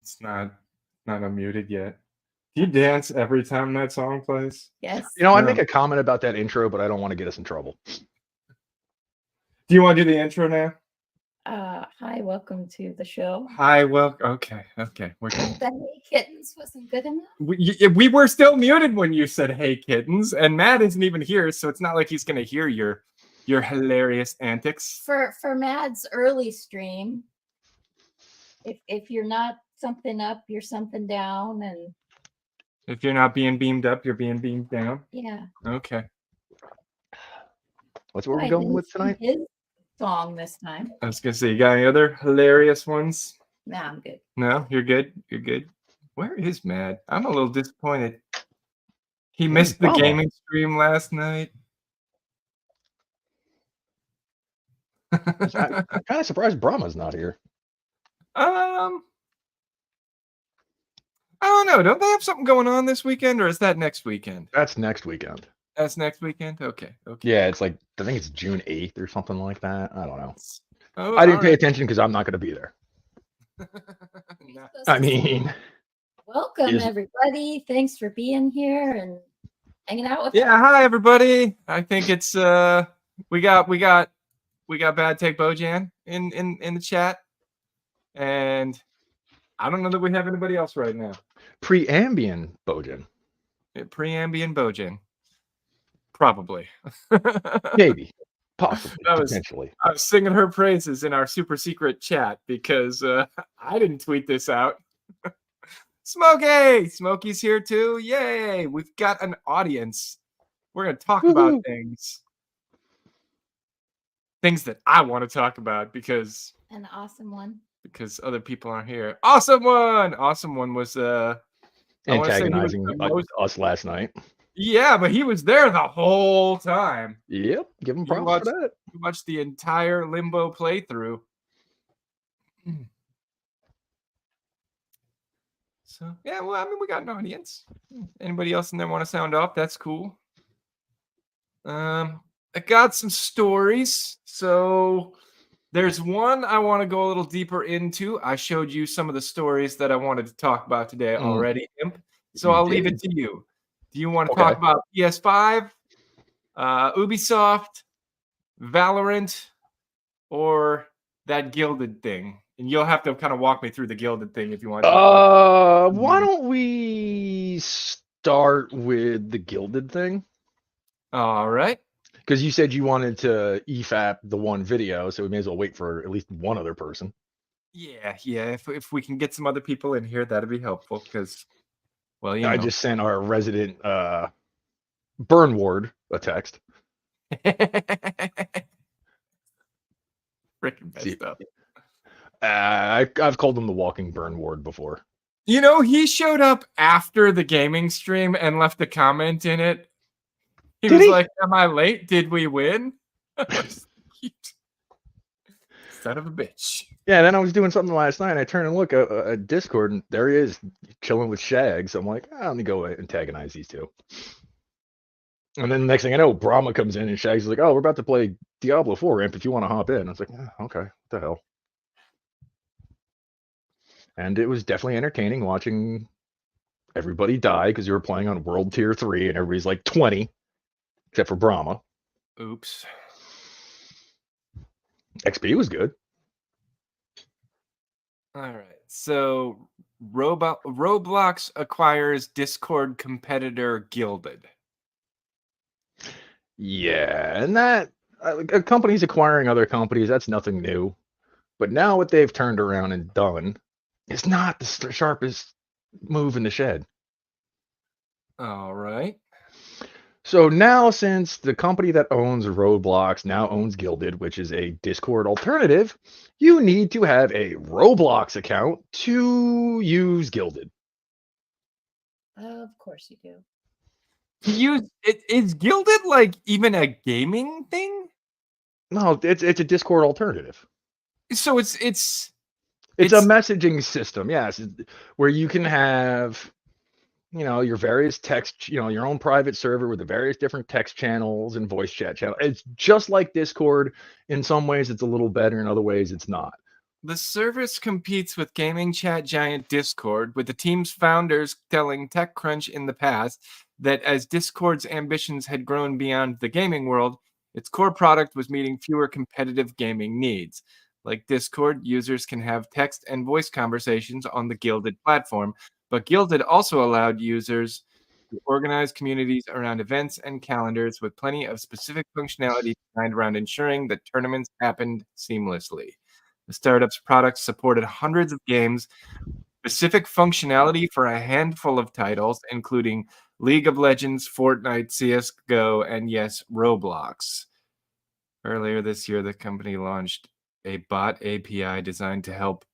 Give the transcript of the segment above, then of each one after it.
It's not unmuted yet. Do you dance every time that song plays? Yes. You know, I No. make a comment about that intro, but I don't want to get us in trouble. Do you want to do the intro now? Hi, welcome to the show. Hi, okay. We're The Hey Kittens wasn't good enough. we were still muted when you said "Hey kittens," and Matt isn't even here, so it's not like he's gonna hear your hilarious antics. For Mad's early stream, if you're not something up, you're something down, and If you're not being beamed up, you're being beamed down. yeah. Okay. What's what we're going with tonight? His song this time. I was gonna say, you got any other hilarious ones? Nah, I'm good. No, you're good. You're good. Where is Matt? I'm a little disappointed. He missed the gaming stream last night. I'm kind of surprised Brahma's not here. I don't know. Don't they have something going on this weekend, or is that next weekend? That's next weekend. That's next weekend? Okay. Yeah, it's like, I think it's June 8th or something like that. I don't know. Oh, I didn't pay attention because I'm not going to be there. No. I mean, Welcome everybody. Thanks for being here and hanging out with us. Yeah, hi everybody. I think it's we got Bad Take Bojan in the chat. And I don't know that we have anybody else right now. Preambian Bojan. Preambian Bojan. Probably. Maybe. Possibly. Potentially. I was singing her praises in our super secret chat because I didn't tweet this out. Smokey's here too. Yay! We've got an audience. We're going to talk about things that I want to talk about because an awesome one. Because other people aren't here. Awesome one was antagonizing us last night. Yeah, but he was there the whole time. Yep, give him props for that. You watched the entire Limbo playthrough. So yeah, well, I mean, we got an audience. Anybody else in there want to sound off? That's cool. I got some stories. So there's one I want to go a little deeper into. I showed you some of the stories that I wanted to talk about today already, Imp. So I'll leave it to you. Do you want to talk about PS5, Ubisoft, Valorant, or that Gilded thing? And you'll have to kind of walk me through the Gilded thing if you want to. Why don't we start with the Gilded thing? All right. Because you said you wanted to EFAP the one video, so we may as well wait for at least one other person. Yeah. If we can get some other people in here, that'd be helpful. Because, well, I just sent our resident burn ward a text. Freaking messed up. I've called him the walking burn ward before. You know, he showed up after the gaming stream and left a comment in it. He was like, "Am I late? Did we win?" Son of a bitch. Yeah, then I was doing something last night, and I turned and look at Discord, and there he is, chilling with Shags. So I'm like, let me go antagonize these two. And then the next thing I know, Brahma comes in, and Shags is like, "Oh, we're about to play Diablo 4, Imp, if you want to hop in." I was like, okay, what the hell? And it was definitely entertaining watching everybody die because you were playing on World Tier 3, and everybody's like 20, except for Brahma. Oops. XP was good. All right. So Roblox acquires Discord competitor Gilded. Yeah, and that a company's acquiring other companies, that's nothing new. But now what they've turned around and done is not the sharpest move in the shed. All right. So now, since the company that owns Roblox now owns Gilded, which is a Discord alternative, you need to have a Roblox account to use Gilded. Of course you do. Is Gilded like even a gaming thing? No, it's a Discord alternative. So it's a messaging system, yes, where you can have, your various text, your own private server with the various different text channels and voice chat channels. It's just like Discord. In some ways, it's a little better. In other ways, it's not. The service competes with gaming chat giant Discord, with the team's founders telling TechCrunch in the past that as Discord's ambitions had grown beyond the gaming world, its core product was meeting fewer competitive gaming needs. Like Discord, users can have text and voice conversations on the Guilded platform, but Guilded also allowed users to organize communities around events and calendars with plenty of specific functionality designed around ensuring that tournaments happened seamlessly. The startup's products supported hundreds of games, specific functionality for a handful of titles, including League of Legends, Fortnite, CSGO, and yes, Roblox. Earlier this year, the company launched a bot API designed to help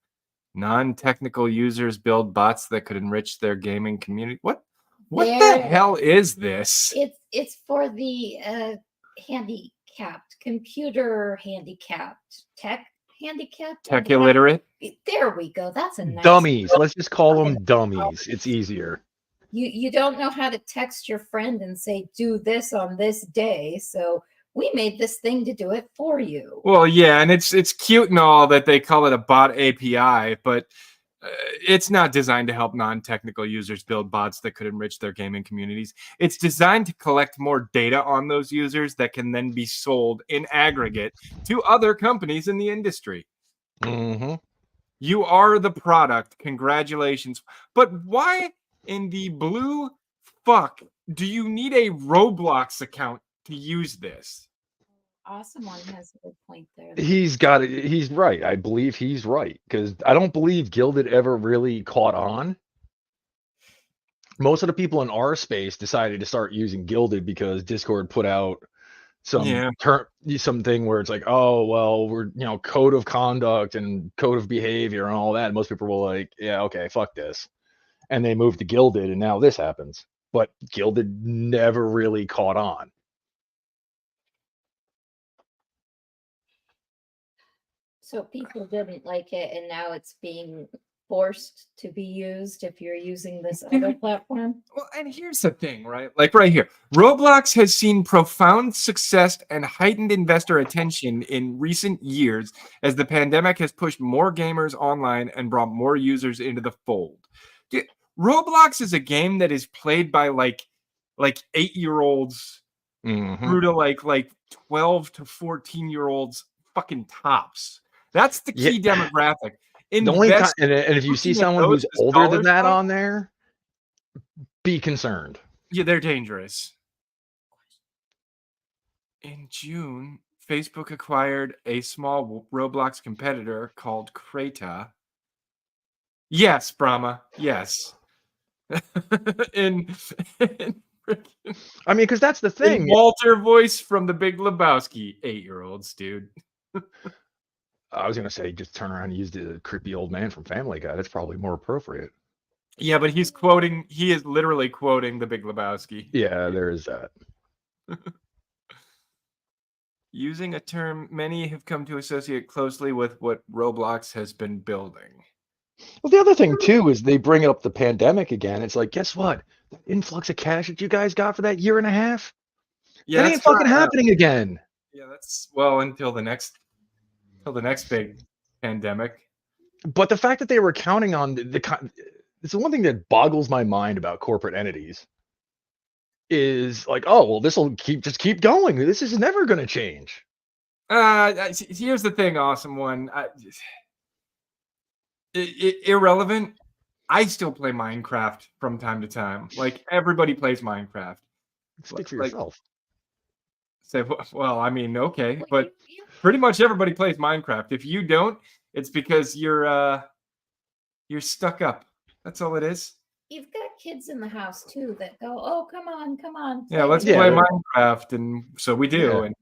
non-technical users build bots that could enrich their gaming community. What the There- hell is this? It's for the handicapped, computer handicapped, tech handicapped. Tech illiterate? There we go. That's a nice Dummies. Let's just call them dummies. It's easier. You don't know how to text your friend and say do this on this day, so we made this thing to do it for you. Well, yeah, and it's cute and all that they call it a bot API, but it's not designed to help non-technical users build bots that could enrich their gaming communities. It's designed to collect more data on those users that can then be sold in aggregate to other companies in the industry. Mm-hmm. You are the product. Congratulations. But why in the blue fuck do you need a Roblox account to use this? Awesome one has a good point there. He's got it. He's right. I believe he's right because I don't believe Gilded ever really caught on. Most of the people in our space decided to start using Gilded because Discord put out something where it's like, oh well, we're code of conduct and code of behavior and all that. And most people were like, yeah, okay, fuck this, and they moved to Gilded, and now this happens. But Gilded never really caught on. So people didn't like it, and now it's being forced to be used if you're using this other platform. Well, and here's the thing, right? Like right here, Roblox has seen profound success and heightened investor attention in recent years as the pandemic has pushed more gamers online and brought more users into the fold. Dude, Roblox is a game that is played by like 8-year-olds through to like 12 to 14-year-olds fucking tops. That's the key demographic. The only time, and if you see someone who's older than that on there, be concerned. Yeah, they're dangerous. In June, Facebook acquired a small Roblox competitor called Creta. Yes, Brahma. Yes. I mean, because that's the thing. Walter voice from The Big Lebowski. 8-year-olds, dude. I was gonna say just turn around and use the creepy old man from Family Guy. That's probably more appropriate. Yeah, but he is literally quoting The Big Lebowski. Yeah, there is that. Using a term many have come to associate closely with what Roblox has been building. Well, the other thing too is they bring up the pandemic again. It's like, guess what? The influx of cash that you guys got for that year and a half, that ain't fucking happening again. Yeah, that's until the next big pandemic. But the fact that they were counting on it's the one thing that boggles my mind about corporate entities is like, oh well, this will keep going. This is never going to change. Here's the thing, awesome one. Irrelevant. I still play Minecraft from time to time. Like everybody plays Minecraft. Speak for yourself. Say, well, I mean, okay, but pretty much everybody plays Minecraft. If you don't, it's because you're stuck up. That's all it is. You've got kids in the house too that go, "Oh, come on." Yeah, let's play Minecraft, and so we do. Yeah. And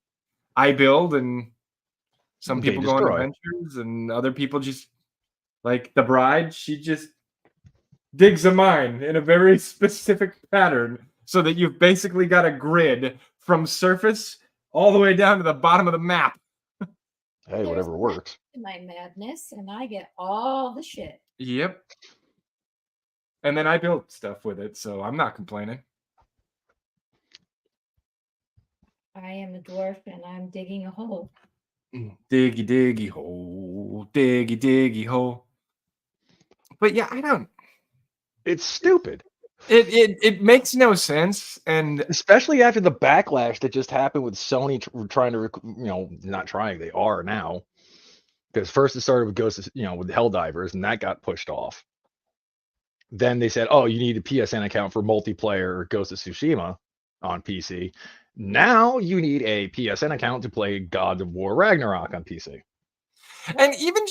I build, and some They people go on destroy. adventures, and other people just like the bride. She just digs a mine in a very specific pattern, so that you've basically got a grid from surface all the way down to the bottom of the map. Hey, whatever works. My madness, and I get all the shit. Yep. And then I built stuff with it, so I'm not complaining. I am a dwarf, and I'm digging a hole. Diggy hole. hole, diggy, diggy hole. But yeah, I don't. It's stupid. It makes no sense, and Especially after the backlash that just happened with Sony trying to, not trying, they are now. Because first it started with with Helldivers, and that got pushed off. Then they said, oh, you need a PSN account for multiplayer Ghost of Tsushima on PC. Now you need a PSN account to play God of War Ragnarok on PC. and even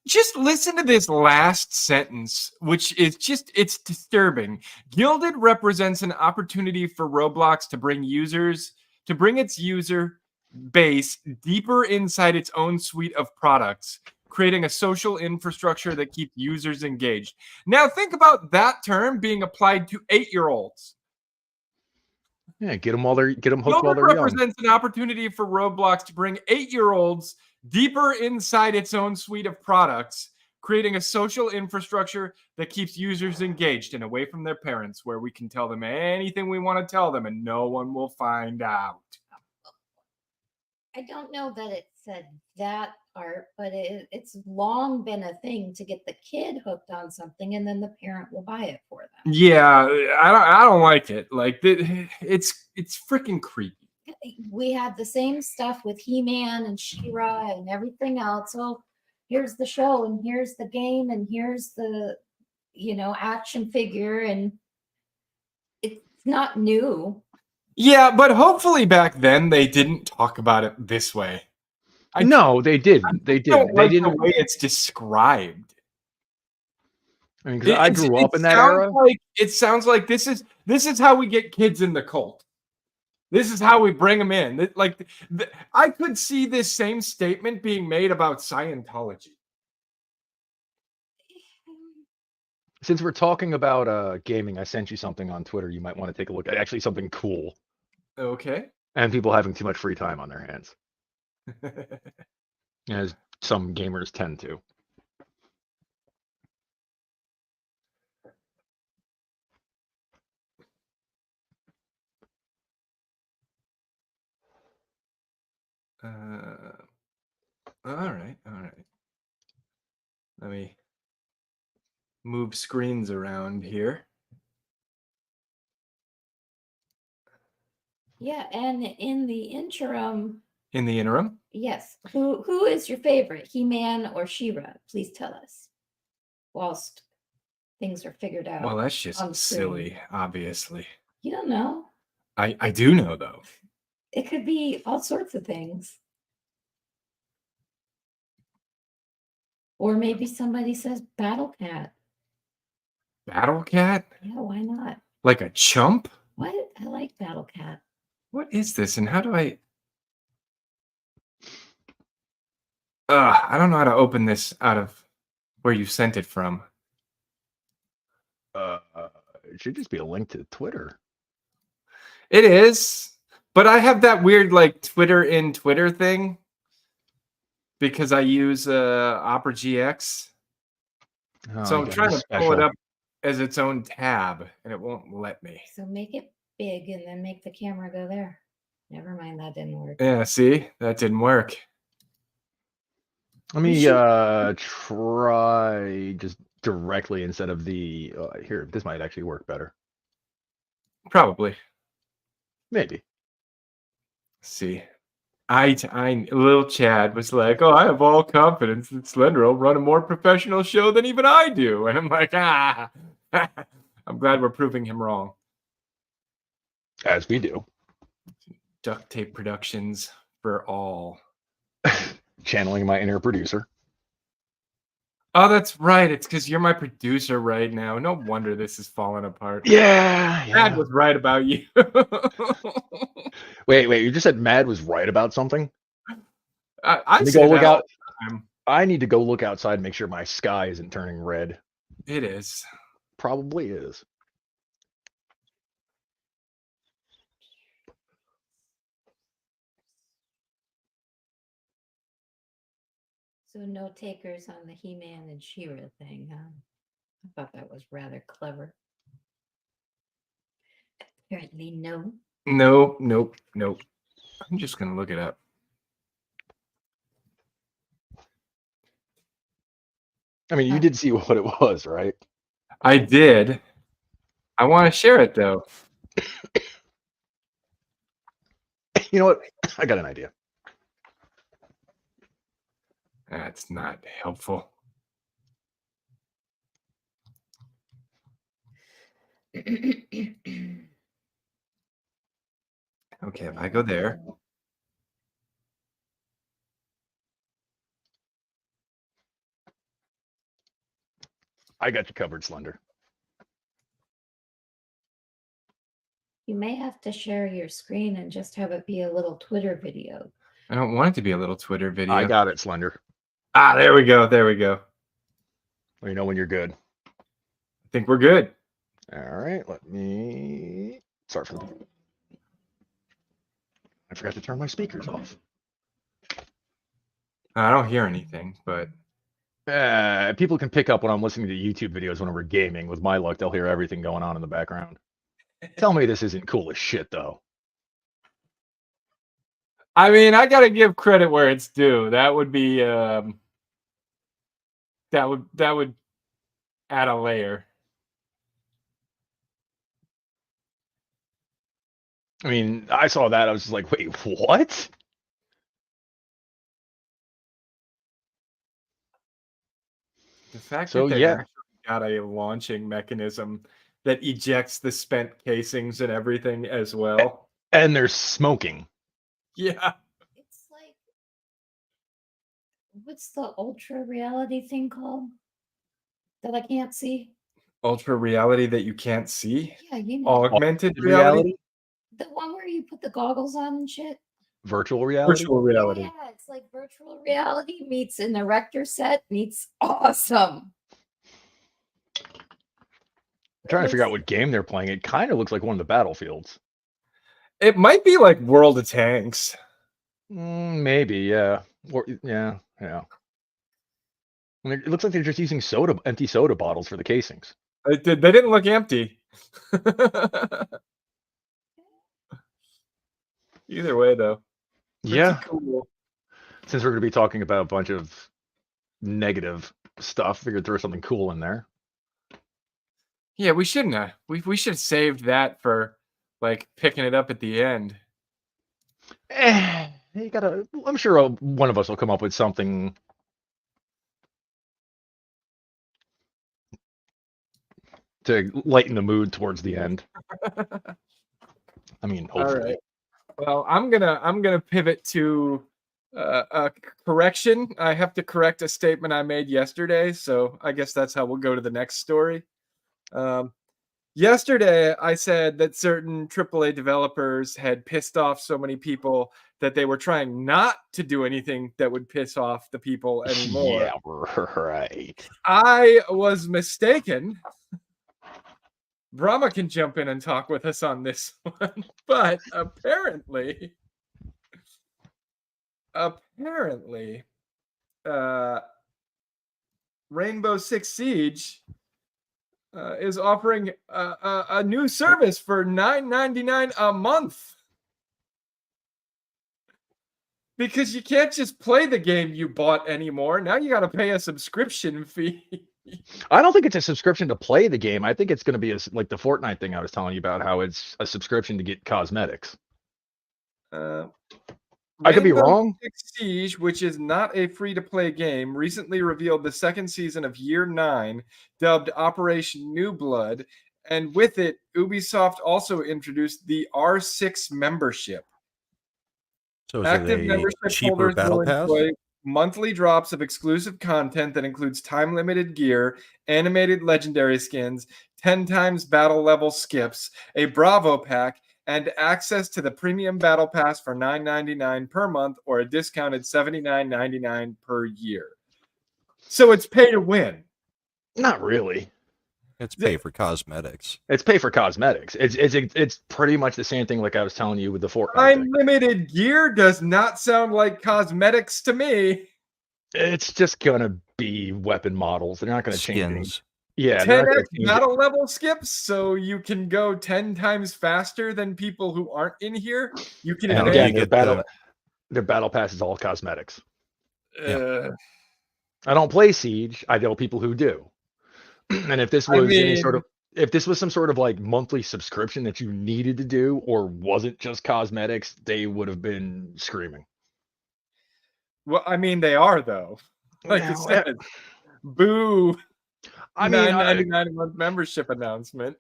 just listen to this last sentence, which is it's disturbing. Gilded represents an opportunity for Roblox to bring its user base deeper inside its own suite of products, creating a social infrastructure that keeps users engaged. Now think about that term being applied to 8-year-olds. Yeah, get them hooked while Gilded they're young. represents an opportunity for Roblox to bring 8-year-olds deeper inside its own suite of products, creating a social infrastructure that keeps users engaged and away from their parents, where we can tell them anything we want to tell them and no one will find out. I don't know that it said that, Art, but it's long been a thing to get the kid hooked on something and then the parent will buy it for them. Yeah, I don't like it. Like it's freaking creepy. We had the same stuff with He-Man and She-Ra and everything else. Oh, here's the show and here's the game and here's the action figure, and it's not new. Yeah, but hopefully back then they didn't talk about it this way. No, they didn't. They didn't. They didn't. The way it's described. I mean, because I grew up in that era. It sounds like this is how we get kids in the cult. This is how we bring them in. I could see this same statement being made about Scientology. Since we're talking about gaming, I sent you something on Twitter you might want to take a look at. Actually, something cool. Okay. And people having too much free time on their hands. As some gamers tend to. All right. Let me move screens around here. Yeah, and in the interim. Yes. Who is your favorite, He-Man or She-Ra? Please tell us. Whilst things are figured out. Well, that's just silly, obviously. You don't know. I do know, though. It could be all sorts of things. Or maybe somebody says Battle Cat. Battle Cat? Yeah, why not? Like a chump? What? I like Battle Cat. What is this, and how do I... I don't know how to open this out of where you sent it from. It should just be a link to Twitter. It is, but I have that weird Twitter in Twitter thing because I use Opera GX. So I'm trying to pull it up as its own tab, and it won't let me. So make it big and then make the camera go there. Never mind, that didn't work. Yeah, see? That didn't work. Let me try just directly instead of the... here, this might actually work better. Probably. Maybe. See, little Chad was like, "Oh, I have all confidence that Slender will run a more professional show than even I do," and I'm like, I'm glad we're proving him wrong. As we do. Duct Tape Productions for all. Channeling my inner producer. Oh, that's right. It's because you're my producer right now. No wonder this is falling apart. Yeah. Mad was right about you. Wait. You just said Mad was right about something? I say go look that out. all the time. I need to go look outside and make sure my sky isn't turning red. It is. Probably is. So no takers on the He-Man and She-Ra thing, huh? I thought that was rather clever. Apparently, no. Nope. I'm just gonna look it up. I mean, you did see what it was, right? I did. I want to share it though. You know what? I got an idea. That's not helpful. Okay, if I go there. I got you covered, Slender. You may have to share your screen and just have it be a little Twitter video. I don't want it to be a little Twitter video. I got it, Slender. Ah, there we go. There we go. Let me know when you're good. I think we're good. All right, let me start from the. I forgot to turn my speakers off. I don't hear anything, but People can pick up when I'm listening to YouTube videos when we're gaming. With my luck, they'll hear everything going on in the background. Tell me this isn't cool as shit, though. I mean, I gotta give credit where it's due. That would be that would add a layer. I mean, I saw that. I was just like, wait, what? The fact So, that they yeah. actually got a launching mechanism that ejects the spent casings and everything as well. And there's smoking. Yeah. It's like, what's the ultra reality thing called that I can't see? Ultra reality that you can't see. Yeah, you know, Augmented reality. the one where you put the goggles on and shit. Virtual reality. Virtual reality. Yeah, it's like virtual reality meets an erector set meets awesome. I'm trying to figure out what game they're playing. It kind of looks like one of the Battlefields. It might be like World of Tanks. Maybe, yeah. Or, yeah. I mean, it looks like they're just using empty soda bottles for the casings. They didn't look empty. Either way, though. Yeah. Cool. Since we're going to be talking about a bunch of negative stuff, figured throw something cool in there. Yeah, we shouldn't have. We should have saved that for like picking it up at the end. You gotta. I'm sure one of us will come up with something. To lighten the mood towards the end. I mean, hopefully. All right. Well, I'm gonna pivot to a correction. I have to correct a statement I made yesterday, so I guess that's how we'll go to the next story. Yesterday, I said that certain AAA developers had pissed off so many people that they were trying not to do anything that would piss off the people anymore. Yeah, right. I was mistaken. Brahma can jump in and talk with us on this one, but apparently, Rainbow Six Siege is offering a new service for $9.99 a month. Because you can't just play the game you bought anymore. Now you got to pay a subscription fee. I don't think it's a subscription to play the game. I think it's going to be like the Fortnite thing I was telling you about, how it's a subscription to get cosmetics. I could be wrong. Six Siege, which is not a free-to-play game, recently revealed the second season of Year 9, dubbed Operation New Blood, and with it, Ubisoft also introduced the R6 membership. So is Active it a membership cheaper holders battle will pass? enjoy monthly drops of exclusive content that includes time-limited gear, animated legendary skins, 10 times battle level skips, a Bravo pack, and access to the premium battle pass for $9.99 per month or a discounted $79.99 per year. So it's pay to win. Not really. It's pay for cosmetics. It's pay for cosmetics. It's pretty much the same thing like I was telling you with the Fortnite thing. Unlimited gear does not sound like cosmetics to me. It's just gonna be weapon models. They're not gonna change anything. Skins. Yeah, they're not 10x gonna change battle level skips, so you can go 10 times faster than people who aren't in here. You can And And again, you their get battle pass is all cosmetics. Yeah. I don't play Siege. I know people who do. And if this was if this was some sort of like monthly subscription that you needed to do or wasn't just cosmetics, they would have been screaming. Well, I mean, they are though. Like you Now, said, boo. I mean, $9.99 a month membership announcement.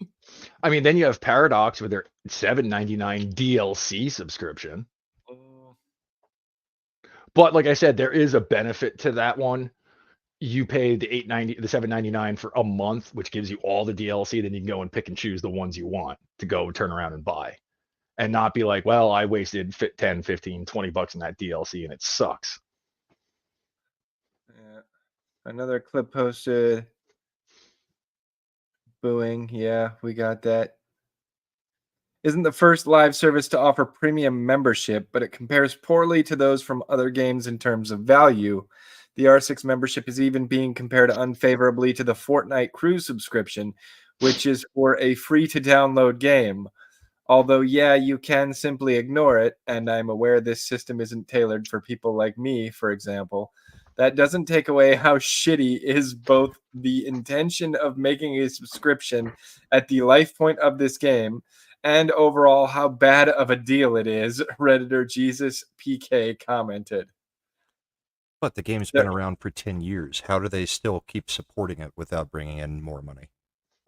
I mean, then you have Paradox with their $7.99 DLC subscription. But like I said, there is a benefit to that one. You pay the $7.99 for a month, which gives you all the DLC. Then you can go and pick and choose the ones you want to go turn around and buy, and not be like, well, I wasted 10, 15, 20 bucks in that DLC and it sucks. Yeah. Another clip posted. Booing. Yeah, we got that. Isn't the first live service to offer premium membership, but it compares poorly to those from other games in terms of value. The R6 membership is even being compared unfavorably to the Fortnite Cruise subscription, which is for a free-to-download game. Although, yeah, you can simply ignore it, and I'm aware this system isn't tailored for people like me, for example. That doesn't take away how shitty is both the intention of making a subscription at the life point of this game and overall how bad of a deal it is, Redditor Jesus PK commented. But the game's been around for 10 years. How do they still keep supporting it without bringing in more money?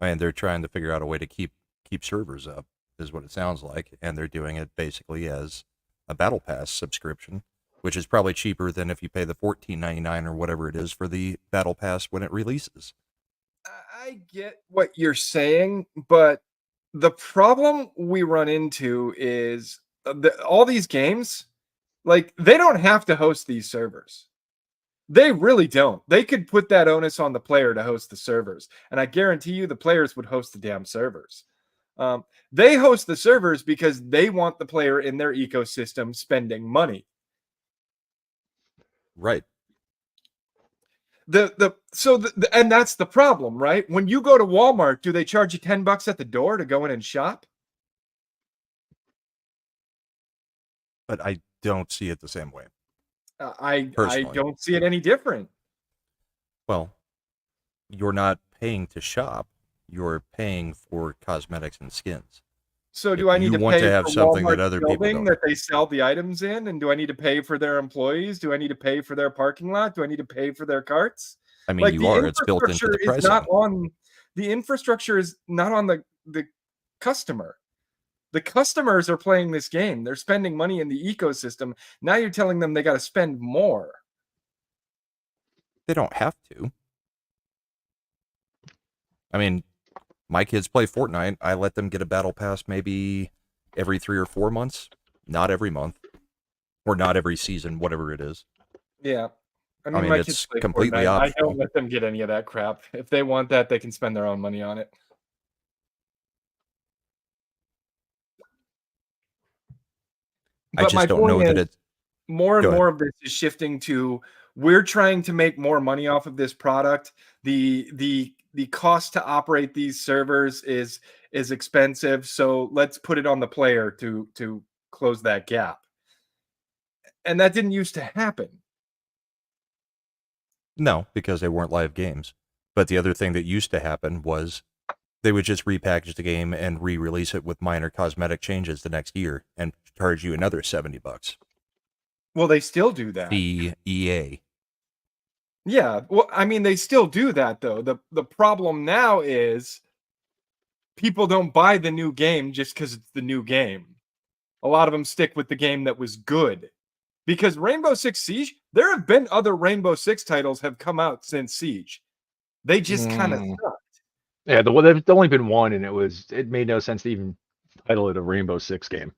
I mean, they're trying to figure out a way to keep servers up, is what it sounds like, and they're doing it basically as a Battle Pass subscription, which is probably cheaper than if you pay the $14.99 or whatever it is for the Battle Pass when it releases. I get what you're saying, but the problem we run into is all these games, like, they don't have to host these servers. They really don't. They could put that onus on the player to host the servers, and I guarantee you the players would host the damn servers. They host the servers because they want the player in their ecosystem spending money. Right. And that's the problem, right? When you go to Walmart, do they charge you $10 at the door to go in and shop? But I don't see it the same way. I don't see it any different. Well, you're not paying to shop. You're paying for cosmetics and skins. So do I need to want pay to have for something Walmart's that other people building don't? that they sell the items in? And do I need to pay for their employees? Do I need to pay for their parking lot? Do I need to pay for their carts? I mean, you are. It's built into the pricing. The infrastructure is not on the customer. The customers are playing this game. They're spending money in the ecosystem. Now you're telling them they got to spend more. They don't have to. I mean, my kids play Fortnite. I let them get a battle pass maybe every 3 or 4 months, not every month, or not every season, whatever it is. Yeah. I mean my it's completely optional. I don't let them get any of that crap. If they want that, they can spend their own money on it. I just don't know that it's more and more of this is shifting to we're trying to make more money off of this product. The cost to operate these servers is expensive, so let's put it on the player to close that gap. And that didn't used to happen. No, because they weren't live games. But the other thing that used to happen was they would just repackage the game and re-release it with minor cosmetic changes the next year and charge you another $70. Well, they still do that. The EA. Yeah, well, I mean, they still do that, though. The problem now is people don't buy the new game just because it's the new game. A lot of them stick with the game that was good. Because Rainbow Six Siege, there have been other Rainbow Six titles have come out since Siege. They just kind of sucked. Yeah, there's only been one, and it made no sense to even title it a Rainbow Six game.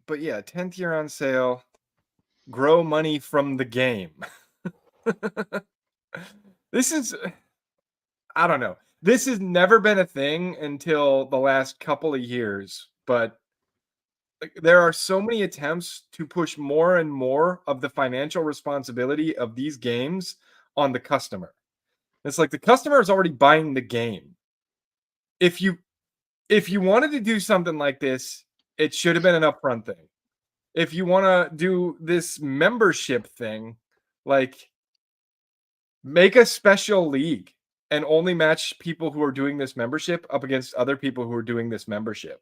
But yeah, 10th year on sale. Grow money from the game. This is, I don't know. This has never been a thing until the last couple of years, but there are so many attempts to push more and more of the financial responsibility of these games on the customer. It's like the customer is already buying the game. If you wanted to do something like this, it should have been an upfront thing. if you want to do this membership thing, like make a special league and only match people who are doing this membership up against other people who are doing this membership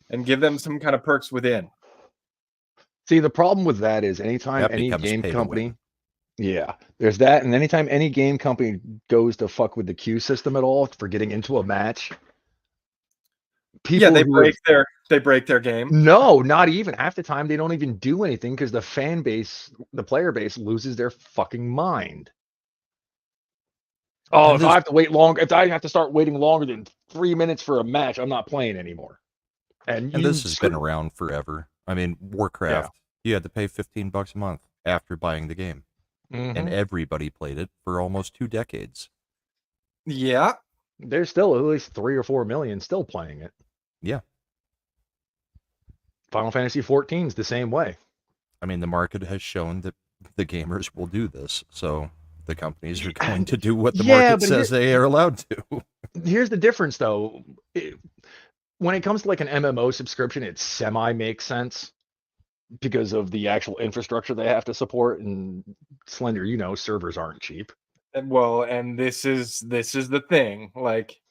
and give them some kind of perks within. See, the problem with that is anytime That any becomes game pay to company, win. yeah, there's that, and anytime any game company goes to fuck with the queue system at all for getting into a match, Yeah, people who have, they break their game. no, not even half the time they don't even do anything because the fan base, the player base loses their fucking mind. Oh, And if this- I have to wait long, if I have to start waiting longer than 3 minutes for a match, I'm not playing anymore. And And you this has been screw- around forever. I mean, Warcraft, you had to pay $15 a month after buying the game, and Mhm. everybody played it for almost 2 decades. Yeah. There's still at least 3 or 4 million still playing it. Yeah. Final Fantasy 14 is the same way. I mean, the market has shown that the gamers will do this, so the companies are going And- to do what the yeah, market but says they are allowed to. Here's the difference, though. When it comes to like an MMO subscription, it semi makes sense because of the actual infrastructure they have to support. And Slender, you know, servers aren't cheap. And this is the thing. Like,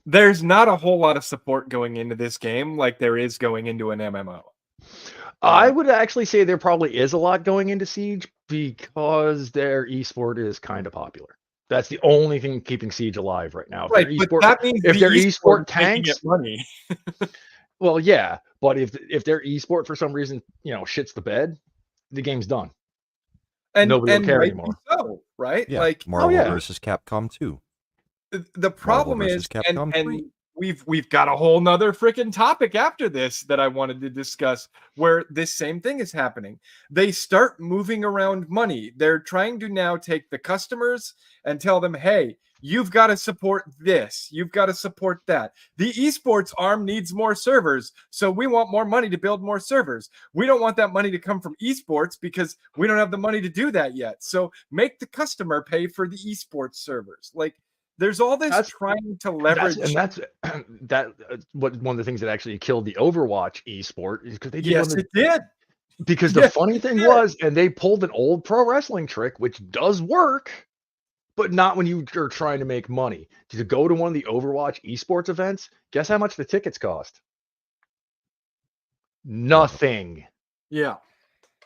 there's not a whole lot of support going into this game like there is going into an MMO. I would actually say there probably is a lot going into Siege because their esport is kind of popular. That's the only thing keeping Siege alive right now. If Right, their but esport, that means if the their esport esport making tanks, it money. well, yeah, but if their esport for some reason, you know, shits the bed, the game's done. Nobody will care rightly anymore. So, right? Yeah, Like, Marvel yeah. versus Capcom 2. the problem Marvel is, versus and Capcom 3. we've got a whole nother freaking topic after this that I wanted to discuss where this same thing is happening. They start moving around money. They're trying to now take the customers and tell them, hey, you've got to support this, you've got to support that. The esports arm needs more servers, so we want more money to build more servers. We don't want that money to come from esports because we don't have the money to do that yet. So make the customer pay for the esports servers. Like, there's all this trying to leverage. That's what one of the things that actually killed the Overwatch esport is because they did Yes, it did. because the Yes, funny it thing did. was, and they pulled an old pro wrestling trick, which does work, but not when you are trying to make money. To go to one of the Overwatch esports events, guess how much the tickets cost? Nothing. Yeah.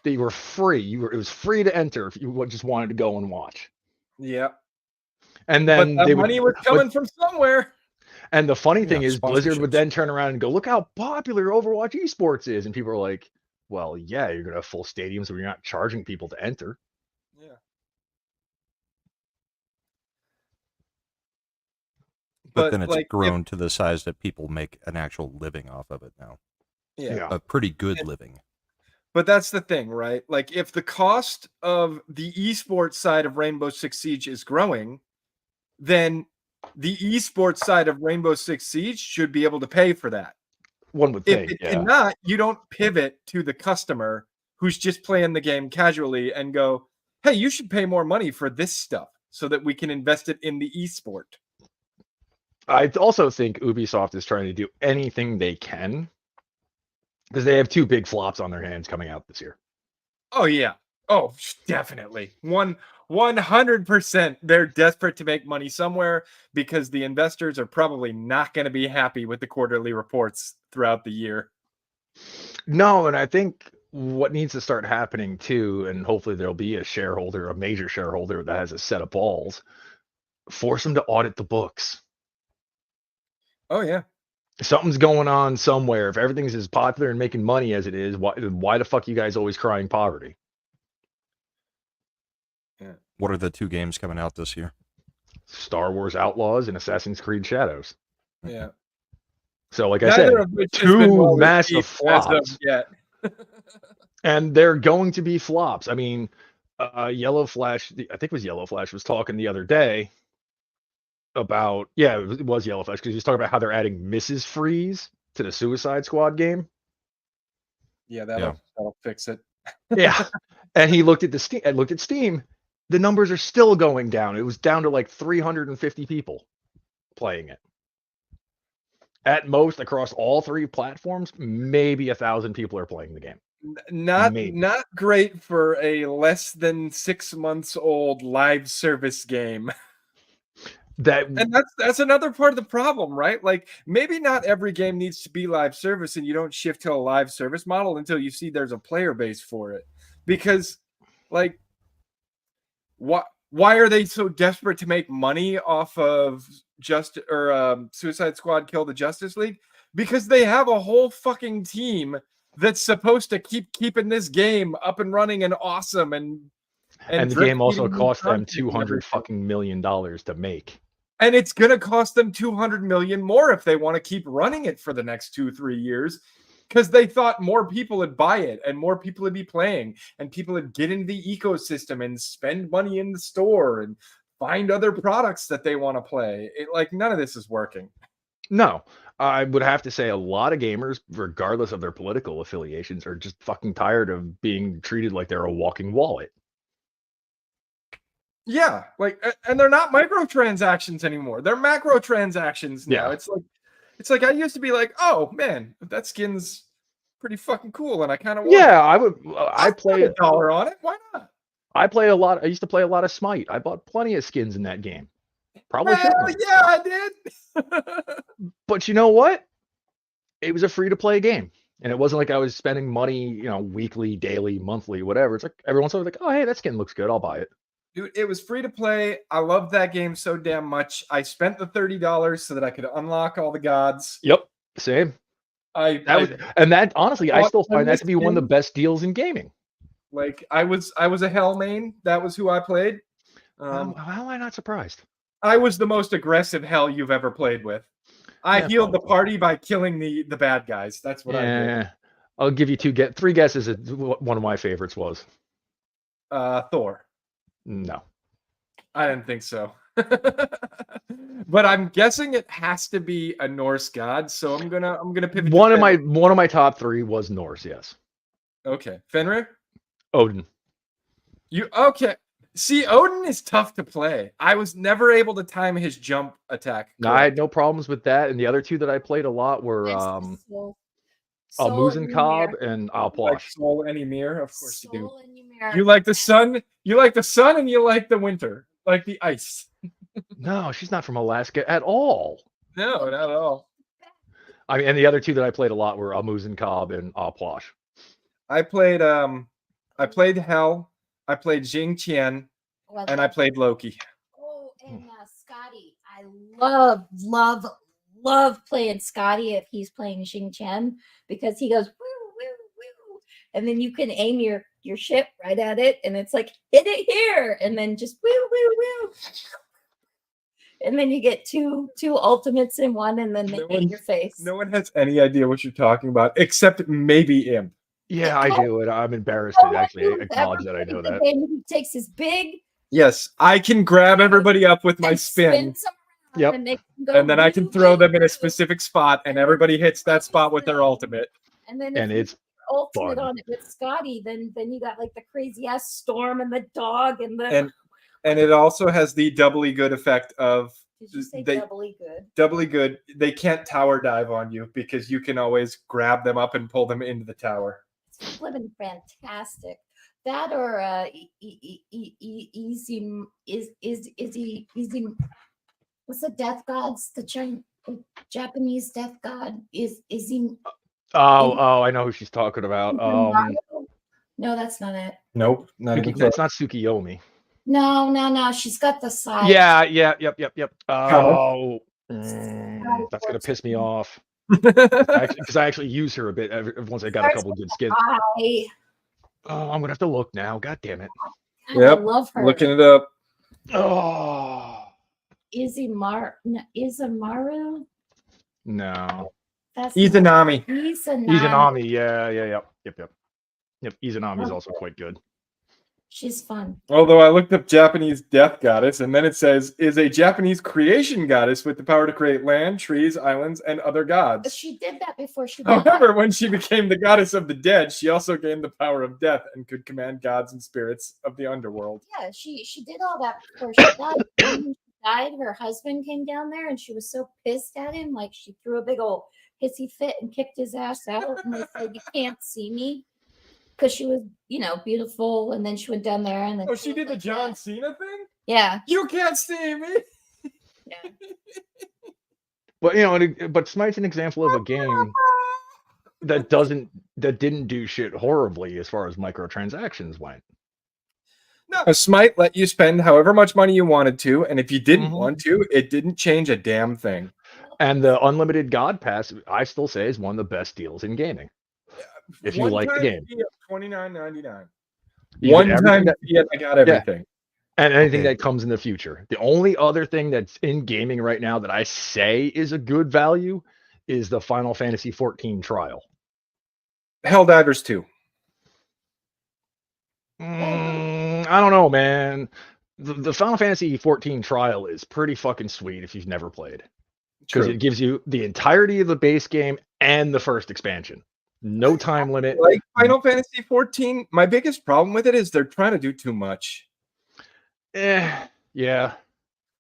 They were free. It was free to enter if you just wanted to go and watch. Yeah. And But then that money was coming from somewhere. And the funny Yeah, thing is, Blizzard would sponsorships. then turn around and go, "Look how popular Overwatch esports is," and people are like, "Well, yeah, you're gonna have full stadiums where you're not charging people to enter." Yeah. But then it's like, grown to the size that people make an actual living off of it now. Yeah. A pretty good living. But that's the thing, right? Like, if the cost of the esports side of Rainbow Six Siege is growing, then the esports side of Rainbow Six Siege should be able to pay for that. One would If think, it yeah. cannot, you don't pivot to the customer who's just playing the game casually and go, hey, you should pay more money for this stuff so that we can invest it in the esport. I also think Ubisoft is trying to do anything they can because they have two big flops on their hands coming out this year. Oh, yeah. Oh, definitely. 100%. They're desperate to make money somewhere because the investors are probably not going to be happy with the quarterly reports throughout the year. No, and I think what needs to start happening too, and hopefully there'll be a shareholder, a major shareholder that has a set of balls, force them to audit the books. Oh, yeah. Something's going on somewhere. If everything's as popular and making money as it is, why the fuck you guys always crying poverty? Yeah. What are the 2 games coming out this year? Star Wars Outlaws and Assassin's Creed Shadows. Yeah. So, like I Neither said, of which has been 2 well massive received as of flops, yet. and they're going to be flops. I mean, Yellow Flash, I think it was Yellow Flash, was talking the other day about, yeah, it was Yellow Flash, because he was talking about how they're adding Mrs. Freeze to the Suicide Squad game. Yeah, that'll fix it. Yeah, and he looked at Steam. The numbers are still going down. It was down to like 350 people playing it. At most, across all 3 platforms, maybe 1,000 people are playing the game. Not Maybe. not great for a less than 6 months old live service game. That And that's another part of the problem, right? Like maybe not every game needs to be live service and you don't shift to a live service model until you see there's a player base for it. Because like why are they so desperate to make money off of Suicide Squad Kill the Justice League? Because they have a whole fucking team that's supposed to keep keeping this game up and running and awesome and the drip game also feeding new cost them content and everything. $200 million to make. And it's going to cost them 200 million more if they want to keep running it for the next 2-3 years, because they thought more people would buy it and more people would be playing and people would get into the ecosystem and spend money in the store and find other products that they want to play. Like none of this is working. No, I would have to say a lot of gamers, regardless of their political affiliations, are just fucking tired of being treated like they're a walking wallet. Yeah, like, and they're not microtransactions anymore. They're macro transactions now. Yeah. It's like I used to be like, oh man, that skin's pretty fucking cool, and I kind of want Yeah, it. I play $1 on it. Why not? I play a lot. I used to play a lot of Smite. I bought plenty of skins in that game. Probably Well, shouldn't. yeah, I did. But you know what? It was a free to play game. And it wasn't like I was spending money, weekly, daily, monthly, whatever. It's like every once in a while, like, oh, hey, that skin looks good. I'll buy it. Dude, it was free to play. I loved that game so damn much. I spent the $30 so that I could unlock all the gods. Yep, same. I Honestly, I still find that to be one of the best deals in gaming. Like I was a Hell main. That was who I played. How am I not surprised? I was the most aggressive Hell you've ever played with. I healed the party by killing the bad guys. That's what I did. I'll give you three guesses at what one of my favorites was. Thor. No. I didn't think so. But I'm guessing it has to be a Norse god, so I'm gonna pivot. One of my top three was Norse, yes. Okay. Fenrir? Odin. Okay. See, Odin is tough to play. I was never able to time his jump attack. No, I had no problems with that. And the other two that I played a lot were Almuz and Cobb and Alplash. Like Sol and Ymir, of course you do. Sol and Ymir. You like the sun, and you like the winter, like the ice. No, she's not from Alaska at all. No, not at all. I mean, and the other two that I played a lot were Almuz and Cobb and Alplash. I played Hell, I played Jing Qian, and I played Loki. Oh, and Scotty. I love playing Scotty if he's playing Xing Chen, because he goes woo woo woo, and then you can aim your ship right at it, and it's like hit it here, and then just woo woo woo, and then you get two ultimates in one, and then they hit your face. No one has any idea what you're talking about, except maybe Imp. Yeah, I do, and I'm embarrassed to actually acknowledge that I know that. He takes his big. Yes, I can grab everybody up with my spin. Yep. And then I can throw them in a specific spot, and everybody hits that spot with their ultimate. And then it's ultimate fun. on it with Scotty, then you got like the crazy ass storm and the dog and the and it also has the doubly good effect of Did you say doubly good? Doubly good. They can't tower dive on you because you can always grab them up and pull them into the tower. It's flipping fantastic. That or easy. What's the death gods? The Japanese death god is he? Oh, I know who she's talking about. No, that's not it. Nope, not even close. It's not Tsukiyomi. No. She's got the side. Yeah. Yep. Oh, that's gonna piss me off. Because I actually use her a bit once I got a couple of good skins. Oh, I'm gonna have to look now. God damn it. Yep. I love her. Looking it up. Oh. Izamaru? No. That's Izanami. Izanami. Yeah. Yep. Izanami is also quite good. She's fun. Although I looked up Japanese death goddess, and then it says is a Japanese creation goddess with the power to create land, trees, islands, and other gods. She did that before she died. However, when she became the goddess of the dead, she also gained the power of death and could command gods and spirits of the underworld. Yeah, she did all that before she died. When she died, her husband came down there, and she was so pissed at him, like she threw a big old hissy fit and kicked his ass out, and they said, "You can't see me." because she was, beautiful, and then she went down there, and then Oh, she was did the like John that. Cena thing? Yeah, You can't see me. yeah. But but Smite's an example of a game that didn't do shit horribly as far as microtransactions went. No, Smite let you spend however much money you wanted to, and if you didn't Mhm. want to, it didn't change a damn thing. And the unlimited God Pass, I still say, is one of the best deals in gaming. If you like the game, fee of $29.99. you get One everything time that, fee, and I got everything. and anything Okay. that comes in the future. The only other thing that's in gaming right now that I say is a good value is the Final Fantasy 14 trial. Helldivers 2. I don't know, man. The Final Fantasy 14 trial is pretty fucking sweet if you've never played, because True. it gives you the entirety of the base game and the first expansion. No time limit. Like Final Fantasy 14, my biggest problem with it is they're trying to do too much. Yeah.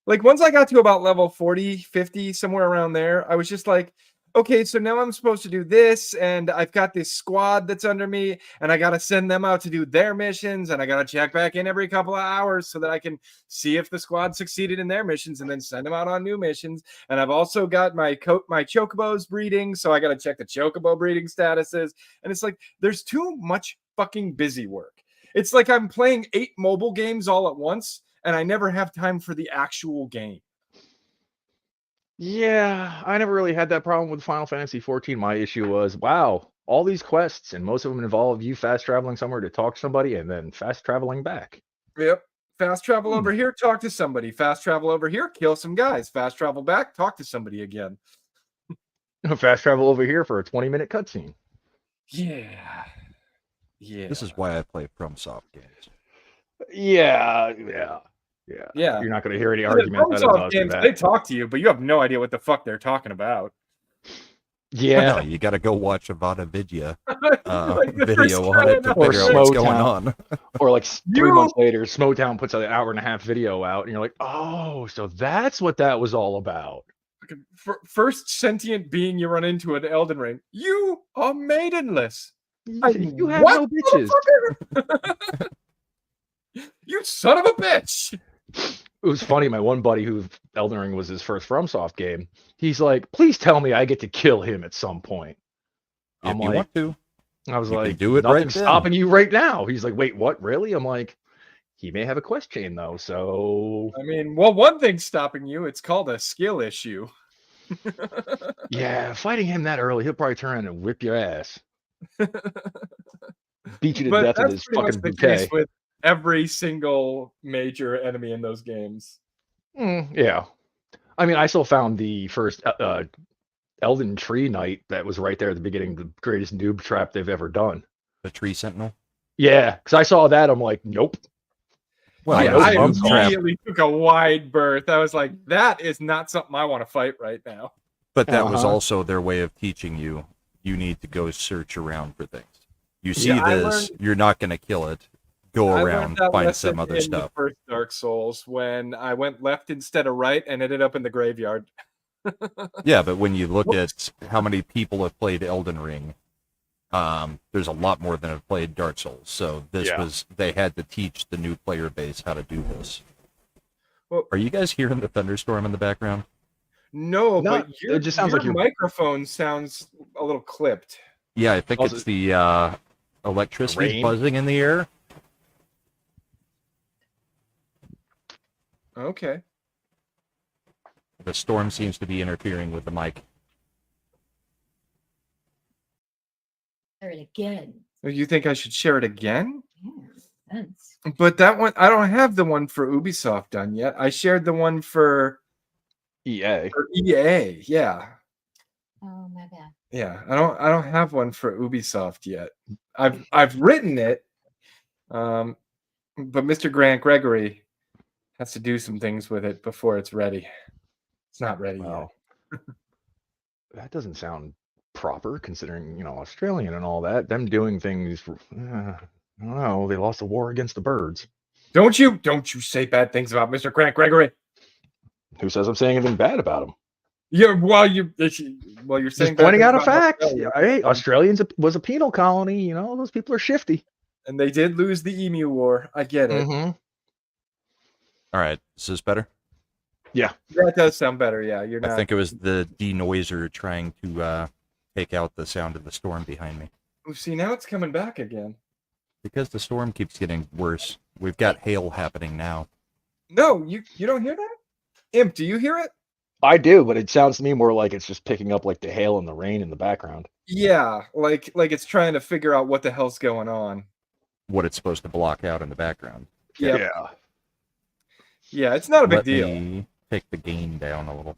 Like once I got to about level 40, 50, somewhere around there, I was just like, okay, so now I'm supposed to do this, and I've got this squad that's under me, and I got to send them out to do their missions, and I got to check back in every couple of hours so that I can see if the squad succeeded in their missions, and then send them out on new missions. And I've also got my chocobos breeding, so I got to check the chocobo breeding statuses. And it's like there's too much fucking busy work. It's like I'm playing 8 mobile games all at once, and I never have time for the actual game. Yeah, I never really had that problem with Final Fantasy 14. My issue was, wow, all these quests, and most of them involve you fast traveling somewhere to talk to somebody and then fast traveling back. Yep. Fast travel over here, talk to somebody. Fast travel over here, kill some guys. Fast travel back, talk to somebody again. Fast travel over here for a 20-minute cutscene. Yeah. Yeah. This is why I play FromSoft games. Yeah. Yeah. You're not going to hear any The argument that it FromSoft does do games, that. they talk to you, but you have no idea what the fuck they're talking about. Yeah. No, you got to go watch a Vada Vidya Like the video first on it to guy Or figure out what's Smo going Town. on. Or like 3 You- months later, Smotown puts an hour-and-a-half video out, and you're like, oh, so that's what that was all about. First sentient being you run into in Elden Ring, you are maidenless. You have What, no bitches. motherfucker? You son of a bitch. It was funny. My one buddy, who Elden Ring was his first FromSoft game, he's like, "Please tell me I get to kill him at some point." If I'm you like, want to. I was you can like, do it right nothing's then. stopping you right now. He's like, wait, what? Really? I'm like, he may have a quest chain though, so I mean, well, one thing's stopping you. It's called a skill issue. yeah, fighting him that early, he'll probably turn around and whip your ass, beat you to But death with that's his pretty much fucking the bouquet. case with every single major enemy in those games. Yeah, I mean, I still found the first Elden Tree Knight that was right there at the beginning, the greatest noob trap they've ever done. The Tree Sentinel. Yeah, because I saw that, I'm like, nope. Well, Yeah, it was I a noob trap, immediately took a wide berth. I was like, that is not something I want to fight right now. but that was Uh-huh. also their way of teaching you need to go search around for things. You see Yeah, I this, you're not going to kill it. Go I around, learned that find lesson some other in stuff. the first Dark Souls when I went left instead of right and ended up in the graveyard. Yeah, but when you look at how many people have played Elden Ring, there's a lot more than have played Dark Souls. So this Yeah. was, they had to teach the new player base how to do this. Well, Are you guys hearing the thunderstorm in the background? no, Not- but it just sounds like your you're- microphone sounds a little clipped. Yeah, I think Also- it's the electricity Rain? buzzing in the air. Okay. The storm seems to be interfering with the mic. Share it again. You think I should share it again? Yeah, sense. But that one, I don't have the one for Ubisoft done yet. I shared the one for EA. EA. Yeah. Oh my bad. Yeah. I don't have one for Ubisoft yet. I've written it. But Mr. Grant Gregory has to do some things with it before it's ready. It's not ready Wow. That doesn't sound proper, considering, Australian and all that. Them doing things, I don't know. They lost a war against the birds. yet. Don't you say bad things about Mr. Grant Gregory. Who says I'm saying anything bad about him? Yeah, while you're saying Just pointing bad out a things about fact. Australia, Hey, Australians was a penal colony. You know, those people are shifty. and they did lose the Emu War. I get it. Mm-hmm. All right, is this better? Yeah. That does sound better. Yeah, you're I not. think it was the denoiser trying to take out the sound of the storm behind me. See, now it's coming back again. Because the storm keeps getting worse. We've got hail happening now. No, you don't hear that? Imp, do you hear it? I do, but it sounds to me more like it's just picking up like the hail and the rain in the background. Yeah, like it's trying to figure out what the hell's going on. What it's supposed to block out in the background. Yep. Yeah, it's not a big Let deal. me take the gain down a little.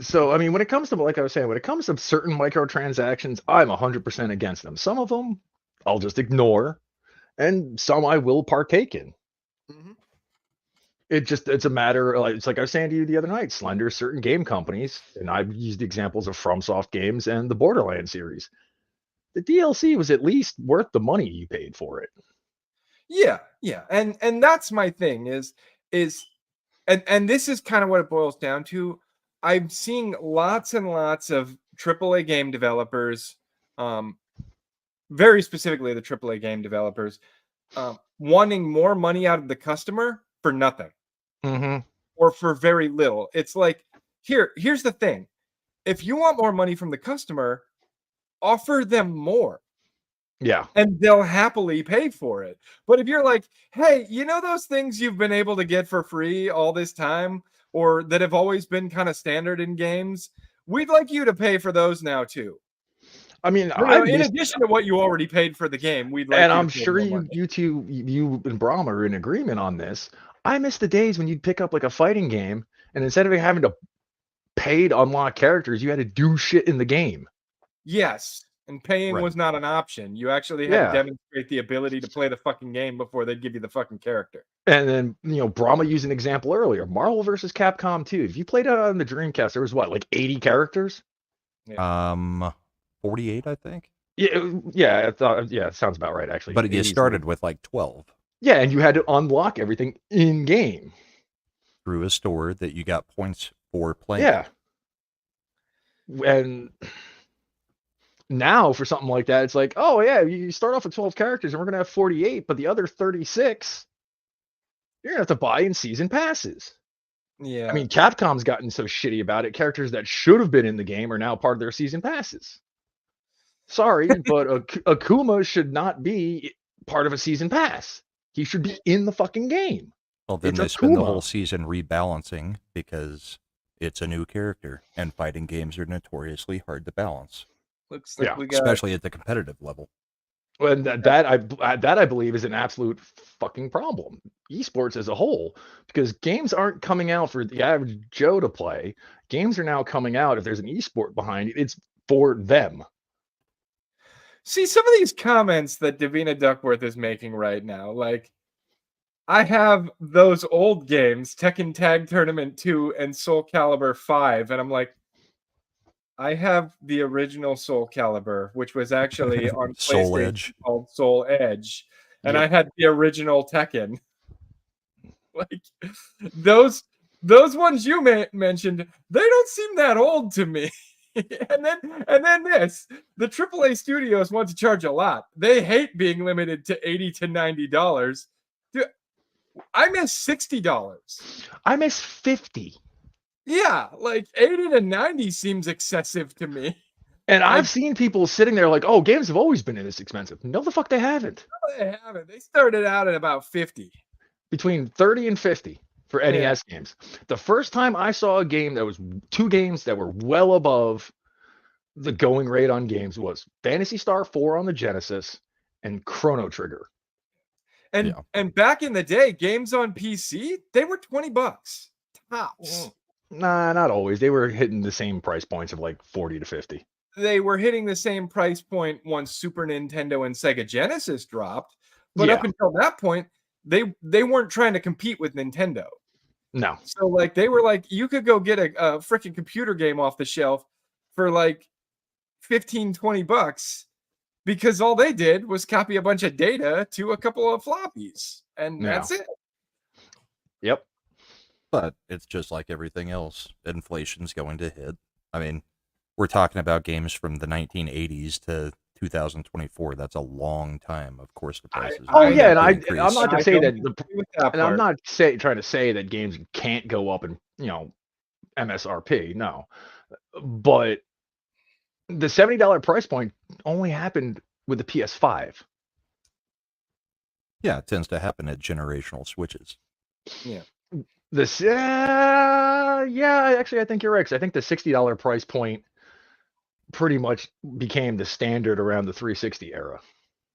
So, I mean, when it comes to, like I was saying, when it comes to certain microtransactions, I'm 100% against them. Some of them I'll just ignore, and some I will partake in. Mhm. It's a matter, it's like I was saying to you the other night, Slender, certain game companies, and I've used examples of FromSoft games and the Borderlands series. The DLC was at least worth the money you paid for it. Yeah, and that's my thing is and this is kind of what it boils down to. I'm seeing lots and lots of AAA game developers, very specifically the AAA game developers, wanting more money out of the customer for nothing Mm-hmm. or for very little. It's like, here's the thing. If you want more money from the customer, offer them more. Yeah. And they'll happily pay for it. But if you're like, hey, you know those things you've been able to get for free all this time, or that have always been kind of standard in games, we'd like you to pay for those now too. I mean, In addition to what you already paid for the game, we'd like and you I'm to pay sure more money. you and Brahm are in agreement on this. I miss the days when you'd pick up like a fighting game, and instead of having to pay to unlock characters, you had to do shit in the game. Yes. And paying Right. was not an option. You actually had Yeah. to demonstrate the ability to play the fucking game before they'd give you the fucking character. And then, Brahma used an example earlier. Marvel versus Capcom 2. If you played it on the Dreamcast, there was what, like 80 characters? 48, I think. Yeah, it sounds about right, actually. But you 80s, started with like 12 Yeah, and you had to unlock everything in game. through a store that you got points for playing. Yeah. And now for something like that, it's like, oh yeah, you start off with 12 characters and we're gonna have 48, but the other 36 you're gonna have to buy in season passes. Yeah. I mean, Capcom's gotten so shitty about it. Characters that should have been in the game are now part of their season passes. Sorry, but Akuma should not be part of a season pass. He should be in the fucking game. Well, then It's they spend the Akuma. whole season rebalancing because it's a new character, and fighting games are notoriously hard to balance, Looks like Yeah, we got especially at the competitive level. And that I believe is an absolute fucking problem. Esports as a whole, because games aren't coming out for the average Joe to play. Games are now coming out. If there's an esport behind it, it's for them. See, some of these comments that Davina Duckworth is making right now, like, I have those old games, Tekken Tag Tournament 2 and Soul Calibur 5, and I'm like, I have the original Soul Calibur, which was actually on Soul PlayStation Edge. called Soul Edge, and Yep. I had the original Tekken. Like, those ones you mentioned, they don't seem that old to me. and then this, the AAA studios want to charge a lot. They hate being limited to $80 to $90. Dude, I miss $60. I miss 50. Yeah, like 80 to 90 seems excessive to me. And I've seen people sitting there like, oh, games have always been this expensive. No, the fuck they haven't. No, they haven't. They started out at about 50. Between 30 and 50 for NES games. The first time I saw a game that was two games that were well above the going rate on games was Phantasy Star 4 on the Genesis and Chrono Trigger. And back in the day, games on PC, they were $20 tops. Nah, not always. They were hitting the same price points of like 40 to 50. They were hitting the same price point once Super Nintendo and Sega Genesis dropped, but up until that point, they weren't trying to compete with Nintendo. No. So like they were like, you could go get a freaking computer game off the shelf for like $15-20 because all they did was copy a bunch of data to a couple of floppies, and that's it. Yep. But it's just like everything else. Inflation's going to hit. I mean, we're talking about games from the 1980s to 2024. That's a long time. Of course, the prices. Oh I yeah, and know. I'm not to I say don't that agree with that and I'm part. not trying to say that games can't go up in MSRP. No, but the $70 price point only happened with the PS5. Yeah, it tends to happen at generational switches. Yeah. This, yeah, actually, I think you're right. 'Cause I think the $60 price point pretty much became the standard around the 360 era.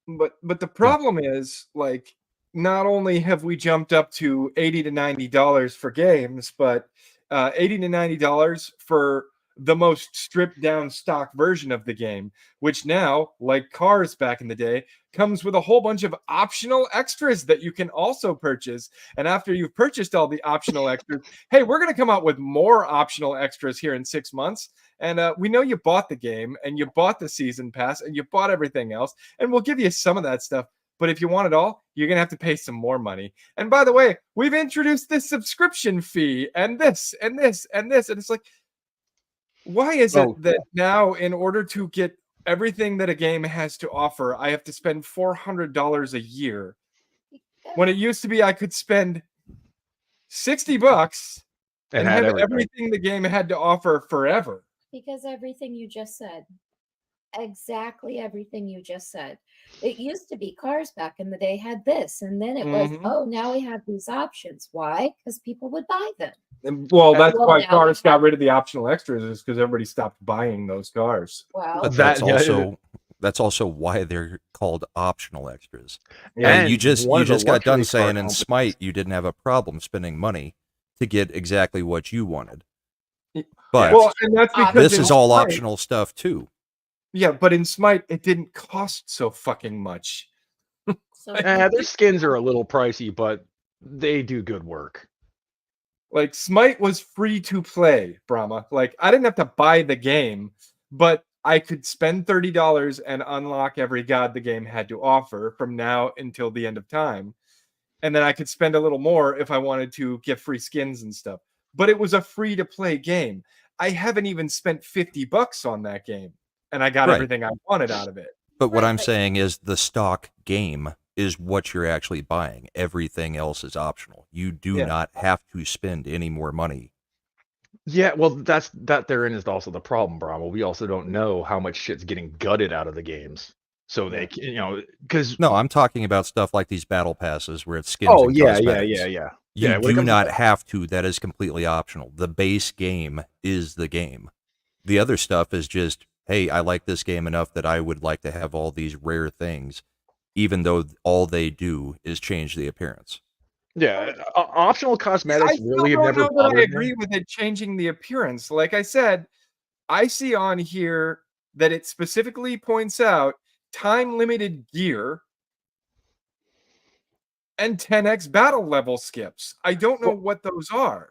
But the problem is, like, not only have we jumped up to $80 to $90 for games, but $80 to $90 for the most stripped down stock version of the game, which now, like cars back in the day, comes with a whole bunch of optional extras that you can also purchase. And after you've purchased all the optional extras, hey, we're going to come out with more optional extras here in 6 months. And we know you bought the game and you bought the season pass and you bought everything else, and we'll give you some of that stuff. But if you want it all, you're going to have to pay some more money. And by the way, we've introduced this subscription fee and this and this and this. And it's like, why is it that now, in order to get everything that a game has to offer, I have to spend $400 a year when it used to be I could spend $60 and had have everything. everything the game had to offer forever? Because everything you just said, exactly everything you just said. It used to be cars back in the day had this, and then it was, Mhm. oh, now we have these options. Why? Because people would buy them. Well, that's Well, why now cars we got have- rid of the optional extras, is because everybody stopped buying those cars. Well, But That- that's also why they're called optional extras. Yeah. And you And just one of the got done luxury car saying in companies- Smite you didn't have a problem spending money to get exactly what you wanted. Y- But Well, and that's because this in is all Smite- optional stuff too. Yeah, but in Smite, it didn't cost so fucking much. so Their skins are a little pricey, but they do good work. Like, Smite was free to play, Brahma. Like, I didn't have to buy the game, but I could spend $30 and unlock every god the game had to offer from now until the end of time. And then I could spend a little more if I wanted to get free skins and stuff. But it was a free to play game. I haven't even spent $50 on that game, and I got Right. everything I wanted out of it. But what Right, I'm but- saying is the stock game is what you're actually buying. Everything else is optional. You do Yeah. not have to spend any more money. Yeah, well, that therein is also the problem, Brahma. We also don't know how much shit's getting gutted out of the games. So they, because No, I'm talking about stuff like these battle passes where it's skins oh and yeah, cosmetics. yeah. You when it do comes to not that- have to. That is completely optional. The base game is the game. The other stuff is just, hey, I like this game enough that I would like to have all these rare things, even though all they do is change the appearance. Yeah, optional cosmetics I still really have don't never know that I bothered agree me. with it changing the appearance. Like I said, I see on here that it specifically points out time limited gear and 10x battle level skips. I don't know what those are.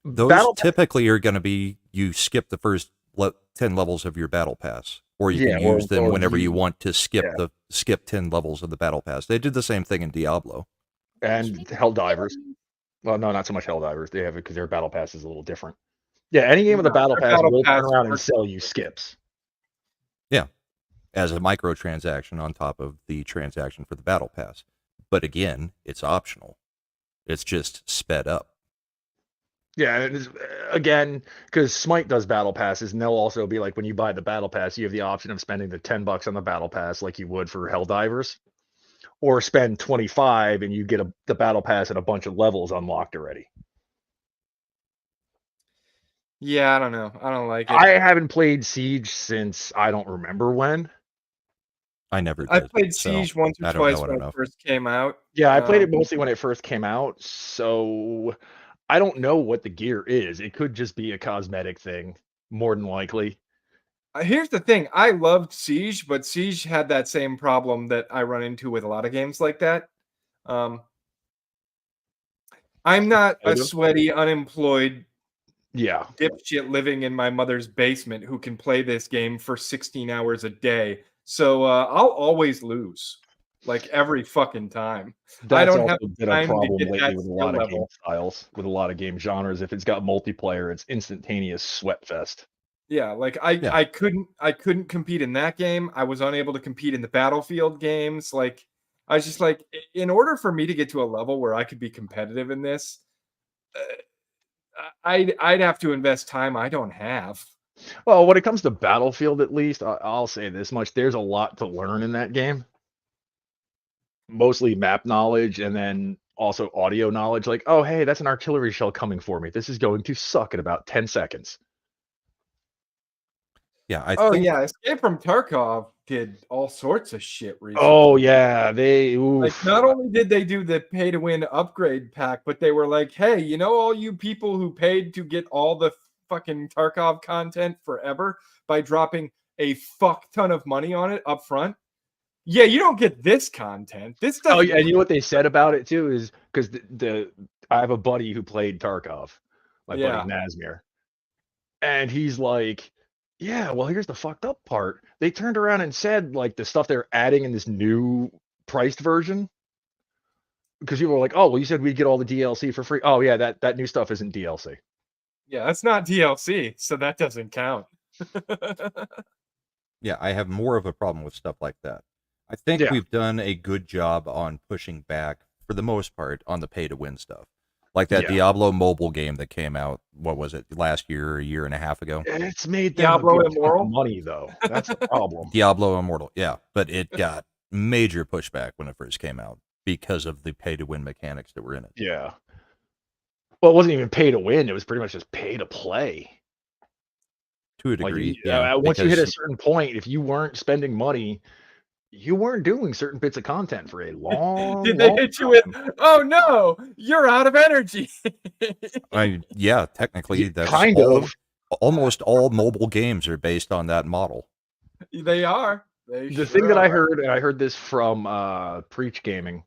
Those Battle typically are going to be you skip the first 10 levels of your battle pass, or you Yeah, can or- use them or whenever you you- want to skip yeah. skip 10 levels of the battle pass. They did the same thing in Diablo. and Helldivers. Well, no, not so much Helldivers. They have it because their battle pass is a little different. Yeah, any game with a No, battle their pass battle will pass turn around and works. sell you skips. As a microtransaction on top of the transaction for the battle pass. But again, it's optional. It's just sped up. Yeah, and it's, again, because Smite does battle passes, and they'll also be like when you buy the battle pass, you have the option of spending the $10 on the battle pass, like you would for Helldivers, or spend 25 and you get the battle pass and a bunch of levels unlocked already. Yeah, I don't know. I don't like it. I haven't played Siege since I don't remember when. I never I did. played so Siege once or I don't twice know it when it enough. first came out. Yeah, I played it Um, mostly when it first came out, so I don't know what the gear is. It could just be a cosmetic thing, more than likely. Here's the thing. I loved Siege, but Siege had that same problem that I run into with a lot of games like that. I'm not a sweaty, unemployed Yeah. dipshit living in my mother's basement who can play this game for 16 hours a day. So I'll always lose. like every fucking time. I That's don't also have been a time to problem get lately that with a skill lot of game level. styles, with a lot of game genres. If it's got multiplayer, it's instantaneous sweat fest. Yeah, like Yeah. I couldn't compete in that game. I was unable to compete in the Battlefield games. Like I was just like, in order for me to get to a level where I could be competitive in this, I'd have to invest time I don't have. Well, when it comes to Battlefield, at least, I'll say this much: there's a lot to learn in that game. Mostly map knowledge, and then also audio knowledge. Like, oh, hey, that's an artillery shell coming for me. This is going to suck in about 10 seconds. Yeah, I Oh think yeah, Escape from Tarkov did all sorts of shit recently. Oh yeah, they Like oof. not only did they do the pay to win upgrade pack, but they were like, "Hey, you know all you people who paid to get all the fucking Tarkov content forever by dropping a fuck ton of money on it up front? Yeah, you don't get this content. This Oh, doesn't yeah, and you know what they said about it too is because the I have a buddy who played Tarkov, my buddy Yeah. Nazmir, and he's like, "Yeah, well, here's the fucked up part. They turned around and said like the stuff they're adding in this new priced version because people were like, oh, well, you said we'd get all the DLC for free. Oh yeah, that new stuff isn't DLC. Yeah, that's not DLC, so that doesn't count. yeah, I have more of a problem with stuff like that. I think Yeah. we've done a good job on pushing back, for the most part, on the pay to win stuff. Like that Yeah. Diablo mobile game that came out, what was it, last year or a year and a half ago? It's made them Diablo a good chunk of Immoral? money though. That's the problem. Diablo Immortal, yeah. But it got major pushback when it first came out because of the pay to win mechanics that were in it. Yeah. Well, it wasn't even pay to win. It was pretty much just pay to play. To a Like, degree, yeah. once you hit a because- certain point, if you weren't spending money, you weren't doing certain bits of content for a long, Did they long hit you with, time. "Oh no, you're out of energy"? yeah, technically, that's kind all, of. almost all mobile games are based on that model. They are. They The sure thing that I are. heard, and I heard this from Preach Gaming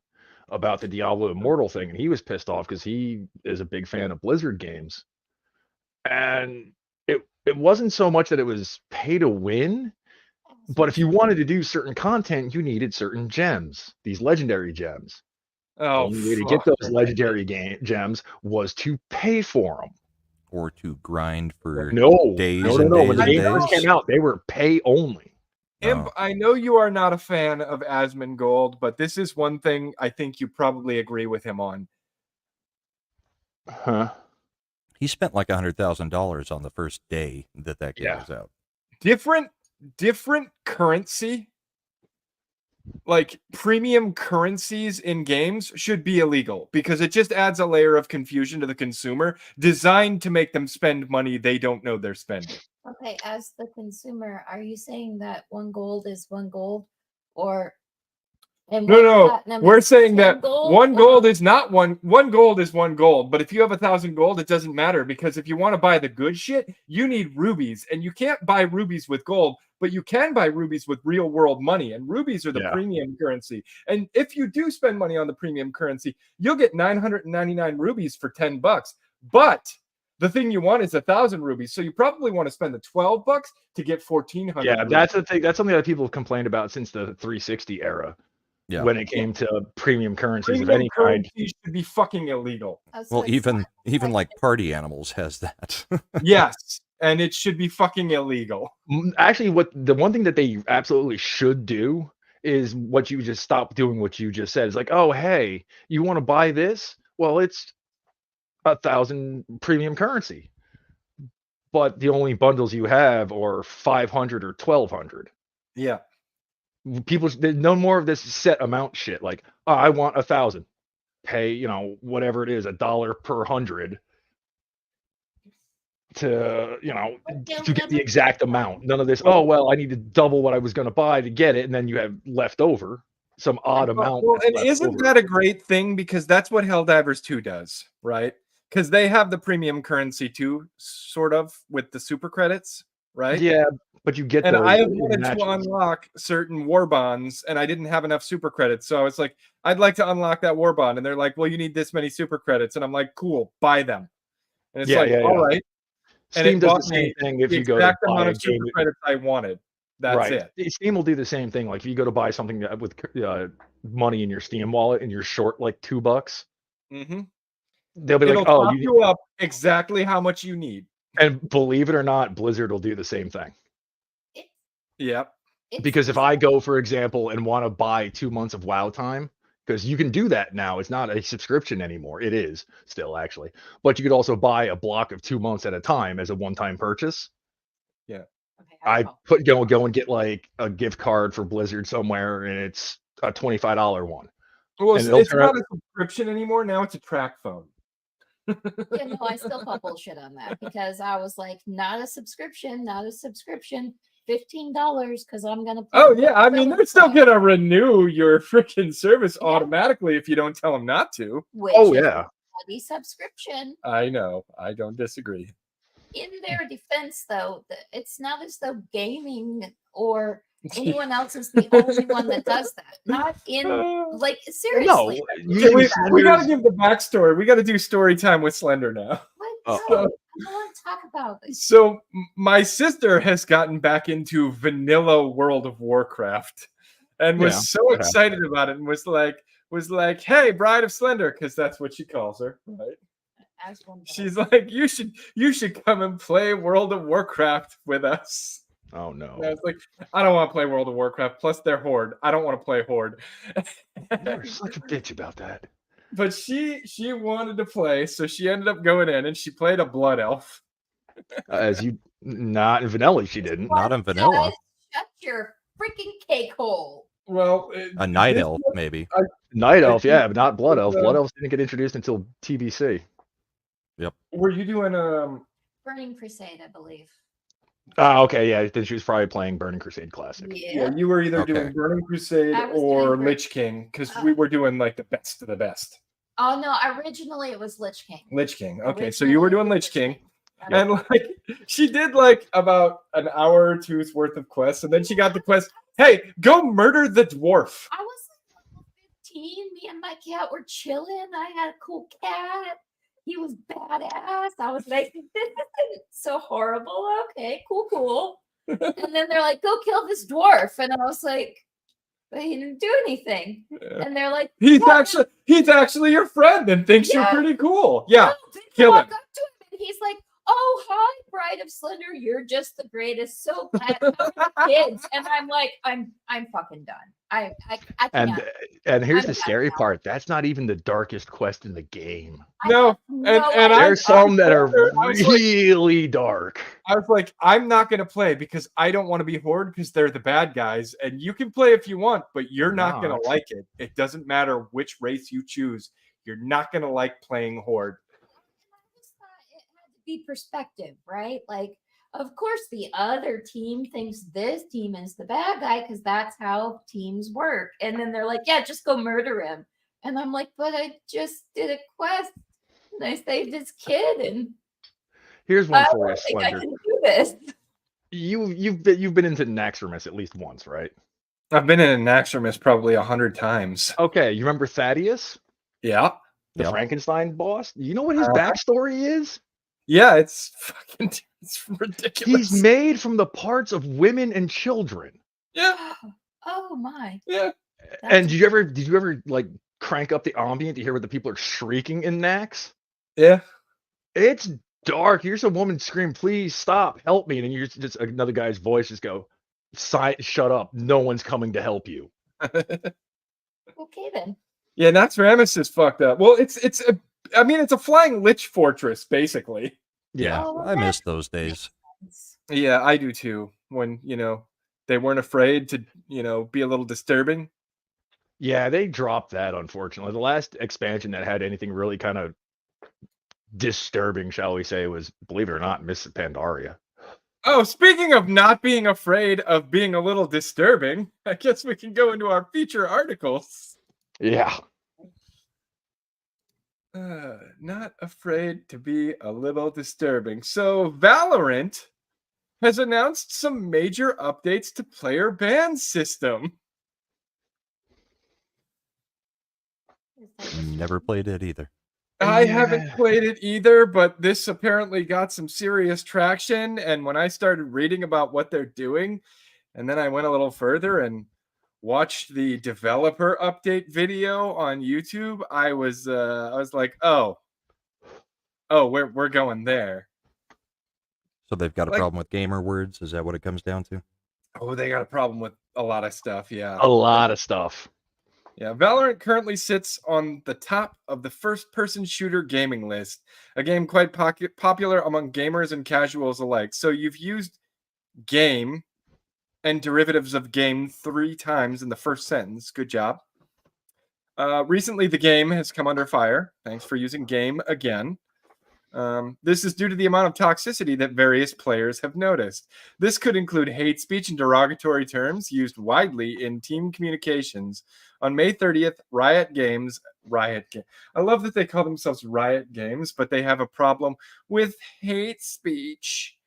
about the Diablo Immortal thing, and he was pissed off because he is a big fan of Blizzard games. And it wasn't so much that it was pay to win, but if you wanted to do certain content, you needed certain gems, these legendary gems. The Oh, only way to get fuck. those legendary gems was to pay for them. Or to grind for No, days no. and When days the and game first days. came out, they were pay only. Imp, No. I know you are not a fan of Asmongold, but this is one thing I think you probably agree with him on. Huh? He spent like $100,000 on the first day that game Yeah. was out. Different currency, like premium currencies in games, should be illegal because it just adds a layer of confusion to the consumer, designed to make them spend money they don't know they're spending. Okay, as the consumer, are you saying that 1 gold is 1 gold, or and one No, platinum we're is saying 10 that gold? 1 gold is not one gold is 1 gold, but if you have 1,000 gold, it doesn't matter because if you want to buy the good shit, you need rubies, and you can't buy rubies with gold, but you can buy rubies with real world money, and rubies are the Yeah. premium currency. And if you do spend money on the premium currency, you'll get 999 rubies for $10. But the thing you want is 1,000 rubies, so you probably want to spend the $12 to get 1,400. Yeah, rubies. that's the thing. That's something that people have complained about since the 360 era. Yeah. When it came to premium currencies of Premium any kind. currency should be fucking illegal. Well, even like Party Animals has that. Yes, and it should be fucking illegal. Actually, the one thing that they absolutely should do is what you just stop doing. What you just said is like, oh, hey, you want to buy this? Well, it's 1,000 premium currency, but the only bundles you have are 500 or 1,200. Yeah. People, there's no more of this set amount shit. Like, oh, I want 1,000. Pay, whatever it is, $1 per 100 to, to get the exact amount. None of this. Oh, well, I need to double what I was going to buy to get it, and then you have left over some odd amount. Well, and left isn't over. that a great thing? Because that's what Helldivers 2 does, right? Because they have the premium currency too, sort of, with the super credits, right? Yeah, but you get And those I have in wanted matches. to unlock certain war bonds, and I didn't have enough super credits. So I was like, I'd like to unlock that war bond. And they're like, well, you need this many super credits. And I'm like, cool, buy them. And it's Yeah, like, yeah, all yeah. right. And Steam it does bought the same me thing if the you go to exact buy amount a of super game. credits I wanted. That's it. Steam will do the same thing. Like if you go to buy something with money in your Steam wallet and you're short like $2, Mm-hmm. they'll be It'll like, "Oh, top you up exactly how much you need." And believe it or not, Blizzard will do the same thing. Yep. Because if I go, for example, and want to buy 2 months of WoW time, because you can do that now. It's not a subscription anymore. It is still actually, but you could also buy a block of 2 months at a time as a one-time purchase. Yeah. Okay, I go and get like a gift card for Blizzard somewhere, and it's a $25 one. Well, And it's not a subscription anymore. Now it's a track phone. Yeah, no, I still call bullshit on that because I was like, not a subscription, $15 because I'm gonna. Oh yeah, I mean they're still gonna renew your freaking service automatically if you don't tell them not to. Oh yeah, the subscription. I know. I don't disagree. In their defense, though, it's not as though gaming or anyone else is the only one that does that. Not in like seriously. No, we got to give the backstory. We got to do story time with Slender now. What? I don't want to talk about this. So my sister has gotten back into vanilla World of Warcraft, and was so excited about it, and was like, "Hey, Bride of Slender," because that's what she calls her, right? She's like, you should come and play World of Warcraft with us. Oh no. And I was like, I don't want to play World of Warcraft. Plus they're Horde. I don't want to play Horde. You're such a bitch about that. But she wanted to play, so she ended up going in and she played a Blood Elf. Not in vanilla, she didn't. Not in vanilla. Shut your freaking cake hole. Well, a Night Elf, maybe. Night Elf, yeah, but not Blood Elf. Blood Elves didn't get introduced until TBC. Yep. Were you doing Burning Crusade, I believe. Okay, yeah. Then she was probably playing Burning Crusade Classic. Yeah, you were either doing Burning Crusade or Lich King, because we were doing like the best of the best. Oh no, originally it was Lich King. Lich King. Okay, so you were doing Lich King. And like she did like about an hour or two's worth of quests, and then she got the quest, hey, go murder the dwarf. I was like 15, me and my cat were chilling. I had a cool cat. He was badass. I was like, this is so horrible. Okay, cool. And then they're like, go kill this dwarf. And I was like, but he didn't do anything. Yeah. And they're like, he's actually your friend and thinks you're pretty cool. Yeah, kill him. Up to him and he's like, oh, hi, Bride of Slender. You're just the greatest. So glad kids. And I'm like, I'm fucking done. I and here's the scary part. That's not even the darkest quest in the game. No, and there's some that are really dark. I was like, I'm not gonna play because I don't want to be Horde because they're the bad guys, and you can play if you want, but you're not gonna like it. It doesn't matter which race you choose. You're not gonna like playing Horde. I just thought it had to be perspective, right? Like, of course, the other team thinks this team is the bad guy because that's how teams work. And then they're like, yeah, just go murder him. And I'm like, but I just did a quest and I saved his kid. And here's one for you, Slender. I can do this. You've been into Naxxramas at least once, right? I've been in Naxxramas probably 100 times. Okay, you remember Thaddeus? Yeah. The Frankenstein boss? You know what his backstory is? Yeah, it's ridiculous. He's made from the parts of women and children. Yeah. Oh my. Yeah. And did you ever like crank up the ambient to hear what the people are shrieking in Nax? Yeah. It's dark. Here's a woman scream, please stop, help me. And you just another guy's voice just go, shut up. No one's coming to help you. Okay then. Yeah, Naxxramas is fucked up. Well, it's a flying lich fortress, basically. Yeah, I miss those days. Yeah, I do too. When, they weren't afraid to, be a little disturbing. Yeah, they dropped that, unfortunately. The last expansion that had anything really kind of disturbing, shall we say, was, believe it or not, Miss Pandaria. Oh, speaking of not being afraid of being a little disturbing, I guess we can go into our feature articles. Yeah. Not afraid to be a little disturbing. So Valorant has announced some major updates to player ban system. Never played it either. I haven't played it either, but this apparently got some serious traction. And when I started reading about what they're doing, And then I went a little further and watched the developer update video on YouTube. I was like, oh, we're going there. So they've got a Like- problem with gamer words. Is that what it comes down to? Oh, they got a problem with a lot of stuff. Yeah. A lot of stuff. Yeah, Valorant currently sits on the top of the first-person shooter gaming list, a game quite popular among gamers and casuals alike. So you've used game and derivatives of game 3 times in the first sentence. Good job. Recently, the game has come under fire. Thanks for using game again. This is due to the amount of toxicity that various players have noticed. This could include hate speech and derogatory terms used widely in team communications. On May 30th, Riot Games, I love that they call themselves Riot Games, but they have a problem with hate speech,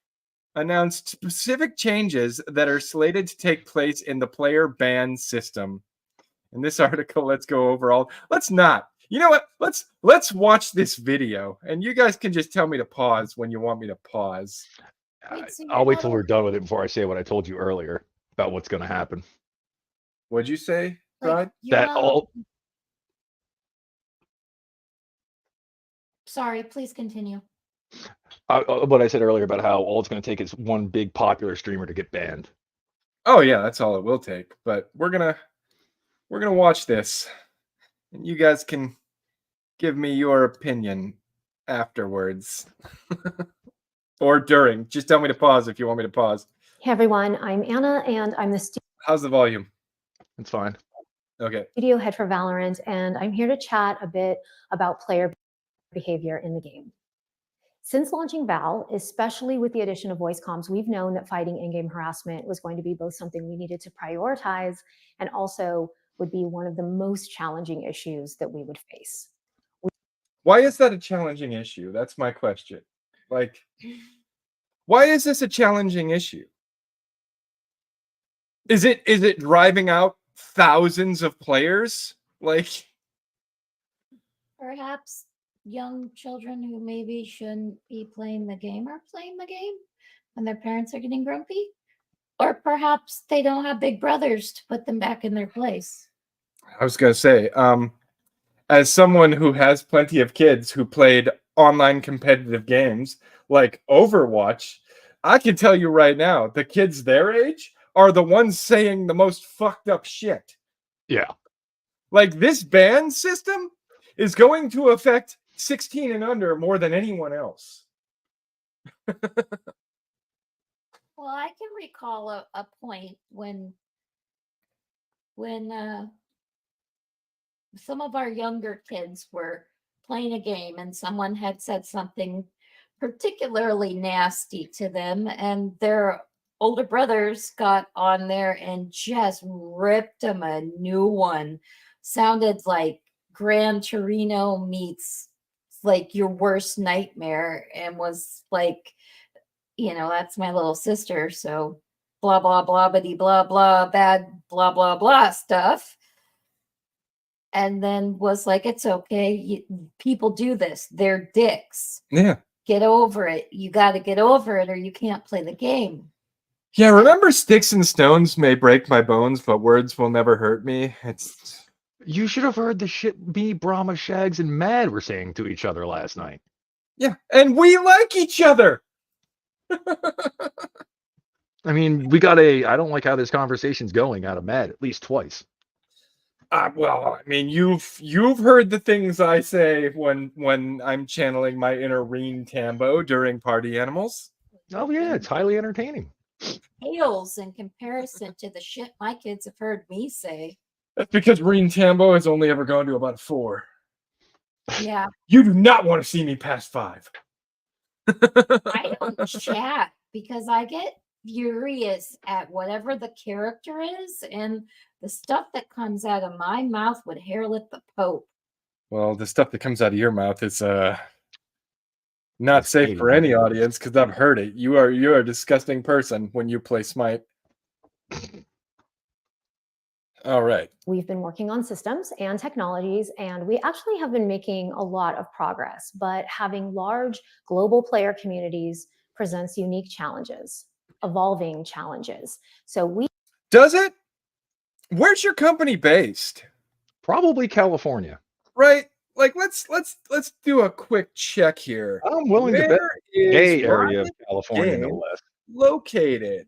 announced specific changes that are slated to take place in the player ban system. In this article, let's go over all. Let's not. You know what? Let's watch this video, and you guys can just tell me to pause when you want me to pause. Wait, so I'll you're wait not till we're done with it before I say what I told you earlier about what's going to happen. What'd you say, like, Bride? you're That not- all Sorry, please continue. what I said earlier about how all it's going to take is one big popular streamer to get banned. Oh yeah, that's all it will take. But we're gonna watch this, and you guys can give me your opinion afterwards or during. Just tell me to pause if you want me to pause. Hey everyone, I'm Anna and I'm the How's the volume? It's fine. Okay. studio head for Valorant, and I'm here to chat a bit about player behavior in the game. Since launching Val, especially with the addition of voice comms, we've known that fighting in-game harassment was going to be both something we needed to prioritize and also would be one of the most challenging issues that we would face. Why is that a challenging issue? That's my question. Like, why is this a challenging issue? Is it driving out thousands of players? Like, Perhaps young children who maybe shouldn't be playing the game are playing the game and their parents are getting grumpy. Or perhaps they don't have big brothers to put them back in their place. I was gonna say, as someone who has plenty of kids who played online competitive games like Overwatch, I can tell you right now, the kids their age are the ones saying the most fucked up shit. Yeah. Like, this ban system is going to affect 16 and under more than anyone else. Well, I can recall a point when some of our younger kids were playing a game and someone had said something particularly nasty to them, and their older brothers got on there and just ripped them a new one. Sounded like Gran Torino meets like your worst nightmare, and was like, that's my little sister, so blah blah blah bitty blah blah bad blah blah blah stuff. And then was like, it's okay, people do this, they're dicks, Yeah. get over it, you got to get over it or you can't play the game. Yeah, remember sticks and stones may break my bones, but words will never hurt me. It's You should have heard the shit me, Brahma, Shags, and Mad were saying to each other last night. yeah, and we like each other. I mean, we got I don't like how this conversation's going out of Mad at least twice. Well, I mean, you've heard the things I say when I'm channeling my inner Reen Tambo during Party Animals. Oh yeah, it's highly entertaining. Pales in comparison to the shit my kids have heard me say. That's because Reen Tambo has only ever gone to about 4. Yeah, You do not want to see me past 5. I don't chat because I get furious at whatever the character is, and the stuff that comes out of my mouth would hairlift the Pope. Well, the stuff that comes out of your mouth is not safe for any audience because I've heard it. You're a disgusting person when you play Smite. All right. We've been working on systems and technologies, and we actually have been making a lot of progress, but having large global player communities presents unique challenges, evolving challenges. So we Does it? Where's your company based? Probably California. Right? Like let's do a quick check here. I'm willing to bet Where is Bay Area of Riot California, no Games less. located?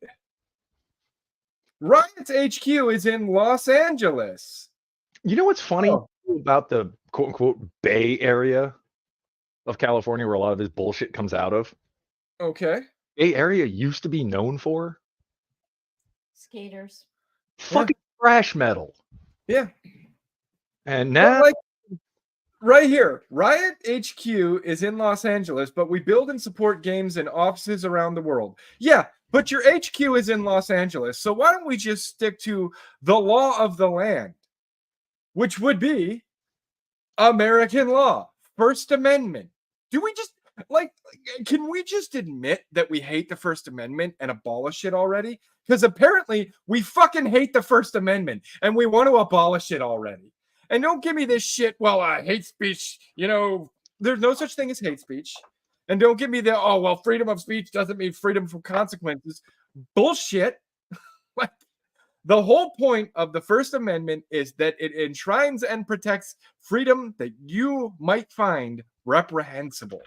Riot's HQ is in Los Angeles. You know what's funny Oh. about the quote unquote Bay Area of California, where a lot of this bullshit comes out of? Okay. Bay Area used to be known for Skaters. fucking thrash metal, Yeah. and But, now like, right here, Riot HQ is in Los Angeles, but we build and support games in offices around the world. Yeah, but your HQ is in Los Angeles. So why don't we just stick to the law of the land, which would be American law, First Amendment. Do we just can we just admit that we hate the First Amendment and abolish it already? Because apparently we fucking hate the First Amendment and we want to abolish it already. And don't give me this shit. Well, hate speech, there's no such thing as hate speech. And don't give me the, freedom of speech doesn't mean freedom from consequences. Bullshit. Like, the whole point of the First Amendment is that it enshrines and protects freedom that you might find reprehensible.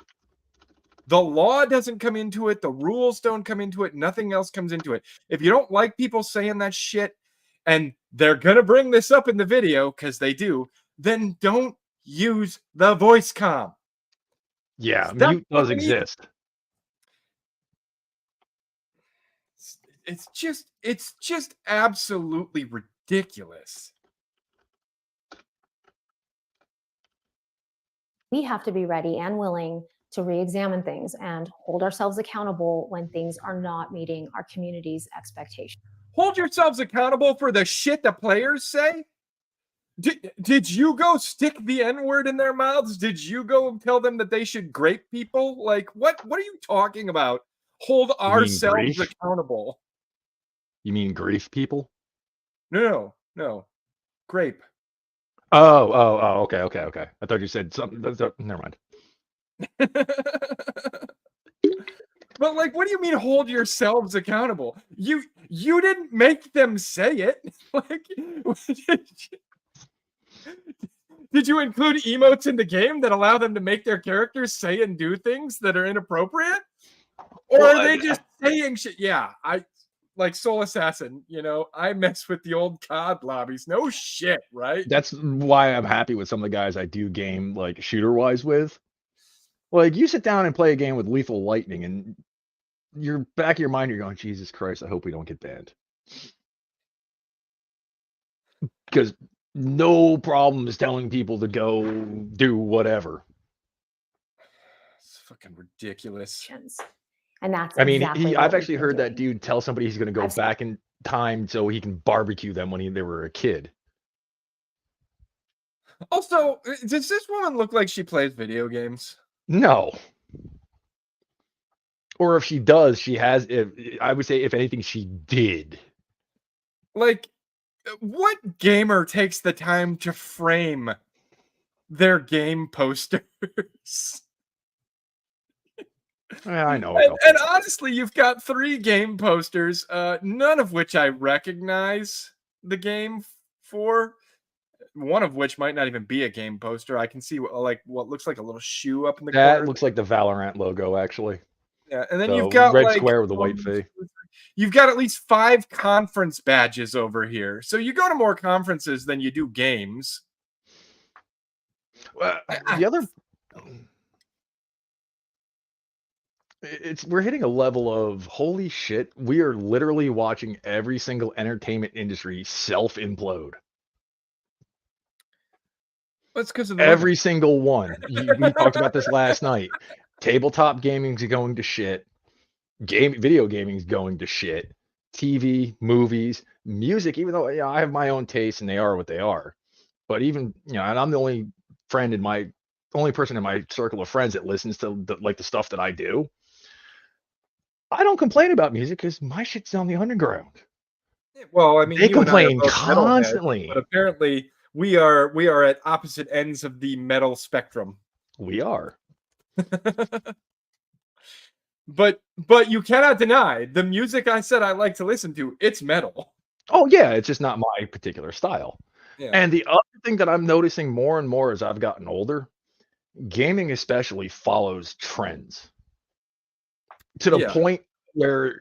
The law doesn't come into it. The rules don't come into it. Nothing else comes into it. If you don't like people saying that shit, and they're going to bring this up in the video because they do, then don't use the voice comm. yeah, Stop mute does fucking exist. It's just absolutely ridiculous. We have to be ready and willing to re-examine things and hold ourselves accountable when things are not meeting our community's expectations. Hold yourselves accountable for the shit the players say. Did you go stick the N-word in their mouths? Did you go tell them that they should grape people? Like, what are you talking about? Hold ourselves grief? accountable. You mean grief people? No. Grape. Oh, okay. I thought you said something. Never mind. But like, what do you mean hold yourselves accountable? You didn't make them say it. Like, did you include emotes in the game that allow them to make their characters say and do things that are inappropriate? Or Well, are they just saying shit? Yeah, I like Soul Assassin, I mess with the old COD lobbies. No shit, right? That's why I'm happy with some of the guys I do game like shooter wise with. Like, you sit down and play a game with Lethal Lightning, and you're back of your mind, you're going, Jesus Christ, I hope we don't get banned. Because no problem is telling people to go do whatever. It's fucking ridiculous. And that's I mean, exactly I've what actually we've been heard that doing. dude tell somebody he's going to go back in time so he can barbecue them when they were a kid. Also, does this woman look like she plays video games? No. Or if she does, I would say, if anything, she did. Like, what gamer takes the time to frame their game posters? Yeah, I know. And honestly, you've got 3 game posters, none of which I recognize the game for. One of which might not even be a game poster. I can see what looks like a little shoe up in the corner. That looks like the Valorant logo, actually. Yeah, and then So, you've got red square with a white fee. You've got at least 5 conference badges over here. So you go to more conferences than you do games. Well, the other, we're hitting a level of holy shit. We are literally watching every single entertainment industry self implode. That's because of every single one. We talked about this last night. Tabletop gaming's going to shit. Video gaming's going to shit. TV, movies, music. Even though I have my own tastes and they are what they are, but even and I'm the only person in my circle of friends that listens to the stuff that I do. I don't complain about music because my shit's on the underground. Well, I mean, they complain constantly. But apparently, we are at opposite ends of the metal spectrum. We are. But you cannot deny the music I said I like to listen to. It's metal. Oh yeah, it's just not my particular style. Yeah. And the other thing that I'm noticing more and more as I've gotten older, gaming especially follows trends to the Yeah. point where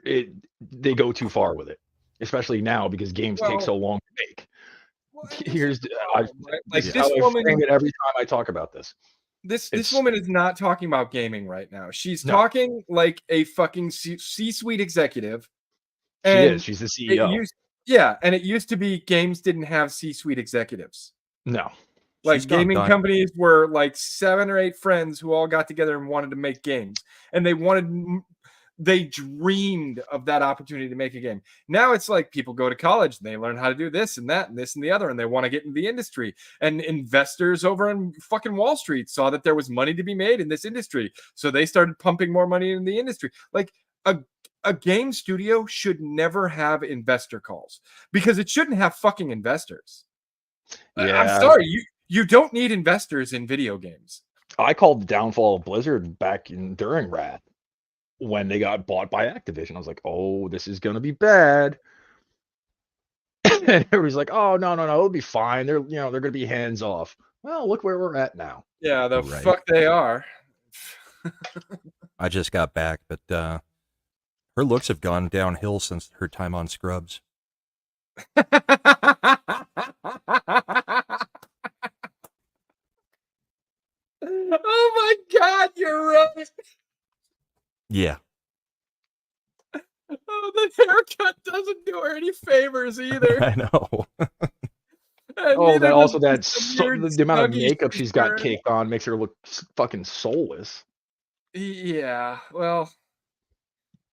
they go too far with it, especially now because games take so long to make. Well, and this is Here's the I, problem, right? Like this is this how I woman, frame it every time I talk about this. this It's woman is not talking about gaming right now. She's No. talking like a fucking C-suite executive. She And is. She's the it CEO. and it used to be games didn't have C-suite executives. No. Like She's gone gaming done. companies were like 7 or 8 friends who all got together and wanted to make games, and they dreamed of that opportunity to make a game. Now it's like people go to college and they learn how to do this and that and this and the other, and they want to get into the industry. And investors over on fucking Wall Street saw that there was money to be made in this industry, so they started pumping more money in the industry. Like a game studio should never have investor calls because it shouldn't have fucking investors. Yeah. I'm sorry, you don't need investors in video games. I called the downfall of Blizzard back during Wrath when they got bought by Activision. I was like, oh, this is gonna be bad. And everybody's like, oh no, it'll be fine. They're gonna be hands off. Well, look where we're at now. Yeah, the Right. fuck they are. I just got back, but her looks have gone downhill since her time on Scrubs. Oh my god, you're right. Yeah. Oh, the haircut doesn't do her any favors either. I know. And Oh, neither that does also the that weird the amount of snuggie makeup she's got wearing. caked on makes her look fucking soulless. Yeah, well,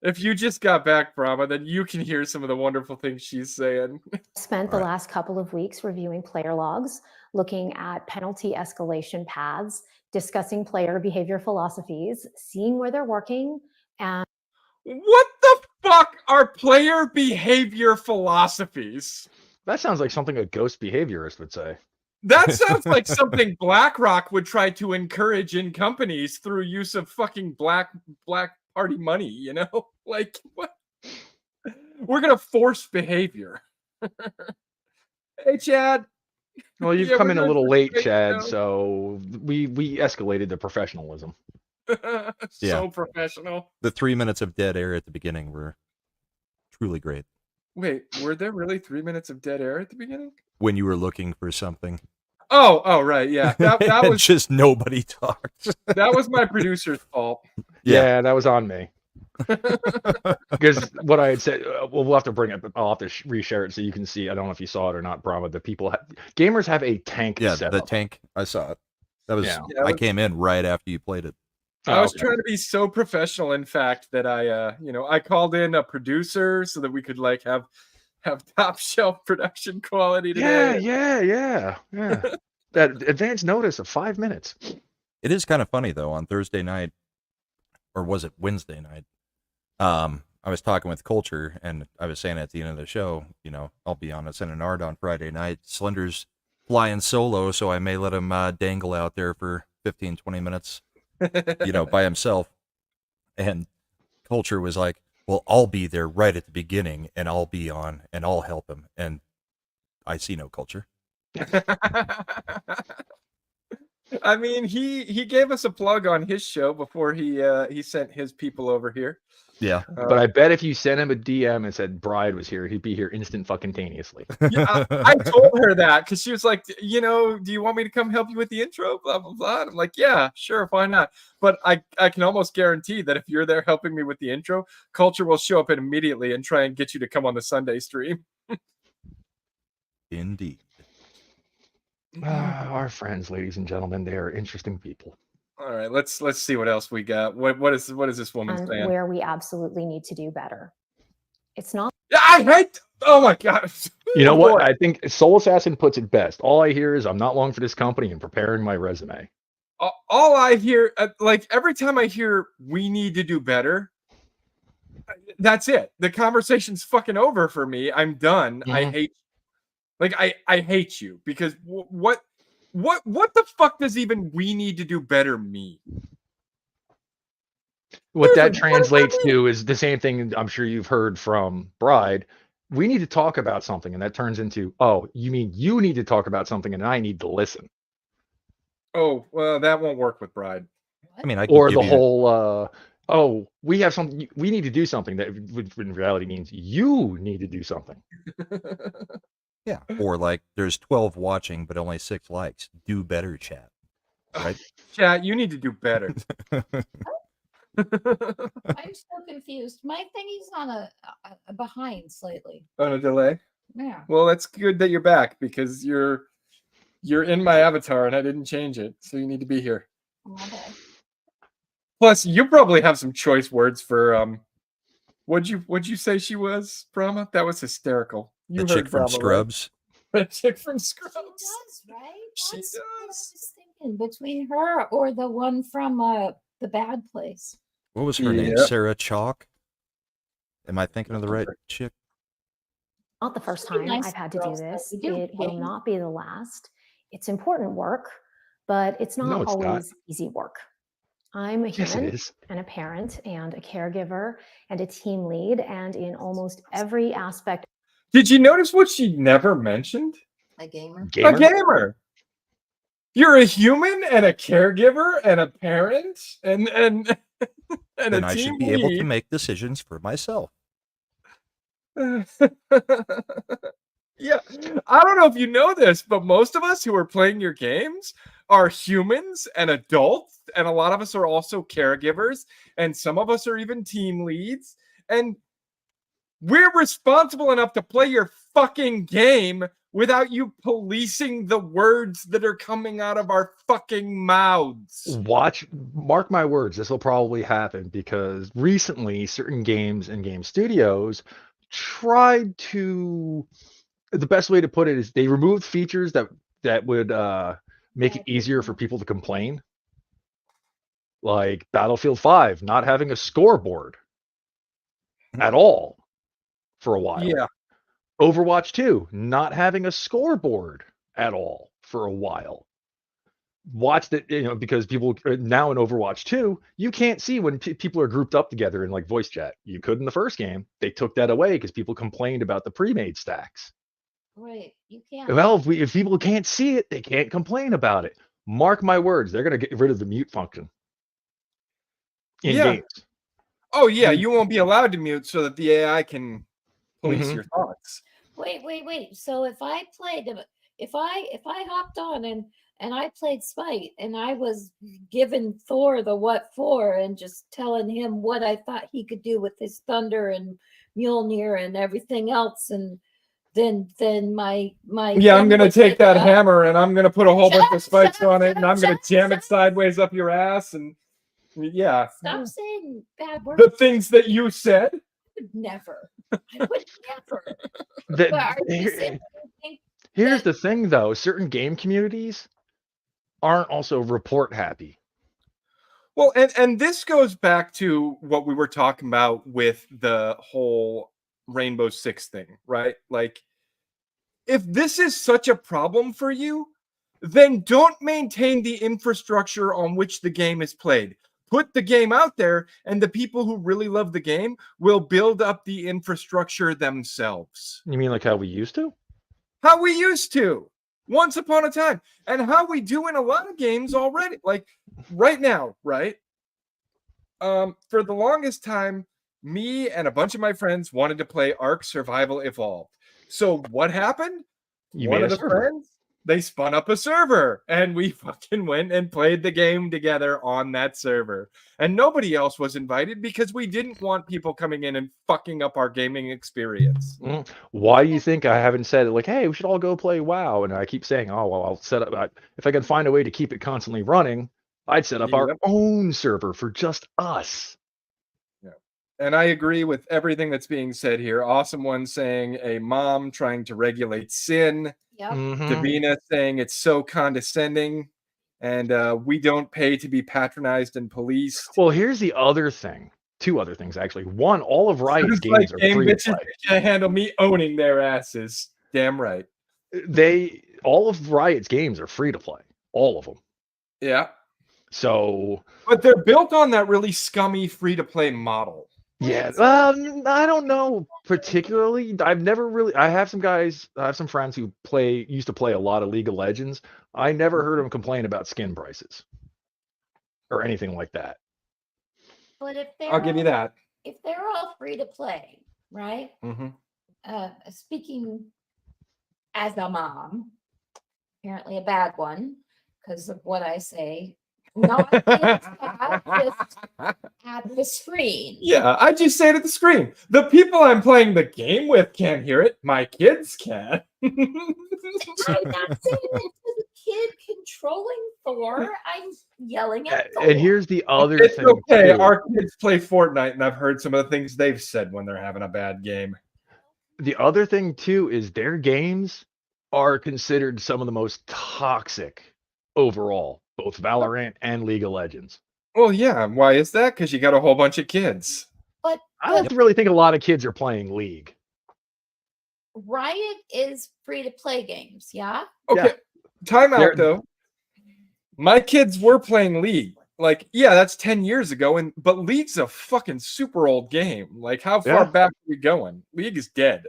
if you just got back, Brahma, then you can hear some of the wonderful things she's saying. Spent the Right. last couple of weeks reviewing player logs, looking at penalty escalation paths, discussing player behavior philosophies, seeing where they're working, and What the fuck are player behavior philosophies? That sounds like something a ghost behaviorist would say. That sounds like something BlackRock would try to encourage in companies through use of fucking black party money, you know? Like what? We're gonna force behavior. Hey Chad. Well, you've Yeah, come we're in a doing little some late, great Chad, show. so we escalated the professionalism. Yeah. So professional. The 3 minutes of dead air at the beginning were truly great. Wait, were there really 3 minutes of dead air at the beginning? When you were looking for something. Oh, right, yeah. That And was just nobody talked. that was my producer's fault. Yeah, that was on me. Because what I had said, we'll have to bring it. I'll have to reshare it so you can see. I don't know if you saw it or not, Brahma. The gamers have a tank Yeah, set the up. tank. I saw it. That was Yeah. Yeah, I came in right after you played it. I was okay. trying to be so professional, in fact, that I called in a producer so that we could like have top shelf production quality today. Yeah. That advance notice of 5 minutes. It is kind of funny though. On Thursday night, or was it Wednesday night? I was talking with Culture, and I was saying at the end of the show, I'll be on a Sentinard on Friday night. Slender's flying solo, so I may let him dangle out there for 15, 20 minutes, by himself. And Culture was like, well, I'll be there right at the beginning, and I'll be on, and I'll help him. And I see no Culture. I mean, he gave us a plug on his show before he sent his people over here. Yeah. But I bet if you sent him a DM and said Bride was here, he'd be here instantaneously. Yeah, I told her that because she was like, do you want me to come help you with the intro? Blah blah blah. And I'm like, yeah, sure, why not? But I can almost guarantee that if you're there helping me with the intro, Culture will show up immediately and try and get you to come on the Sunday stream. Indeed. Our friends, ladies and gentlemen, they are interesting people. All right, let's see what else we got. What is this woman and saying? where we absolutely need to do better. It's not I hate. Oh my god. You know Oh, what? boy. I think Soul Assassin puts it best. All I hear is I'm not long for this company and preparing my resume. All I hear, like every time I hear we need to do better, that's it. The conversation's fucking over for me. I'm done. I Mhm. hate, I hate you because what the fuck does even we need to do better mean? What that Seriously, what does that translates mean? to is the same thing I'm sure you've heard from Bride. we need to talk about something, and that turns into, oh, you mean you need to talk about something and I need to listen. Oh, well, that won't work with Bride. I mean, I can Or give the you, whole oh, we have something, we need to do something, that in reality means you need to do something. yeah, or like there's 12 watching but only 6 likes. Do better, chat. Right? Chat, you need to do better. I'm so confused. My thingy's on a behind slightly. On a delay. Yeah. Well, that's good that you're back because you're in my avatar and I didn't change it, so you need to be here. Okay. Plus, you probably have some choice words for what'd you say she was, Brahma? That was hysterical. You The heard chick from Brahma, Scrubs. right? The chick from She Scrubs. does, right? She That's what I does. was thinking, between her or the one from the Bad Place. What was her name? Yep. Sarah Chalk? Am I thinking of the right chick? Not the first Pretty time nice I've had to do girls, though. this. We do It will pay. not be the last. It's important work, but it's No, not it's not. always easy work. I'm a Yes, it human is. and a parent and a caregiver and a team lead, and in almost every aspect Did you notice what she never mentioned? A gamer. A Gamer? gamer. You're a human and a caregiver and a parent and and Then a I team should be able to lead. make decisions for myself. Yeah, I don't know if you know this, but most of us who are playing your games are humans and adults, and a lot of us are also caregivers, and some of us are even team leads, and we're responsible enough to play your fucking game without you policing the words that are coming out of our fucking mouths. Mark my words, this will probably happen, because recently certain games and game studios tried to, the best way to put it is they removed features that would make it easier for people to complain. Like Battlefield 5 not having a scoreboard at all for a while. Yeah. Overwatch 2 not having a scoreboard at all for a while. Watch that, because people now in Overwatch 2, you can't see when people are grouped up together in like voice chat. You could in the first game. They took that away because people complained about the pre-made stacks. Right. You can't. Well, if people can't see it, they can't complain about it. Mark my words, they're going to get rid of the mute function in games. Oh yeah, you won't be allowed to mute so that the AI can police Mhm. your thoughts. Wait. So if I played, if I hopped on and I played Spite and I was giving Thor the what for and just telling him what I thought he could do with his thunder and Mjolnir and everything else, and then my Yeah, I'm thing gonna would take that up. hammer and I'm gonna put a whole bunch of spikes Shut up, on it and I'm gonna shut up, jam shut it up. sideways up your ass and yeah. Stop saying bad words. The things that you said. Never. I would never. The- But are you here- saying you think Here's that- the thing, though. Certain game communities aren't also report happy. Well, and this goes back to what we were talking about with the whole Rainbow Six thing, right? Like, if this is such a problem for you, then don't maintain the infrastructure on which the game is played. Put the game out there, and the people who really love the game will build up the infrastructure themselves. You mean like how we used to? How we used to once upon a time, and how we do in a lot of games already. Like right now, right? For the longest time, me and a bunch of my friends wanted to play Ark Survival Evolved. So what happened? You One made of a the server. friends, they spun up a server, and we fucking went and played the game together on that server. And nobody else was invited because we didn't want people coming in and fucking up our gaming experience. Why do you think I haven't said like, hey, we should all go play WoW? And I keep saying, oh, well, I'll set up. If I could find a way to keep it constantly running, I'd set up our Yep. own server for just us. And I agree with everything that's being said here. Awesome One saying a mom trying to regulate sin. Yep. Mhm. Davina saying it's so condescending. And we don't pay to be patronized and policed. Well, here's the other thing. Two other things, actually. One, all of Riot's It's like games are game free to bitches play. can't handle me owning their asses. Damn right. All of Riot's games are free to play. All of them. Yeah. So But they're built on that really scummy free-to-play model. Yeah, It's I don't know particularly. I've never really. I have some friends who used to play a lot of League of Legends. I never heard them complain about skin prices or anything like that. but I'll give you that. if they're all free to play, right? Mm-hmm. Speaking as a mom, apparently a bad one because of what I say. Not kids just at the screen. Yeah, I just say it at the screen. The people I'm playing the game with can't hear it. My kids can. I'm not saying it to the kid controlling Thor. I'm yelling at Thor. And here's the other It's thing. okay. Too. Our kids play Fortnite, and I've heard some of the things they've said when they're having a bad game. The other thing too is their games are considered some of the most toxic overall, both Valorant and League of Legends. Well, yeah. Why is that? Because you got a whole bunch of kids. But I don't really think a lot of kids are playing League. Riot is free to play games, yeah? Okay. Yeah. Time out, They're- though. My kids were playing League. Like, yeah, that's 10 years ago, but League's a fucking super old game. Like, how far Yeah. back are we going? League is dead.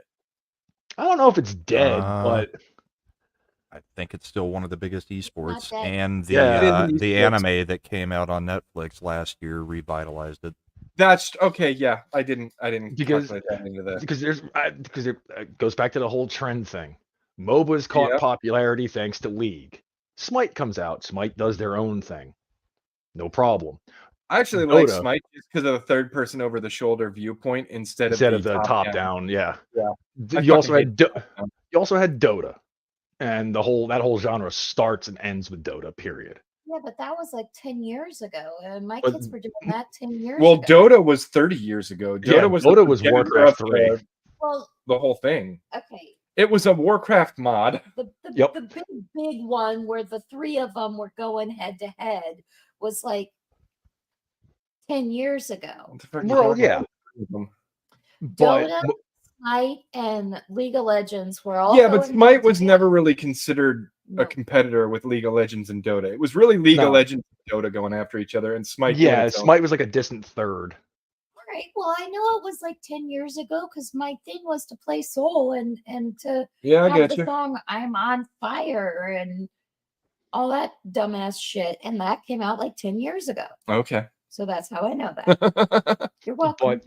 I don't know if it's dead, but I think it's still one of the biggest esports, dead. and the Yeah. It is the esports. anime that came out on Netflix last year revitalized it. That's okay. Yeah, I didn't Because- calculate that into that. because it goes back to the whole trend thing. MOBAs caught Yeah. popularity thanks to League. Smite comes out. Smite does their own thing. No problem. I actually like Dota. Smite just because of the third person over the shoulder viewpoint instead Instead of of the top down, yeah. Yeah. I You also fucking had hate top-down. you also had Dota, and that whole genre starts and ends with Dota. Period. Yeah, but that was like 10 years ago. And my But- kids were doing that 10 years Well, ago. Dota was 30 years ago. Dota Yeah, was Dota the was progenitor Warcraft of 3. Well, the whole thing. okay. It was a Warcraft mod. Yep. The big one where the three of them were going head to head was like 10 years ago. What the fuck are you Well, talking yeah, about? but Dota, Smite, and League of Legends were all Yeah, but going Smite head to was head. never really considered No. a competitor with League of Legends and Dota. It was really League No. of Legends and Dota going after each other, and Smite. doing yeah, its own. Smite was like a distant third. All right. Well, I know it was like 10 years ago because my thing was to play Soul and to Yeah, I have get the you. song "I'm on Fire" and all that dumbass shit, and that came out like 10 years ago. Okay. So that's how I know that. You're welcome. But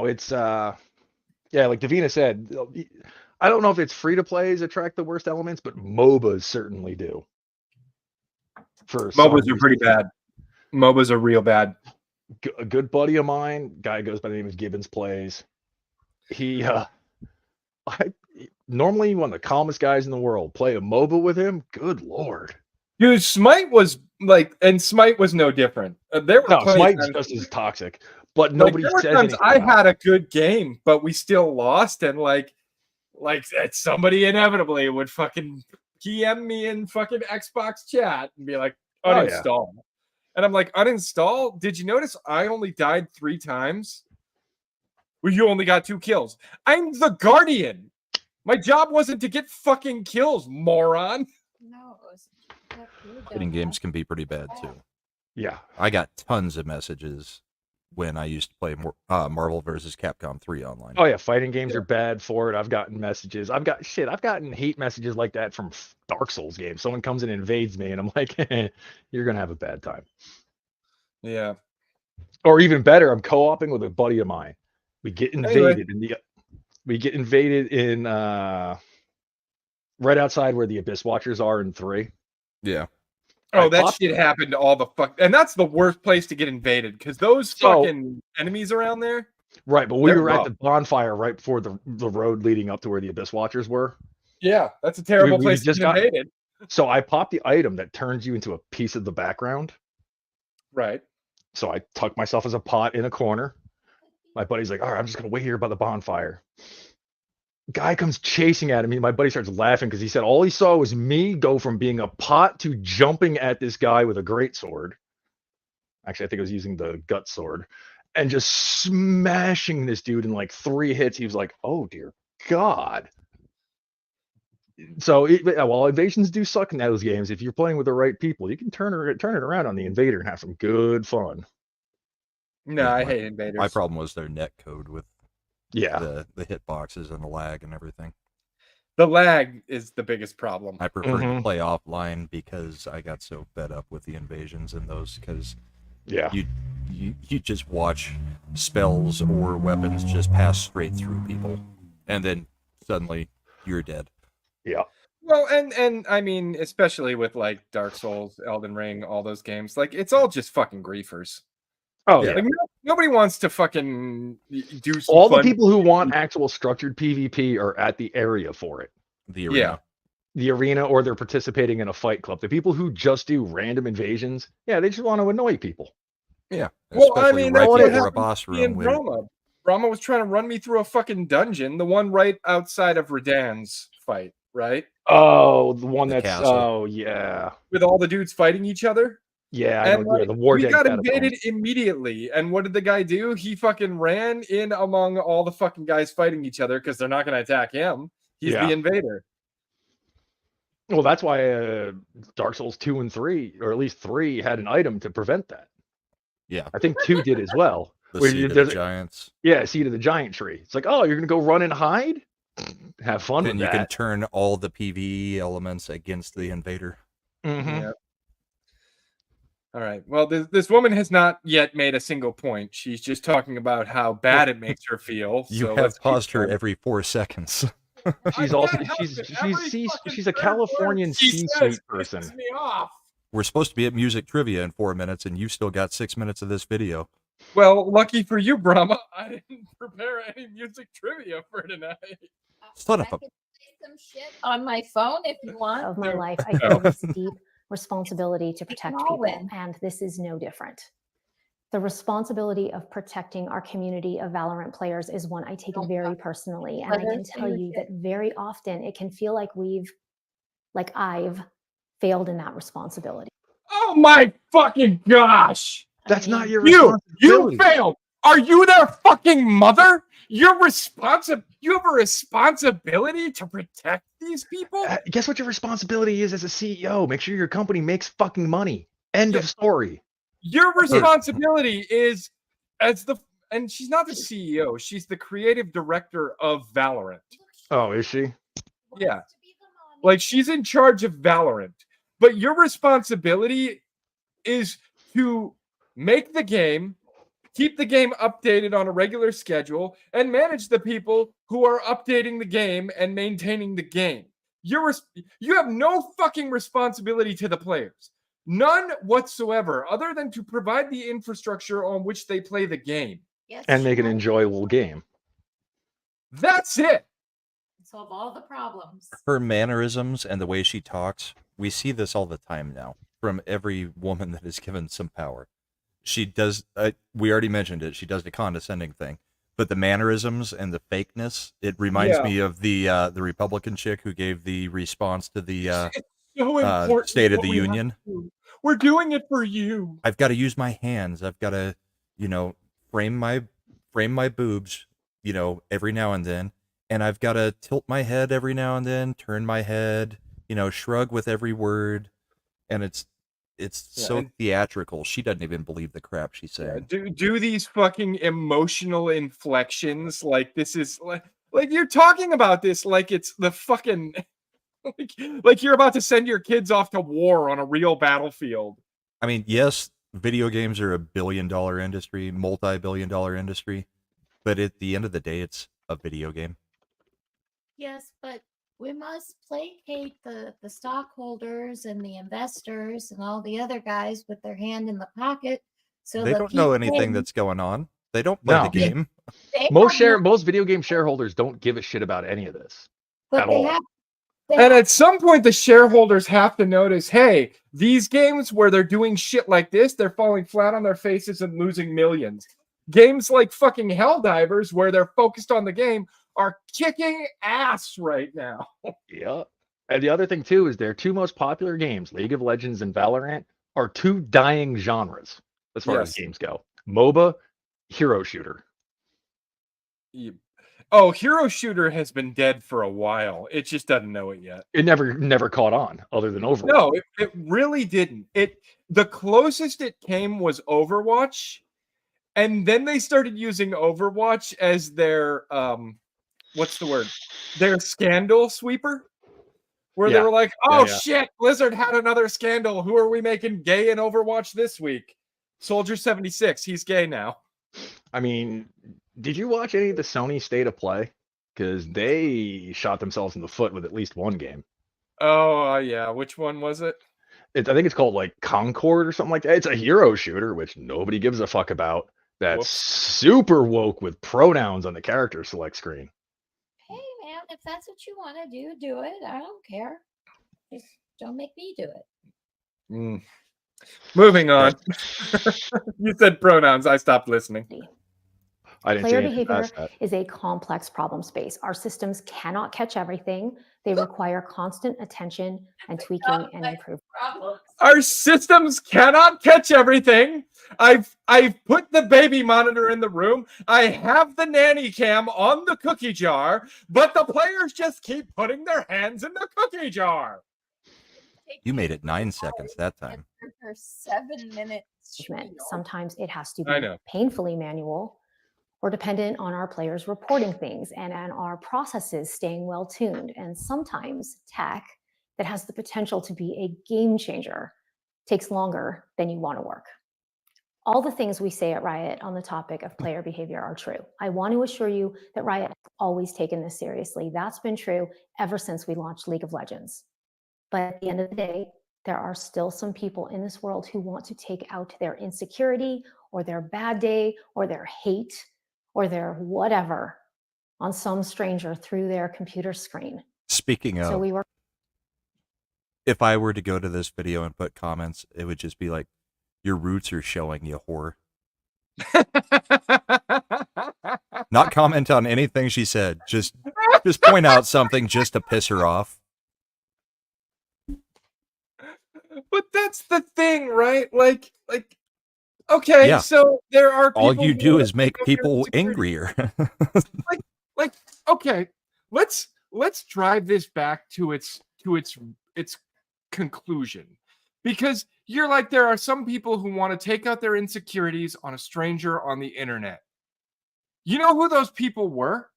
it's yeah, like Davina said, I don't know if it's free to plays attract the worst elements, but MOBAs certainly do. For some MOBAs are pretty reason. bad. MOBAs are real bad. A good buddy of mine, guy goes by the name of Gibbons Plays. He normally one of the calmest guys in the world. Play a MOBA with him, good lord. Dude, Smite was and Smite was no different. There were No, plenty of Smite's times- just as toxic, but like, nobody there were says times anything I about it. had a good game, but we still lost, and like somebody inevitably would fucking PM me in fucking Xbox chat and be like, Oh, yeah. uninstall. And I'm like, uninstall? Did you notice I only died 3 times? Well, you only got 2 kills. I'm the Guardian. My job wasn't to get fucking kills, moron. No, it was Fighting games can be pretty bad too. Yeah. I got tons of messages when I used to play Marvel vs. Capcom 3 online. Oh yeah, fighting games are bad for it. I've gotten messages. I've gotten hate messages like that from Dark Souls games. Someone comes and invades me, and I'm like, you're gonna have a bad time. Yeah. Or even better, I'm co-oping with a buddy of mine. We get Anyway. invaded in right outside where the Abyss Watchers are in 3. Yeah. Oh, I that popped- shit happened to all the fuck, and that's the worst place to get invaded because those So- fucking enemies around there. Right, but we They're were at rough. the bonfire right before the road leading up to where the Abyss Watchers were. Yeah, that's a terrible we place to just get got- invaded. So I popped the item that turns you into a piece of the background. Right. So I tucked myself as a pot in a corner. My buddy's like, all right, I'm just gonna wait here by the bonfire. Guy comes chasing at me. My buddy starts laughing because he said all he saw was me go from being a pot to jumping at this guy with a great sword. Actually, I think I was using the gut sword and just smashing this dude in like 3 hits. He was like, oh dear God. So while invasions do suck in those games, if you're playing with the right people, you can turn it around on the invader and have some good fun. No, Yeah, I my- hate invaders. My problem was their net code with Yeah. the hitboxes and the lag and everything. The lag is the biggest problem. I preferred to Mhm. play offline because I got so fed up with the invasions and those, because Yeah. you just watch spells or weapons just pass straight through people, and then suddenly you're dead. Yeah. Well, and I mean, especially with like Dark Souls, Elden Ring, all those games, like it's all just fucking griefers. Oh Yeah. yeah. Like nobody wants to fucking do some All the fun- people who want actual structured PvP are at the area for it. The arena. The arena, or they're participating in a fight club. The people who just do random invasions, yeah, they just want to annoy people. Yeah. Well, I Especially mean, right that's what before a happened boss to me in room where Brahma. Brahma was trying to run me through a fucking dungeon, the one right outside of Radan's fight, right? Oh, the one The that's castle. oh yeah. With all the dudes fighting each other. Yeah, I And know. Yeah, like, the war we dead got catacomb. invaded immediately. And what did the guy do? He fucking ran in among all the fucking guys fighting each other because they're not going to attack him. He's Yeah. the invader. Well, that's why Dark Souls 2 and 3, or at least 3, had an item to prevent that. yeah, I think 2 did as well. the Where seed of the there's a- giants. Yeah, seed of the giant tree. It's like, oh, you're gonna go run and hide? Have fun Then with you can that. turn all the PvE elements against the invader. Mhm. Yeah. All right. Well, this woman has not yet made a single point. She's just talking about how bad it makes her feel. You so have let's keep paused her going. every 4 seconds. She's I also can't help she's it. Every she's fucking she's a third word Californian she C-suite says person. pisses me off. We're supposed to be at music trivia in 4 minutes, and you still got 6 minutes of this video. Well, lucky for you, Brahma, I didn't prepare any music trivia for tonight. Son I of a- can say some shit on my phone if you want. Of my No. life, I No. feel this deep responsibility to protect all people, win. and this is no different. The responsibility of protecting our community of Valorant players is one I take Don't very talk. personally, and I Whether can it's tell your you kid. that very often it can feel like I've failed in that responsibility. Oh my fucking gosh! That's I not mean, your You responsibility. failed. Are you their fucking mother? You're responsible. You have a responsibility to protect these people. Guess what your responsibility is as a CEO? Make sure your company makes fucking money. End of story. Your responsibility is as the and she's not the CEO. She's the creative director of Valorant. Oh, is she? Yeah. Like she's in charge of Valorant. But your responsibility is to make the game, keep the game updated on a regular schedule, and manage the people who are updating the game and maintaining the game. You have no fucking responsibility to the players. None whatsoever, other than to provide the infrastructure on which they play the game. yes, And make an she enjoyable game. That's it. can solve all the problems. Her mannerisms and the way she talks, we see this all the time now from every woman that is given some power. She does, we already mentioned it, she does the condescending thing, but the mannerisms and the fakeness, it reminds Yeah. me of the Republican chick who gave the response to the So important. State of what the we have Union. to do. We're doing it for you. I've got to use my hands. I've got to, frame my boobs, every now and then, and I've got to tilt my head every now and then, turn my head, shrug with every word, and it's Yeah, so and- theatrical. She doesn't even believe the crap she's Yeah, saying. do these fucking emotional inflections like this is like you're talking about this like it's the fucking like you're about to send your kids off to war on a real battlefield. I mean, yes, video games are a billion-dollar industry, multi-billion-dollar industry, but at the end of the day, it's a video game. Yes, but we must placate the stockholders and the investors and all the other guys with their hand in the pocket. So They they'll don't know keep anything paying. that's going on. They don't play No. the game. They Most have no- most video game shareholders don't give a shit about any of this. but at they all. have- they And have- at some point the shareholders have to notice, hey, these games where they're doing shit like this, they're falling flat on their faces and losing millions. Games like fucking Helldivers where they're focused on the game are kicking ass right now. Yeah. And the other thing too is their two most popular games, League of Legends and Valorant, are two dying genres as far as Yes. games go. MOBA, hero shooter. Oh, Hero Shooter has been dead for a while. It just doesn't know it yet. It never caught on other than Overwatch. No, it really didn't. The closest it came was Overwatch, And then they started using Overwatch as their what's the word? Their scandal sweeper. Where they Yeah. were like, Yeah, "Oh yeah. shit, Blizzard had another scandal. Who are we making gay in Overwatch this week? Soldier 76, he's gay now." I mean, did you watch any of the Sony State of Play? Because they shot themselves in the foot with at least one game. Oh, yeah. Which one was it? I think it's called like Concord or something like that. It's a hero shooter, which nobody gives a fuck about. That's Whoops. super woke with pronouns on the character select screen. Hey, man, if that's what you want to do it. I don't care. Just don't make me do it. Moving on. You said pronouns. I stopped listening. I didn't Player see anything behavior past that. is a complex problem space. Our systems cannot catch everything. They require constant attention and tweaking and improvement. Our systems cannot catch everything. I've put the baby monitor in the room. I have the nanny cam on the cookie jar, but the players just keep putting their hands in the cookie jar. You made it 9 seconds that time. For 7 minutes. Sometimes it has to I be know. painfully manual or dependent on our players reporting things and on our processes staying well tuned. And sometimes tech that has the potential to be a game changer takes longer than you want to work. All the things we say at Riot on the topic of player behavior are true. I want to assure you that Riot has always taken this seriously. That's been true ever since we launched League of Legends. But at the end of the day, there are still some people in this world who want to take out their insecurity or their bad day or their hate or their whatever on some stranger through their computer screen. Speaking of, So we were if I were to go to this video and put comments, it would just be like, "Your roots are showing, you whore." Not comment on anything she said. Just point out something just to piss her off. But that's the thing, right? Like, okay, Yeah. so there are people All you who do are is make out there people insecurity. angrier. like okay, let's drive this back to its conclusion, because you're like, there are some people who want to take out their insecurities on a stranger on the internet. You know who those people were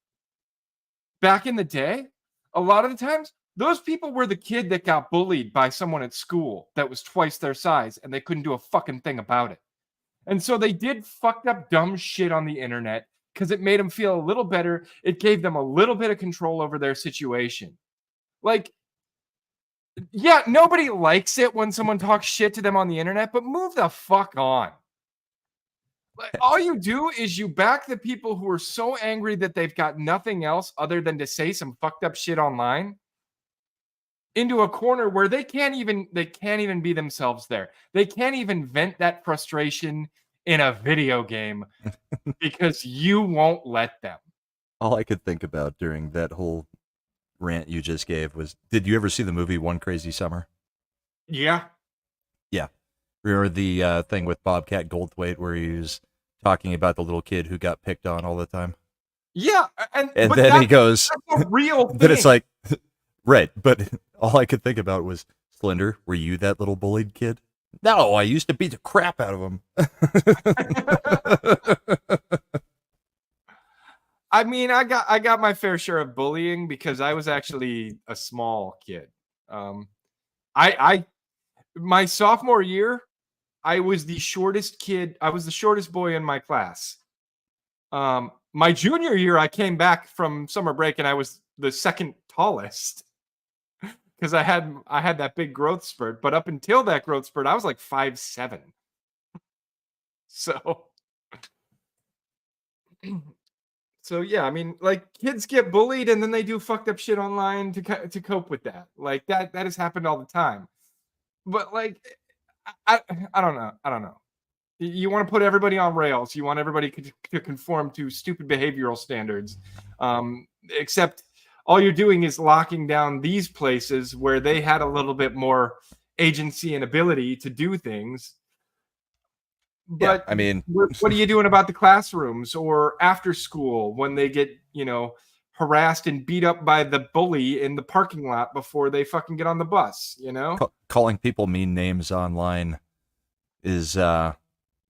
back in the day? A lot of the times those people were the kid that got bullied by someone at school that was twice their size and they couldn't do a fucking thing about it. And so they did fucked up dumb shit on the internet because it made them feel a little better. It gave them a little bit of control over their situation. Like, yeah, nobody likes it when someone talks shit to them on the internet, but move the fuck on. Like, all you do is you back the people who are so angry that they've got nothing else other than to say some fucked up shit online into a corner where they can't even be themselves there. They can't even vent that frustration in a video game because you won't let them. All I could think about during that whole rant you just gave was, did you ever see the movie One Crazy Summer? Yeah. Yeah. Or the thing with Bobcat Goldthwait where he was talking about the little kid who got picked on all the time? Yeah. And then he goes, that's a real thing. then it's like, right. But all I could think about was, Slender, were you that little bullied kid? No, I used to beat the crap out of him. I mean, I got my fair share of bullying because I was actually a small kid. My sophomore year, I was the shortest kid. I was the shortest boy in my class. My junior year, I came back from summer break and I was the second tallest because I had that big growth spurt. But up until that growth spurt, I was like 5'7". So yeah, I mean, like, kids get bullied and then they do fucked up shit online to cope with that. Like that has happened all the time. But like, I don't know. You want to put everybody on rails. You want everybody to conform to stupid behavioral standards. Except all you're doing is locking down these places where they had a little bit more agency and ability to do things. But yeah, I mean, what are you doing about the classrooms or after school when they get, harassed and beat up by the bully in the parking lot before they fucking get on the bus, calling people mean names online is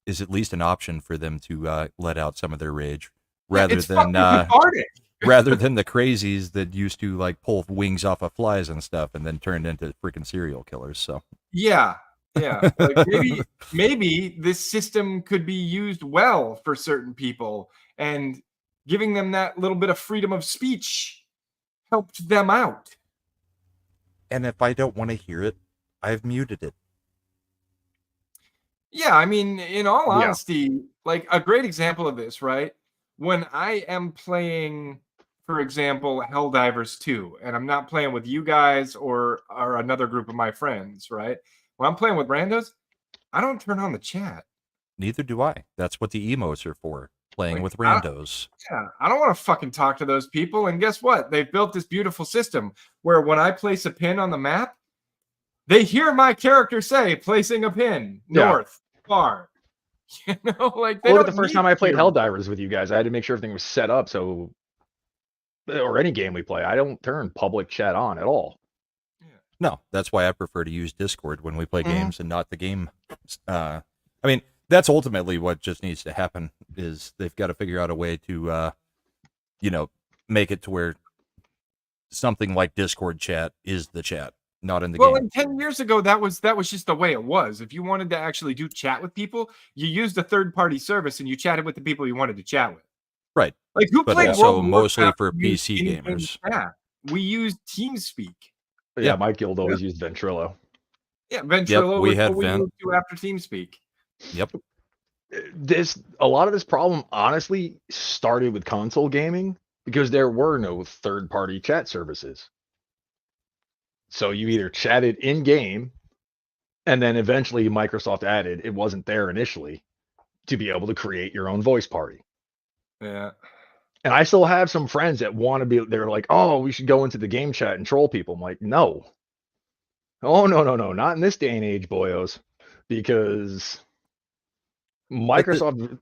is at least an option for them to let out some of their rage, Yeah, rather it's than fucking cathartic. rather than the crazies that used to like pull wings off of flies and stuff and then turned into freaking serial killers. So Yeah, yeah. Like maybe this system could be used well for certain people, and giving them that little bit of freedom of speech helped them out. and if I don't want to hear it, I've muted it. Yeah, I mean, in all Yeah. honesty, like a great example of this, right? When I am playing, for example, Helldivers 2, and I'm not playing with you guys or another group of my friends, right? When I'm playing with randos, I don't turn on the chat. Neither do I. That's what the emotes are for, playing Like, with randos. Yeah, I don't want to fucking talk to those people. And guess what? They've built this beautiful system where when I place a pin on the map, they hear my character say, placing a pin, Yeah. north, far. You know, like they Look at don't the first need time I played to. Helldivers with you guys. I had to make sure everything was set up so, or any game we play, I don't turn public chat on at all. No, that's why I prefer to use Discord when we play Mhm. games and not the game. I mean, that's ultimately what just needs to happen is they've got to figure out a way to, make it to where something like Discord chat is the chat, not in the Well, game. and 10 years ago, that was just the way it was. If you wanted to actually do chat with people, you used a third-party service and you chatted with the people you wanted to chat with. Right. Like who But played also World of mostly Warcraft for and used PC in-game gamers. chat? We used TeamSpeak. But Yeah. yeah, my guild always used Ventrilo. Yeah, Ventrilo we was had what we Vent. moved to after TeamSpeak. Yep. A lot of this problem honestly started with console gaming because there were no third-party chat services. So you either chatted in game, and then eventually Microsoft added it wasn't there initially to be able to create your own voice party. Yeah. And I still have some friends that want to be. They're like, "Oh, we should go into the game chat and troll people." I'm like, "No, oh no, not in this day and age, boyos," because Microsoft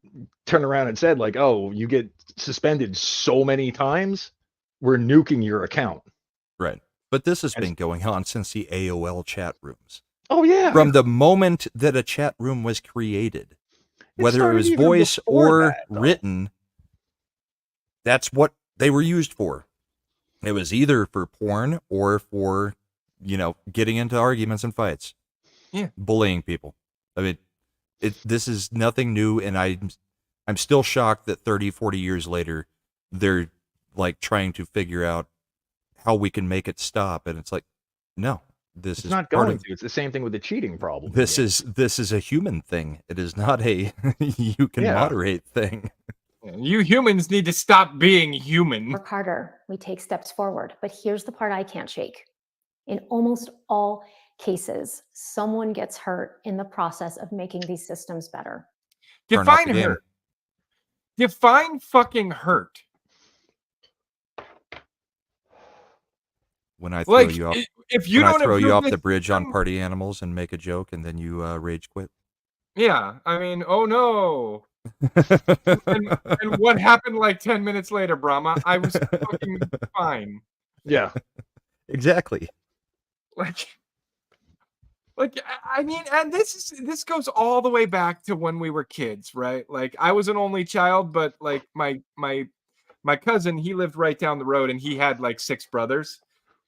turned around and said, like, "Oh, you get suspended so many times, we're nuking your account." Right. But this has And- been going on since the AOL chat rooms. Oh yeah, From the moment that a chat room was created, whether it started was even voice before or that, though. written, that's what they were used for. It was either for porn or for, getting into arguments and fights. Yeah. Bullying people. I mean, this is nothing new, and I'm still shocked that 30, 40 years later, they're like trying to figure out how we can make it stop. And it's like, no, this It's is not part going of, to. It's the same thing with the cheating problem. this is a human thing. It is not a you can Yeah. moderate thing. You humans need to stop being human. Work harder, we take steps forward. But here's the part I can't shake. In almost all cases, someone gets hurt in the process of making these systems better. Turn off Define the game. hurt. Define fucking hurt. When I throw Like you off, if you when I don't throw you improve off the this bridge on system- Party Animals and make a joke, and then you rage quit. Yeah, I mean, oh no. And what happened like 10 minutes later, Brahma? I was fucking fine. Yeah. Exactly. Like I mean, and this goes all the way back to when we were kids, right? Like I was an only child, but like my cousin, he lived right down the road and he had like 6 brothers.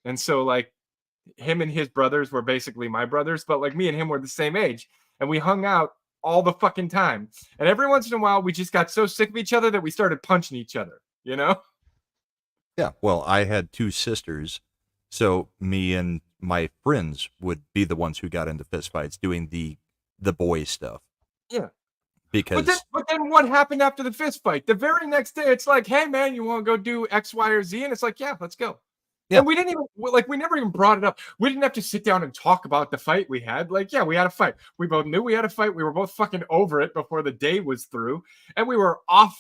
And so like him and his brothers were basically my brothers, but like me and him were the same age and we hung out all the fucking time. And every once in a while we just got so sick of each other that we started punching each other, you know? Yeah. Well, I had 2 sisters, so me and my friends would be the ones who got into fistfights doing the boy stuff. Yeah. Because But then what happened after the fist fight? The very next day, it's like, hey man, you want to go do X, Y, or Z? And it's like, yeah, let's go. Yeah. And we didn't even we never even brought it up. We didn't have to sit down and talk about the fight we had. Like, yeah, we had a fight. We both knew we had a fight. We were both fucking over it before the day was through, and we were off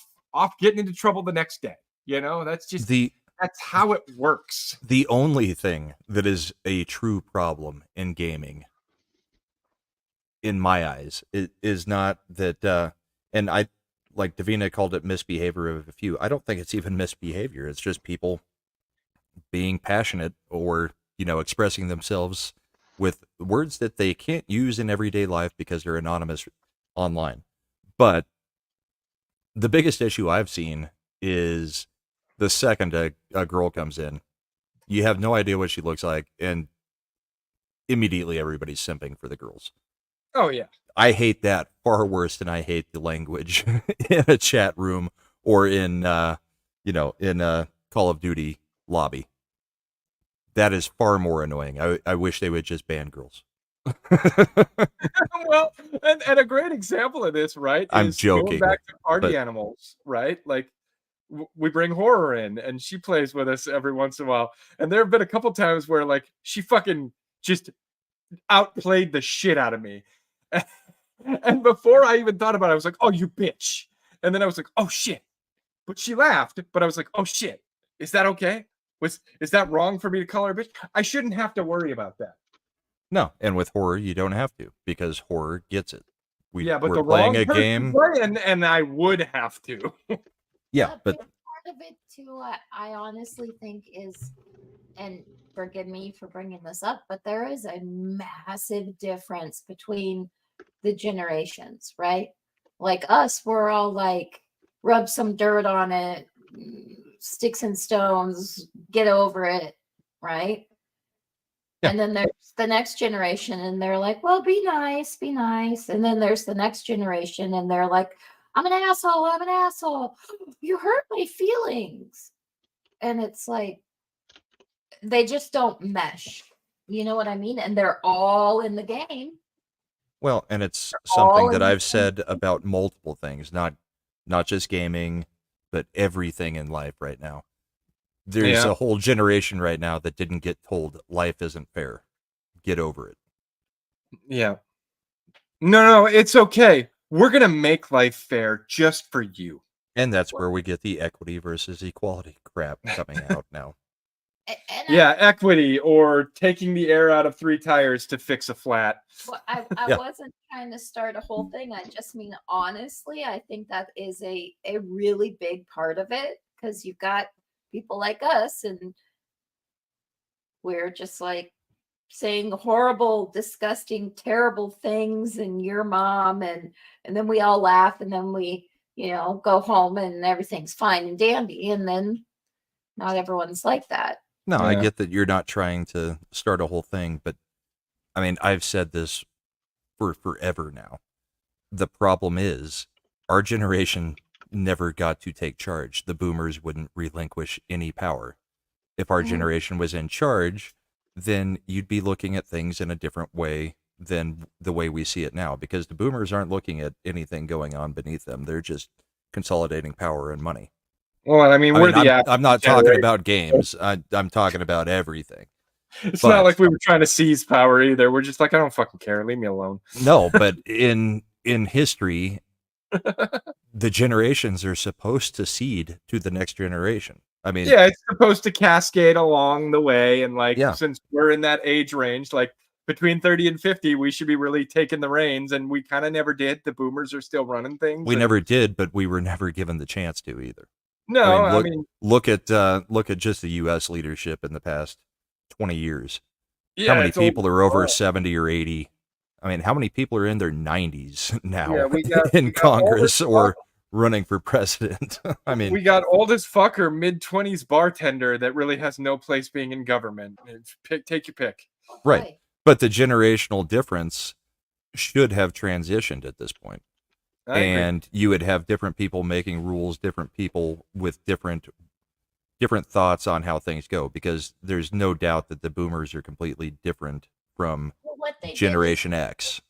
getting into trouble the next day. You know, that's just that's how it works. The only thing that is a true problem in gaming, in my eyes, it is not that, and I, like Davina called it misbehavior of a few. I don't think it's even misbehavior. It's just people being passionate or, expressing themselves with words that they can't use in everyday life because they're anonymous online. But the biggest issue I've seen is the second a girl comes in, you have no idea what she looks like, and immediately everybody's simping for the girls. Oh yeah. I hate that far worse than I hate the language in a chat room or in in a Call of Duty lobby. That is far more annoying. I wish they would just ban girls. Well, and a great example of this, right? I'm is joking, Going back to party but- animals, right? Like we bring Horror in, and she plays with us every once in a while. And there have been a couple times where like she fucking just outplayed the shit out of me. And before I even thought about it, I was like, "Oh, you bitch!" And then I was like, "Oh shit!" But she laughed. But I was like, "Oh shit! Is that okay? Is that wrong for me to call her a bitch? I shouldn't have to worry about that." No, and with Horror, you don't have to, because Horror gets it. Yeah, but we're the playing wrong a person game. play, and I would have to. Yeah, but part of it too, I honestly think is, and forgive me for bringing this up, but there is a massive difference between the generations, right? Like us, we're all like, rub some dirt on it, sticks and stones, get over it, right? Yeah. And then there's the next generation, and they're like, well, be nice, be nice. And then there's the next generation, and they're like, I'm an asshole, I'm an asshole. You hurt my feelings. And it's like, they just don't mesh. You know what I mean? And they're all in the game. well, and it's all something in that the I've same said about multiple things, not just gaming, but everything in life right now. There's Yeah. a whole generation right now that didn't get told life isn't fair. Get over it. Yeah. No, it's okay. We're gonna make life fair just for you. And that's where we get the equity versus equality crap coming out now. And Yeah, equity or taking the air out of 3 tires to fix a flat. I Yeah. wasn't trying to start a whole thing. I just mean, honestly, I think that is a really big part of it, because you've got people like us, and we're just like saying horrible, disgusting, terrible things, and your mom, and then we all laugh, and then we, go home, and everything's fine and dandy, and then not everyone's like that. No, I Yeah. get that you're not trying to start a whole thing, but I mean, I've said this for forever now. The problem is our generation never got to take charge. The boomers wouldn't relinquish any power. If our Mhm. generation was in charge, then you'd be looking at things in a different way than the way we see it now, because the boomers aren't looking at anything going on beneath them. They're just consolidating power and money. Well, I mean, I we're mean, the I'm not talking generation. about games. I'm talking about everything. It's but- not like we were trying to seize power either. We're just like, I don't fucking care. Leave me alone. No, but in history, the generations are supposed to seed to the next generation. I mean, Yeah, it's supposed to cascade along the way, and like Yeah. since we're in that age range, like between 30 and 50, we should be really taking the reins, and we kind of never did. The boomers are still running things. we and- never did, but we were never given the chance to either. No, I mean, look at just the U.S. leadership in the past 20 years. yeah, How many it's old people are over world. 70 or 80? I mean, how many people are in their 90s now Yeah, we got in old as Congress or fuck. running for president? I mean, We got old as fuck or mid-20s bartender that really has no place being in government. Take your pick. Right. Boy, but the generational difference should have transitioned at this point. I agree. And you would have different people making rules, different people with different thoughts on how things go, because there's no doubt that the boomers are completely different from well, what they did is Generation X.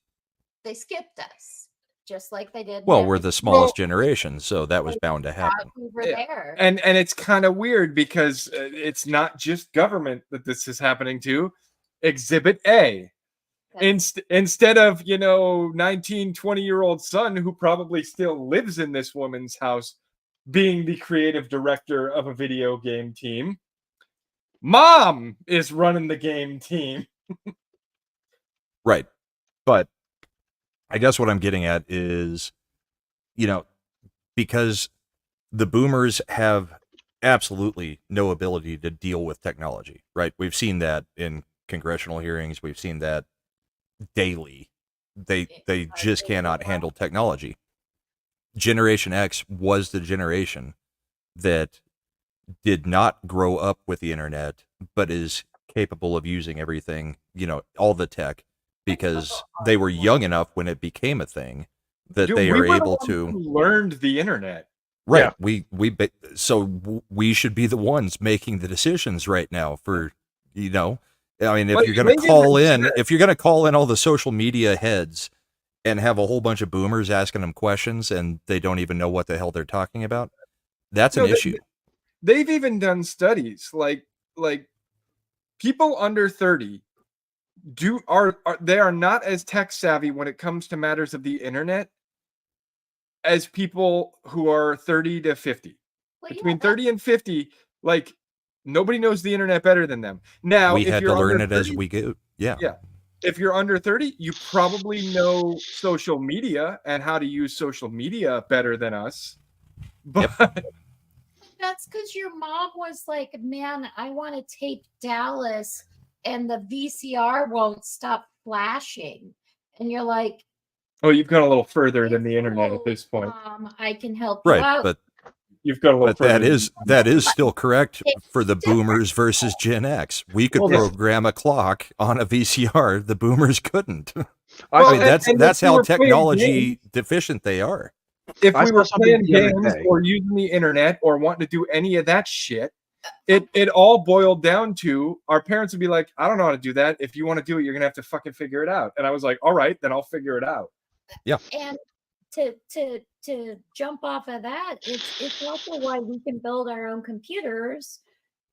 they skipped us, just like they did. Well, now. we're the smallest generation, so that was bound to Thought happen. we were Yeah. there. And it's kind of weird because it's not just government that this is happening to. Exhibit A. Instead of 19, 20-year-old son who probably still lives in this woman's house being the creative director of a video game team, mom is running the game team. Right. But I guess what I'm getting at is, because the boomers have absolutely no ability to deal with technology, right? We've seen that in congressional hearings. We've seen that daily. They just cannot handle technology. Generation X was the generation that did not grow up with the internet, but is capable of using everything, all the tech, because they were young enough when it became a thing that Dude, they we are were the able ones to. who learned the internet. Right. Yeah. We should be the ones making the decisions right now for, I mean, if Like, you're going they to call didn't in, if you're going to call in all the social media heads and have a whole bunch of boomers asking them questions and they don't even know what the hell they're talking about, that's an No, issue. They've even done studies like people under 30 they are not as tech savvy when it comes to matters of the internet as people who are 30 to 50. Well, yeah, Between 30 and 50, like, nobody knows the internet better than them. Now, We if had you're to learn under it as 30, we go. Yeah. yeah. If you're under 30, you probably know social media and how to use social media better than us. But that's because your mom was like, man, I want to tape Dallas and the VCR won't stop flashing. And you're like, oh, you've gone a little further than the "It's internet at cool, this point. Mom, I can help you Right. out. But You've got a little But further. that is still correct It's for the different. boomers versus Gen X. We could Well, this- program a clock on a VCR. The boomers couldn't. Well, I mean, that's and that's if we how were playing technology deficient they are. if I we saw were something playing the other games day. or using the internet or wanting to do any of that shit, it all boiled down to our parents would be like, I don't know how to do that. If you want to do it, you're gonna have to fucking figure it out. And I was like, all right, then I'll figure it out. And to jump off of that, it's also why we can build our own computers.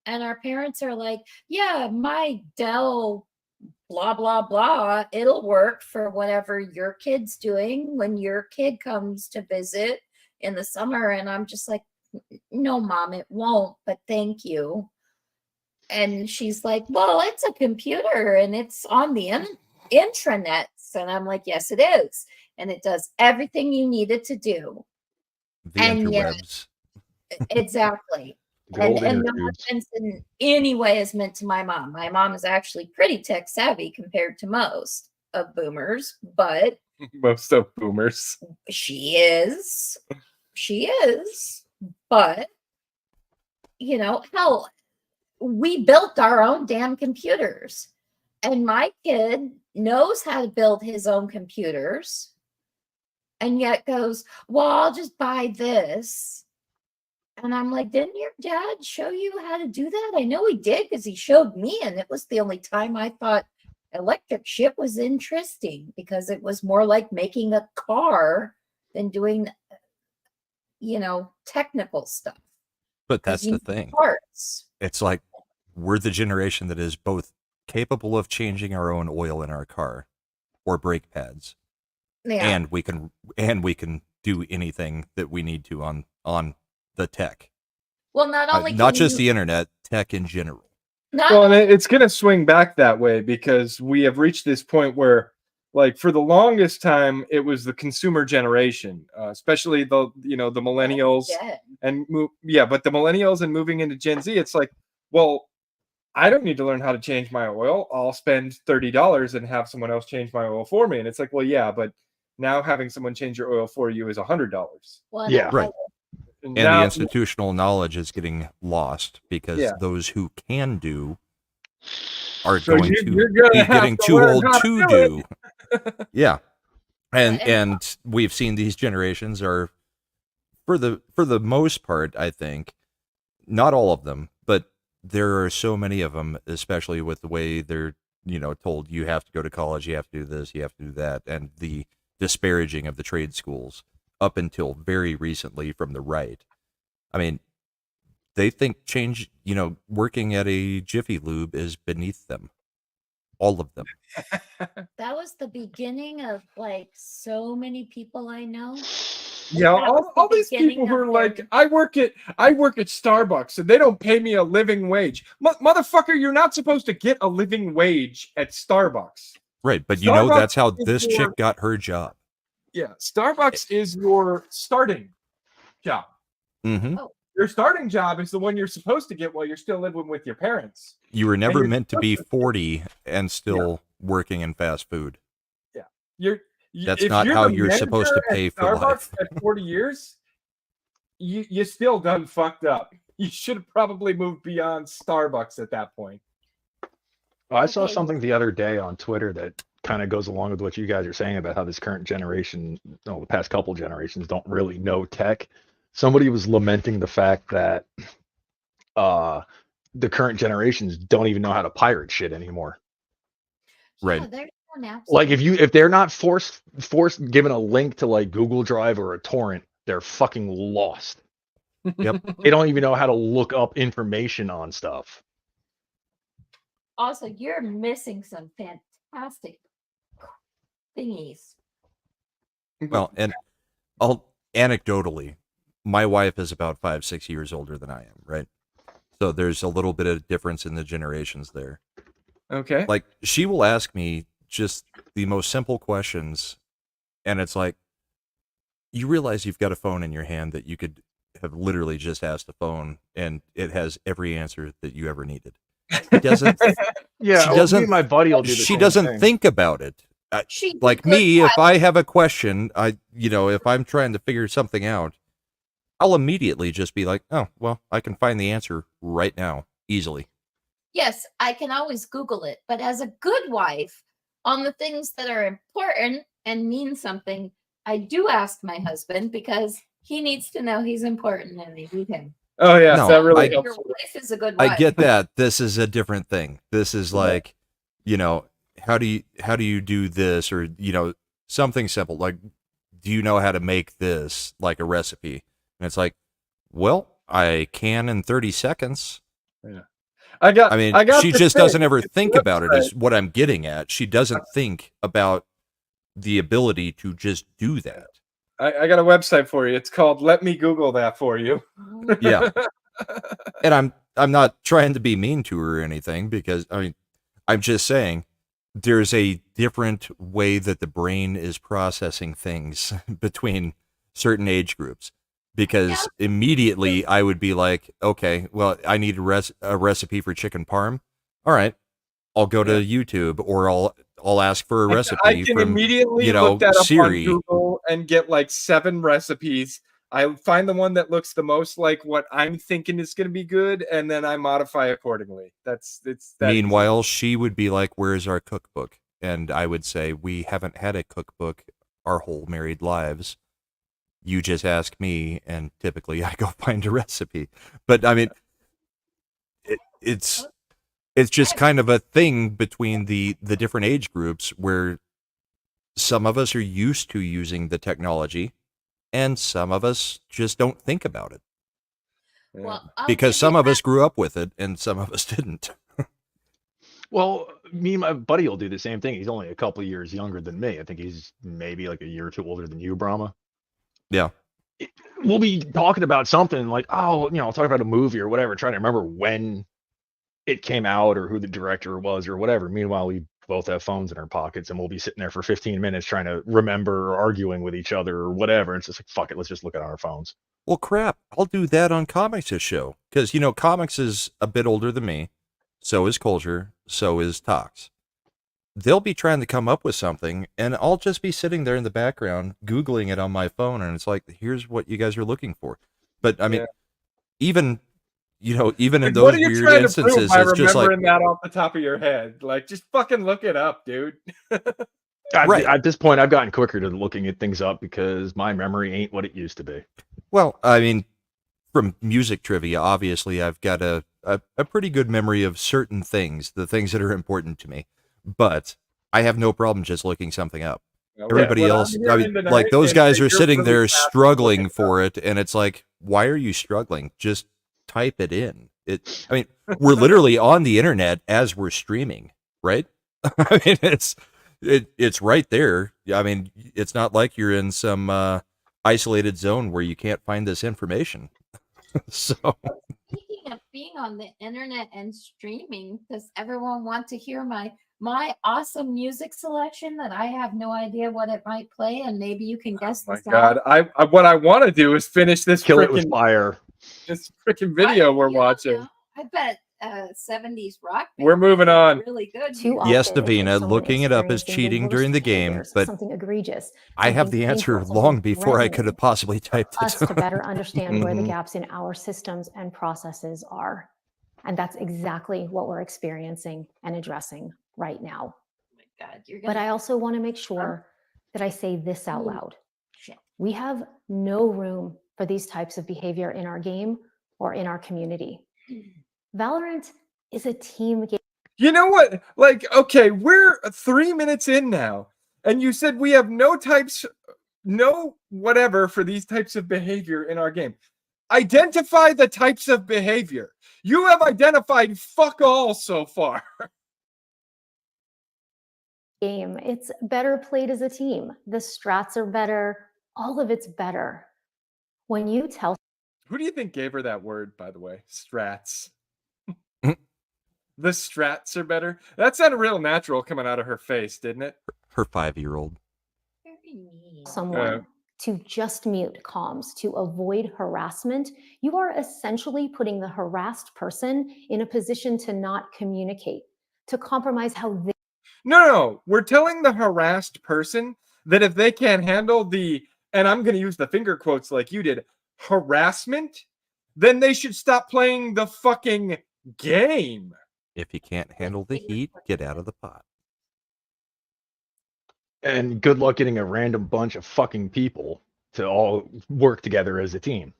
And our parents are like, yeah, my Dell blah blah blah, it'll work for whatever your kid's doing when your kid comes to visit in the summer. And I'm just like, no, Mom, it won't, but thank you. And she's like, well, it's a computer and it's on the intranets. And I'm like, yes, it is. And it does everything you need it to do. The And yet, interwebs. exactly. Good old And no intertubes. offense in any way is meant to my mom. My mom is actually pretty tech savvy compared to most of boomers, but Most of boomers. she is. She is. But, hell, we built our own damn computers. And my kid knows how to build his own computers and yet goes, well, I'll just buy this. And I'm like, didn't your dad show you how to do that? I know he did because he showed me. And it was the only time I thought electric shit was interesting because it was more like making a car than doing, technical stuff. But that's 'Cause you the need thing. Parts. It's like we're the generation that is both capable of changing our own oil in our car or brake pads, Yeah. and we can do anything that we need to on the tech. Well, not only Not can just you- the internet, tech in general. not Well, and it's gonna swing back that way because we have reached this point where, like, for the longest time, it was the consumer generation, especially the millennials dead. and but the millennials and moving into Gen Z, it's like, well, I don't need to learn how to change my oil. I'll spend $30 and have someone else change my oil for me. And it's like, well, yeah, but now having someone change your oil for you is $100. Well, Yeah. Right. And And now, the institutional knowledge is getting lost because Yeah. those who can do are So going you're to gonna be have getting to too learn old how to to do do. Yeah. And And- and we've seen these generations are for the most part, I think, not all of them, but there are so many of them, especially with the way they're, told you have to go to college, you have to do this, you have to do that, and the disparaging of the trade schools up until very recently from the right. I mean, they think working at a Jiffy Lube is beneath them. All of them. That was the beginning of like so many people I know. yeah, That was all the these people beginning who of are their- like, I work at Starbucks and they don't pay me a living wage. Motherfucker, you're not supposed to get a living wage at Starbucks. Right, but Starbucks that's how is this your- chick got her job. Yeah, Starbucks is your starting job. Mm-hmm. Your starting job is the one you're supposed to get while you're still living with your parents. You were never you're meant to be supposed 40 and still working in fast food. You're That's if not you're how the you're supposed to manager pay at for Starbucks life. at 40 years, you still done fucked up. You should have probably moved beyond Starbucks at that point. I saw Okay. something the other day on Twitter that kind of goes along with what you guys are saying about how this current generation, the past couple generations, don't really know tech. Somebody was lamenting the fact that the current generations don't even know how to pirate shit anymore. Yeah, Right. there's one app. Like if they're not forced given a link to like Google Drive or a torrent, they're fucking lost. Yep. They don't even know how to look up information on stuff. Also, you're missing some fantastic thingies. Well, and anecdotally, my wife is about 5-6 years older than I am, right? So there's a little bit of difference in the generations there. Okay. Like, she will ask me just the most simple questions, and it's like, you realize you've got a phone in your hand that you could have literally just asked the phone, and it has every answer that you ever needed. She doesn't. Yeah, She me doesn't- and my buddy will do the She same doesn't thing. think about it. She's a Like good me, wife. if I have a question, if I'm trying to figure something out, I'll immediately just be like, oh, well, I can find the answer right now, easily. Yes, I can always Google it, but as a good wife, on the things that are important and mean something, I do ask my husband because he needs to know he's important and I need him. Oh yes, No, that really Your helps. wife is a good wife. I get that. This is a different thing. This is like, how do you do this, or something simple like, do you know how to make this, like a recipe? And it's like, well, I can in 30 seconds. I got She the just thing. doesn't ever It's think the about it, website. is what I'm getting at. She doesn't think about the ability to just do that. I got a website for you. It's called Let Me Google That For You. Yeah. And I'm not trying to be mean to her or anything, because I'm just saying there's a different way that the brain is processing things between certain age groups. Because immediately I would be like, okay, well, I need a recipe for chicken parm. All right, I'll go to YouTube, or I'll ask for a recipe I can from immediately look that up Siri. on Google and get like 7 recipes. I find the one that looks the most like what I'm thinking is going to be good, and then I modify accordingly. That's Meanwhile, she would be like, "Where's our cookbook?" And I would say, "We haven't had a cookbook our whole married lives. You just ask me, and typically I go find a recipe." But it's just kind of a thing between the different age groups, where some of us are used to using the technology, and some of us just don't think about it, Well, I'll because give some you of us grew up with it and some of us didn't. Well, me and my buddy will do the same thing. He's only a couple years younger than me. I think he's maybe like a year or two older than you, Brahma. Yeah. We'll be talking about something like, oh, I'll talk about a movie or whatever, trying to remember when it came out or who the director was or whatever. Meanwhile, we both have phones in our pockets, and we'll be sitting there for 15 minutes trying to remember or arguing with each other or whatever. It's just like, fuck it, let's just look at our phones. Well, crap, I'll do that on Comics' show, because Comics is a bit older than me, so is Culture, so is Tox. They'll be trying to come up with something, and I'll just be sitting there in the background Googling it on my phone, and it's like, here's what you guys are looking for. But even in Like, those what are you weird trying to instances, prove by it's just like, remembering that off the top of your head? Like, just fucking look it up, dude. Right. At this point, I've gotten quicker to looking at things up because my memory ain't what it used to be. well, from music trivia, obviously, I've got a pretty good memory of certain things, the things that are important to me. But I have no problem just looking something up. Everybody What I'm else, hearing tonight like those is guys that are you're sitting really there fast at struggling looking for it, and it's like, why are you struggling? Just type it in. We're literally on the internet as we're streaming, right? It's right there. It's not like you're in some isolated zone where you can't find this information. So, Speaking of being on the internet and streaming, does everyone want to hear my awesome music selection that I have no idea what it might play, and maybe you can guess My this God, out? what I want to do is finish this Kill it with freaking fire. video we're You don't watching. know. I bet 70s rock. We're band. moving on. Really good. Too Yes, often, if Davina, someone looking it up is experiencing the cheating worst during the game, behaviors, but something egregious. I have something the answer painful, long something before I could have threatening, possibly typed us to it. better understand where the Mhm. gaps in our systems and processes are. And that's exactly what we're experiencing and addressing right now. Oh my God, you're But gonna I also want to make sure that I say this out Ooh. loud. shit. We have no room for these types of behavior in our game or in our community. Valorant is a team game. You know what? Like, okay, we're 3 minutes in now, and you said we have no whatever for these types of behavior in our game. Identify the types of behavior. You have identified fuck all so far. Game. It's better played as a team. The strats are better. All of it's better. When you tell Who do you think gave her that word, by the way? Strats. Mm. The strats are better. That sounded real natural coming out of her face, didn't it? Her 5-year-old. Very mean. someone to just mute comms to avoid harassment, you are essentially putting the harassed person in a position to not communicate, to compromise how they No. We're telling the harassed person that if they can't handle the, and I'm going to use the finger quotes like you did, harassment, then they should stop playing the fucking game. If you can't handle the heat, get out of the pot. And good luck getting a random bunch of fucking people to all work together as a team.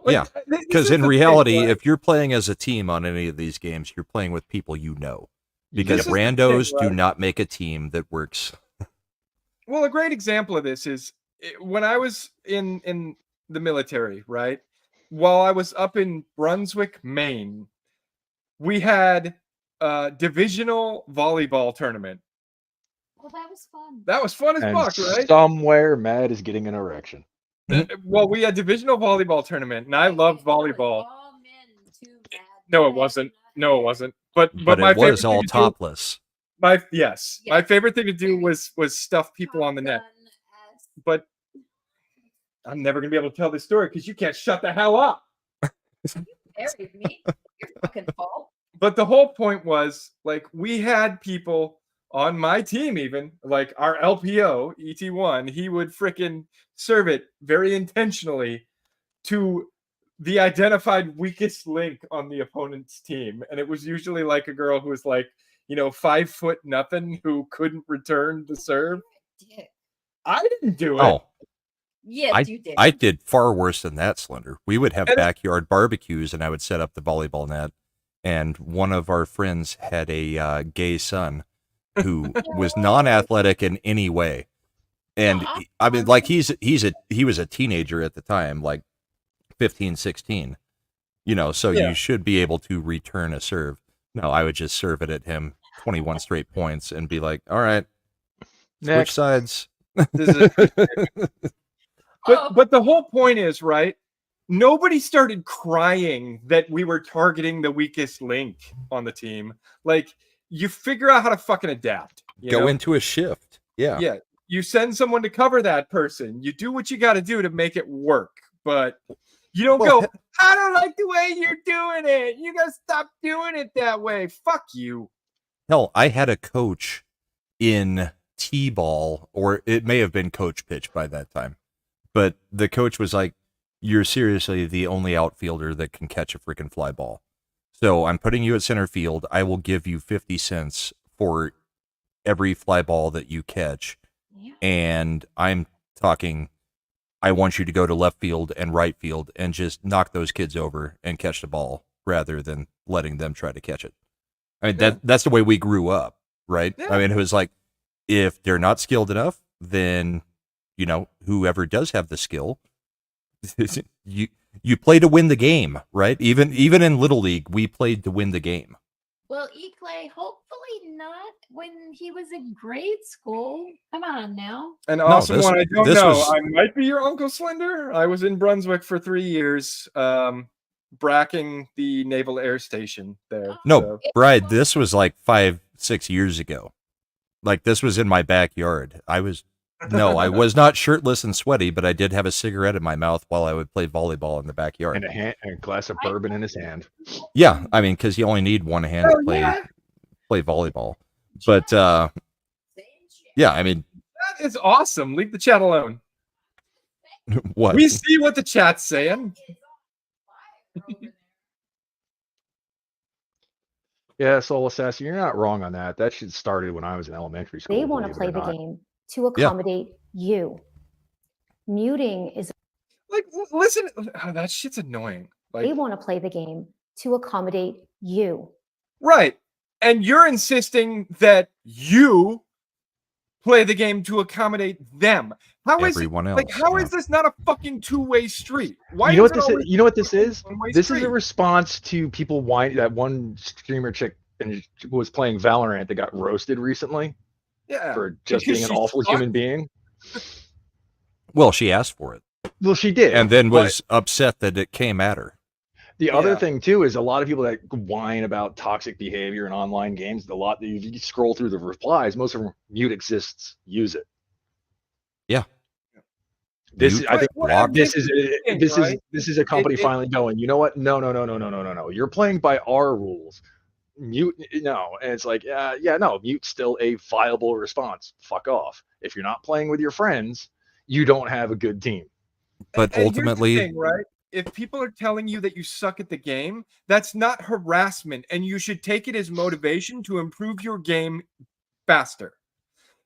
Yeah, this Because is in the thing, reality, right? if you're playing as a team on any of these games, you're playing with people you know. Because This is the thing, randos do right? not make a team that works. Well, a great example of this is when I was in the military, right? While I was up in Brunswick, Maine, we had a divisional volleyball tournament. Well, that was fun. That was fun as And fuck, right? somewhere Matt is getting an erection. Well, we had divisional volleyball tournament, and I loved volleyball. All men too bad. No, it wasn't. No, it wasn't. But But my it was favorite all thing to do, topless. my Yes. favorite thing to do was stuff people on the net. But I'm never gonna be able to tell this story because you can't shut the hell up. Buried me. Your fucking fault. But the whole point was, like, we had people on my team, even like our LPO ET1, he would frickin' serve it very intentionally to the identified weakest link on the opponent's team, and it was usually like a girl who was like, 5 foot nothing who couldn't return the serve. Dick. I didn't do it. Oh, Yes, you did. I did far worse than that, Slender. We would have And it- backyard barbecues, and I would set up the volleyball net. And one of our friends had a gay son who was non-athletic in any way. And I mean, like he was a teenager at the time, like 15, 16. So Yeah. you should be able to return a serve. No, I would just serve it at him 21 straight points and be like, all right, switch Next. sides. This is But the whole point is, right? Nobody started crying that we were targeting the weakest link on the team. Like, you figure out how to fucking adapt. You Go know? into a shift. Yeah. Yeah. You send someone to cover that person. You do what you got to do to make it work. But you don't Well, go, I don't like the way you're doing it. You got to stop doing it that way. Fuck you. Hell, I had a coach in T-ball, or it may have been coach pitch by that time. But the coach was like, you're seriously the only outfielder that can catch a freaking fly ball. So I'm putting you at center field. I will give you 50 cents for every fly ball that you catch. Yeah. And I'm talking, I want you to go to left field and right field and just knock those kids over and catch the ball rather than letting them try to catch it. I mean, Yeah. that's the way we grew up, right? Yeah. I mean, it was like, if they're not skilled enough, then, whoever does have the skill, you play to win the game, right? Even in Little League, we played to win the game. Well, Eclay, hopefully not when he was in grade school. Come on now. An awesome this- one. I don't this know. was- I might be your Uncle Slender. I was in Brunswick for 3 years, bracking the Naval Air Station there. No, So, Bride, this was like 5-6 years ago. Like, this was in my backyard. I was No, I was not shirtless and sweaty, but I did have a cigarette in my mouth while I would play volleyball in the backyard. And a glass of bourbon in his hand. Yeah, I mean, because you only need one hand to play volleyball. But yeah, I mean, That is awesome. Leave the chat alone. what? We see what the chat's saying. Yeah, Soul Assassin, you're not wrong on that. That shit started when I was in elementary school. They want to believe it play or the not. game to accommodate you. Muting is Like, listen, that shit's annoying. they Like, want to play the game to accommodate you. right. And you're insisting that you play the game to accommodate them. How is Everyone it, else. like, how yeah. is this not a fucking two-way street? Why You know is what it this is? always You know what this fucking is? one-way This is street? a response to people whining. That one streamer chick and was playing Valorant that got roasted recently Yeah. for just Because being an she awful sucks. human being. Well, she asked for it, Well, she did, and then but was upset that it came at her. the other Yeah. thing too is a lot of people that whine about toxic behavior in online games. A lot, if you scroll through the replies, most of them mute exists, use it. Yeah. This Mute, I think block. this is Right? this is a company it- finally going, you know what? No. You're playing by our rules. Mute, no. And it's like, no, mute's still a viable response. Fuck off. If you're not playing with your friends, you don't have a good team. But And here's the ultimately, thing, right? If people are telling you that you suck at the game, that's not harassment, and you should take it as motivation to improve your game faster.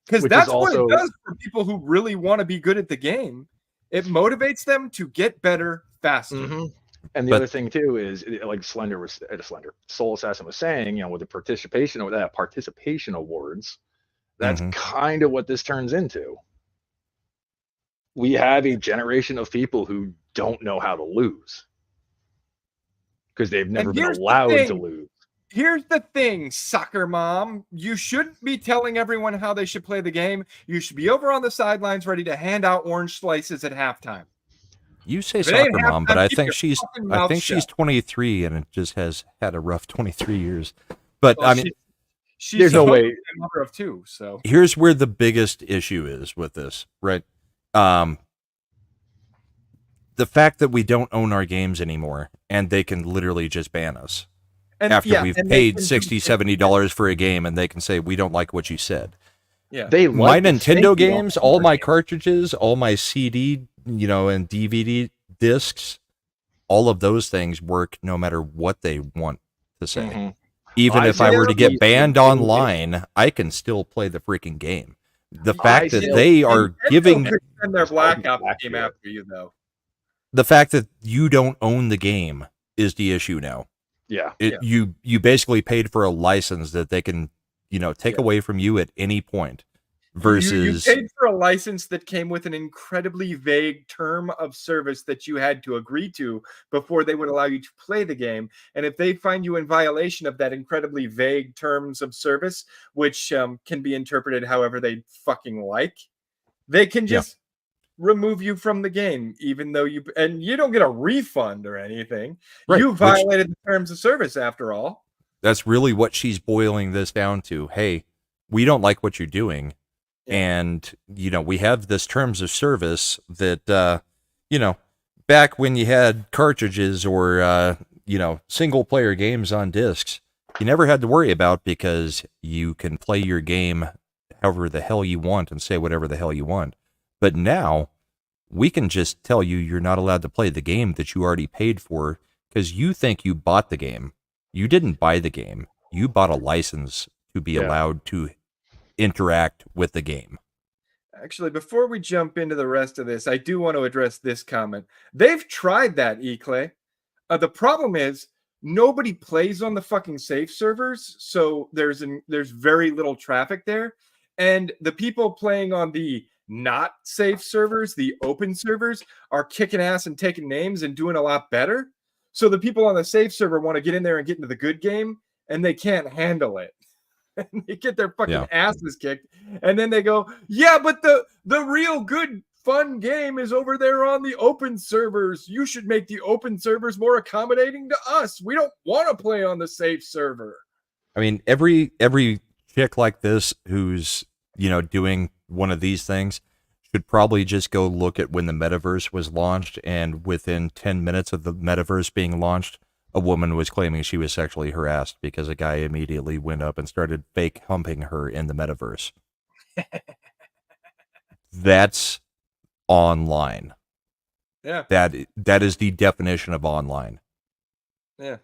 Because Which is that's what also- it does for people who really want to be good at the game. It motivates them to get better faster. Mm-hmm. And the But- other thing too is, like Soul Assassin was saying, with the participation awards, that's Mhm. kind of what this turns into. We have a generation of people who don't know how to lose because they've never been here's the allowed to thing. lose. Here's the thing, soccer mom. You shouldn't be telling everyone how they should play the game. You should be over on the sidelines ready to hand out orange slices at halftime. you say If it ain't soccer mom, but halftime, I keep think your she's fucking mouth she's shut. 23 and it just has had a rough 23 years. But Well, I mean, she's There's no supposed way- to be a mother of two, so here's where the biggest issue is with this, right? The fact that we don't own our games anymore and they can literally just ban us and after yeah, we've and they paid can do- $60, $70 for a game and they can say, we don't like what you said. Yeah, They My like to think Nintendo we don't games, own all our my games. cartridges, all my CD, and DVD discs, all of those things work no matter what they want to say. Mhm. Even I if I were to still get use banned the same online, I can still play the freaking game. The I fact that still- they are Nintendo giving, could send their blackout back game to it. after you, though. the fact that you don't own the game is the issue now. Yeah. You basically paid for a license that they can, take Yeah. away from you at any point. You Versus, paid for a license that came with an incredibly vague term of service that you had to agree to before they would allow you to play the game. And if they find you in violation of that incredibly vague terms of service, which can be interpreted however they fucking like, they can Yeah. just remove you from the game, even though you don't get a refund or anything. Right, You which- violated the terms of service after all. that's really what she's boiling this down to. Hey, we don't like what you're doing. Yeah. And, we have this terms of service that, back when you had cartridges or, single player games on discs, you never had to worry about because you can play your game however the hell you want and say whatever the hell you want. But now we can just tell you you're not allowed to play the game that you already paid for because you think you bought the game. You didn't buy the game. You bought a license to be Yeah. allowed to interact with the game. Actually, before we jump into the rest of this, I do want to address this comment. They've tried that, Eclay. The problem is nobody plays on the fucking safe servers, so there's very little traffic there, and the people playing on the not safe servers, the open servers, are kicking ass and taking names and doing a lot better. So the people on the safe server want to get in there and get into the good game, and they can't handle it. And they get their fucking Yeah. asses kicked, and then they go, yeah, but the real good fun game is over there on the open servers. You should make the open servers more accommodating to us. We don't want to play on the safe server. I mean, every chick like this who's, doing one of these things, should probably just go look at when the metaverse was launched, and within 10 minutes of the metaverse being launched, a woman was claiming she was sexually harassed because a guy immediately went up and started fake humping her in the metaverse. That's online. Yeah. That is the definition of online. Yeah.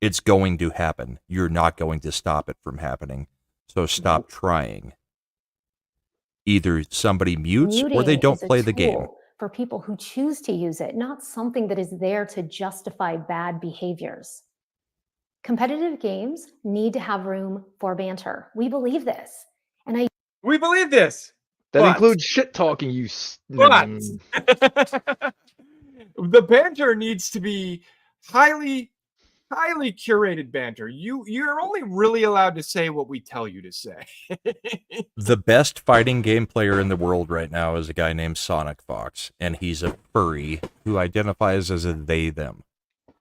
It's going to happen. You're not going to stop it from happening. So stop trying. Either somebody mutes or they Muting don't is a play the game. tool for people who choose to use it, not something that is there to justify bad behaviors. Competitive games need to have room for banter. We believe this. And We believe this. That But- includes shit talking. But the banter needs to be highly curated banter. You're only really allowed to say what we tell you to say. The best fighting game player in the world right now is a guy named Sonic Fox, and he's a furry who identifies as a they, them.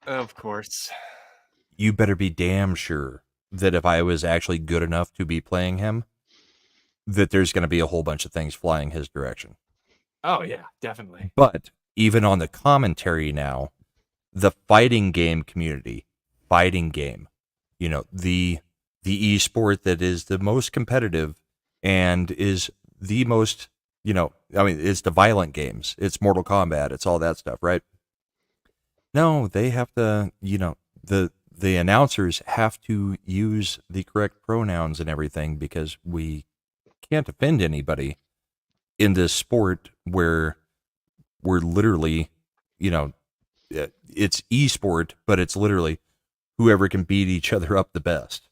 Of course. You better be damn sure that if I was actually good enough to be playing him, that there's going to be a whole bunch of things flying his direction. Oh yeah, definitely. But even on the commentary now, the fighting game community, you know, the esport that is the most competitive and is the most, you know, I mean, it's the violent games. It's Mortal Kombat. It's all that stuff, right? No, they have to, you know, the announcers have to use the correct pronouns and everything because we can't offend anybody in this sport where we're literally, you know, it's esport, but it's literally whoever can beat each other up the best.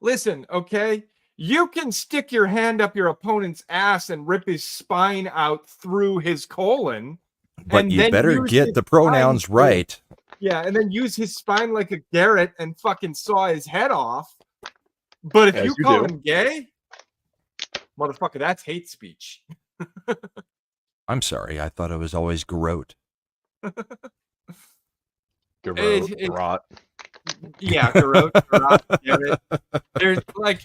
Listen, okay? You can stick your hand up your opponent's ass and rip his spine out through his colon. But and you then better use get his the pronouns spine right. Yeah, and then use his spine like a Garrett and fucking saw his head off. But if As you you call do. him gay, motherfucker, that's hate speech. I'm sorry, I thought it was always Garrote. Garrot. Yeah, Garrot, Garrett. There's like,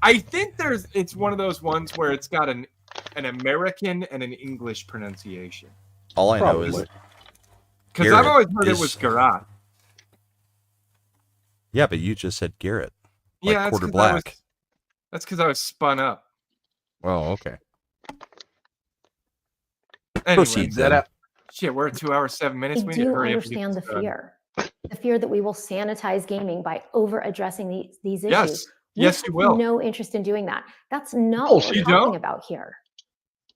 I think it's one of those ones where it's got an American and an English pronunciation. All I know Probably. is, Because I've Garrett always heard is- it was Garrot. yeah, but you just said Garrett. Like Yeah, quarter black. That's because I was spun up. Oh, okay. Anyway, Proceed then. shit, we're at 2 hours 7 minutes. I We need to do hurry up. and get understand the this done. fear that we will sanitize gaming by over addressing these issues. Yes, We yes, you have will. no interest in doing that. That's not Oh, what so we're you talking don't? about here.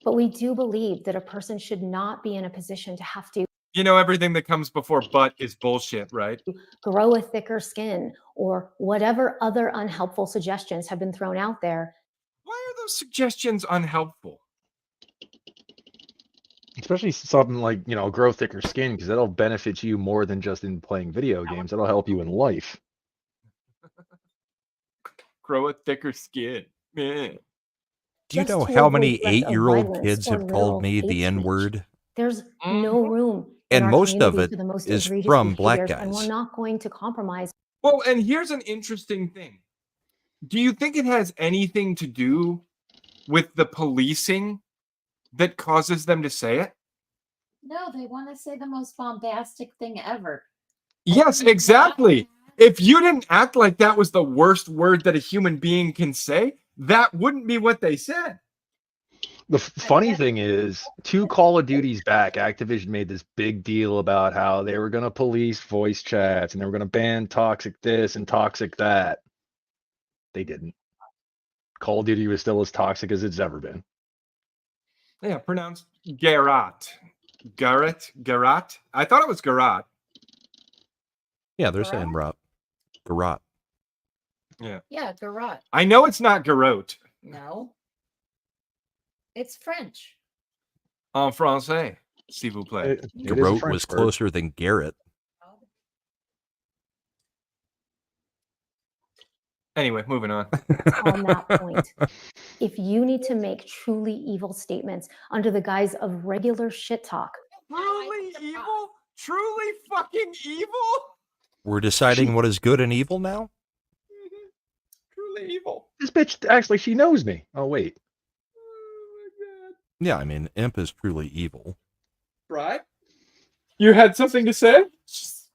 But we do believe that a person should not be in a position to have to You know, everything that comes before butt is bullshit, right? grow a thicker skin or whatever other unhelpful suggestions have been thrown out there. Why are those suggestions unhelpful? Especially something like, you know, grow thicker skin, because that'll benefit you more than just in playing video games. That'll help you in life. Grow a thicker skin. Man. Do you Just know to how avoid many threats of 8-year-old violence kids or have literal called me hate the speech. N-word? There's no room in And our most of community it for the most is egregious from black behaviors, and guys. we're not going to compromise. Well, and here's an interesting thing. Do you think it has anything to do with the policing that causes them to say it? No, they want to say the most bombastic thing ever. Yes, exactly. If you didn't act like that was the worst word that a human being can say, that wouldn't be what they said. The funny thing is, 2 Call of Duties back, Activision made this big deal about how they were going to police voice chats and they were going to ban toxic this and toxic that. They didn't. Call of Duty was still as toxic as it's ever been. Yeah, pronounced Garrot. Garrot? I thought it was Garrot. Yeah, they're saying Garrot. Yeah, garage. I know it's not Garrot. No. It's French. En français, s'il vous plaît. It is a Garrot French was word. closer than Garrett. Anyway, moving on. On that point, if you need to make truly evil statements under the guise of regular shit talk, Truly evil? Truly fucking evil? We're deciding what is good and evil now? Truly evil. This bitch acts like she knows me. Oh, wait. Oh Yeah, I mean, Imp is truly evil. Right? You had something to say? Just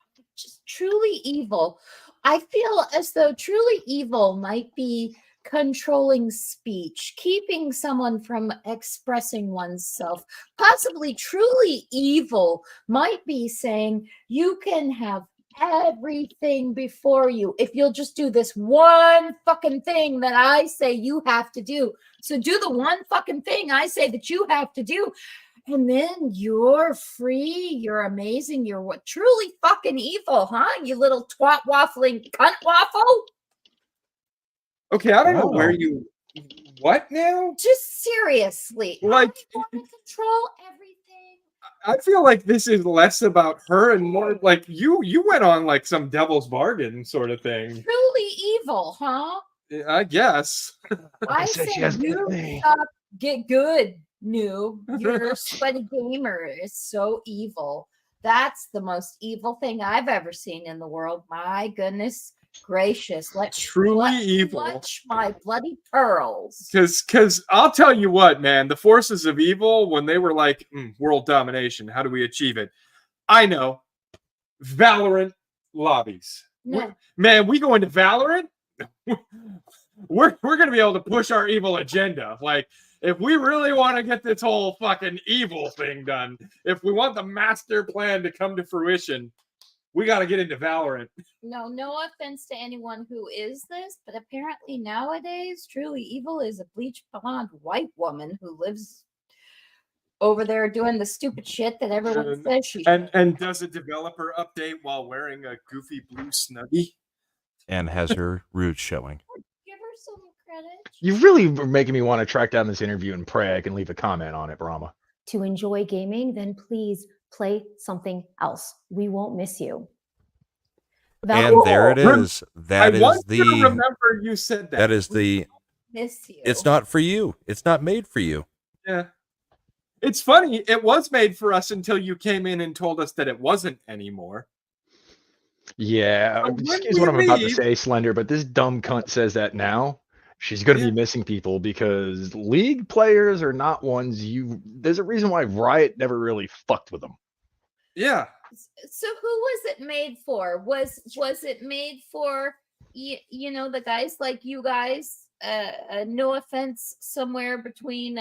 truly evil. I feel as though truly evil might be controlling speech, keeping someone from expressing oneself. Possibly truly evil might be saying you can have everything before you if you'll just do this one fucking thing that I say you have to do. So do the one fucking thing I say that you have to do. And then you're free, you're amazing, you're what truly fucking evil, huh? You little twat waffling cunt waffle. Okay, I don't know where Wow. you. What now? Just seriously. Like- I want to control everything. I feel like this is less about her and more like you went on like some devil's bargain sort of thing. Truly evil, huh? I guess. I said she say has you everything. get good, noob. Your sweaty gamer is so evil. That's the most evil thing I've ever seen in the world. My goodness gracious. Let's Truly evil. clutch my bloody pearls. Because I'll tell you what, man, the forces of evil, when they were like, world domination, how do we achieve it? I know. Valorant lobbies. No. Man, we go into Valorant, we're going to be able to push our evil agenda. Like, if we really want to get this whole fucking evil thing done, if we want the master plan to come to fruition, we got to get into Valorant. No offense to anyone who is this, but apparently nowadays, truly evil is a bleach blonde white woman who lives over there doing the stupid shit that everyone says she should. And does a developer update while wearing a goofy blue snuggie? And has her roots showing. Give her some credit. You really were making me want to track down this interview and pray I can leave a comment on it, Brahma. To enjoy gaming, then please play something else. We won't miss you. And there it is. That I is want you to the. remember you said that. That is the. Miss you. It's not for you. It's not made for you. Yeah. It's funny. It was made for us until you came in and told us that it wasn't anymore. Yeah, But when excuse we what I'm about to leave- say, Slender, but this dumb cunt says that now. She's going to be missing people because League players are not ones you. There's a reason why Riot never really fucked with them. Yeah. So who was it made for? Was it made for you know, the guys like you guys? No offense, somewhere between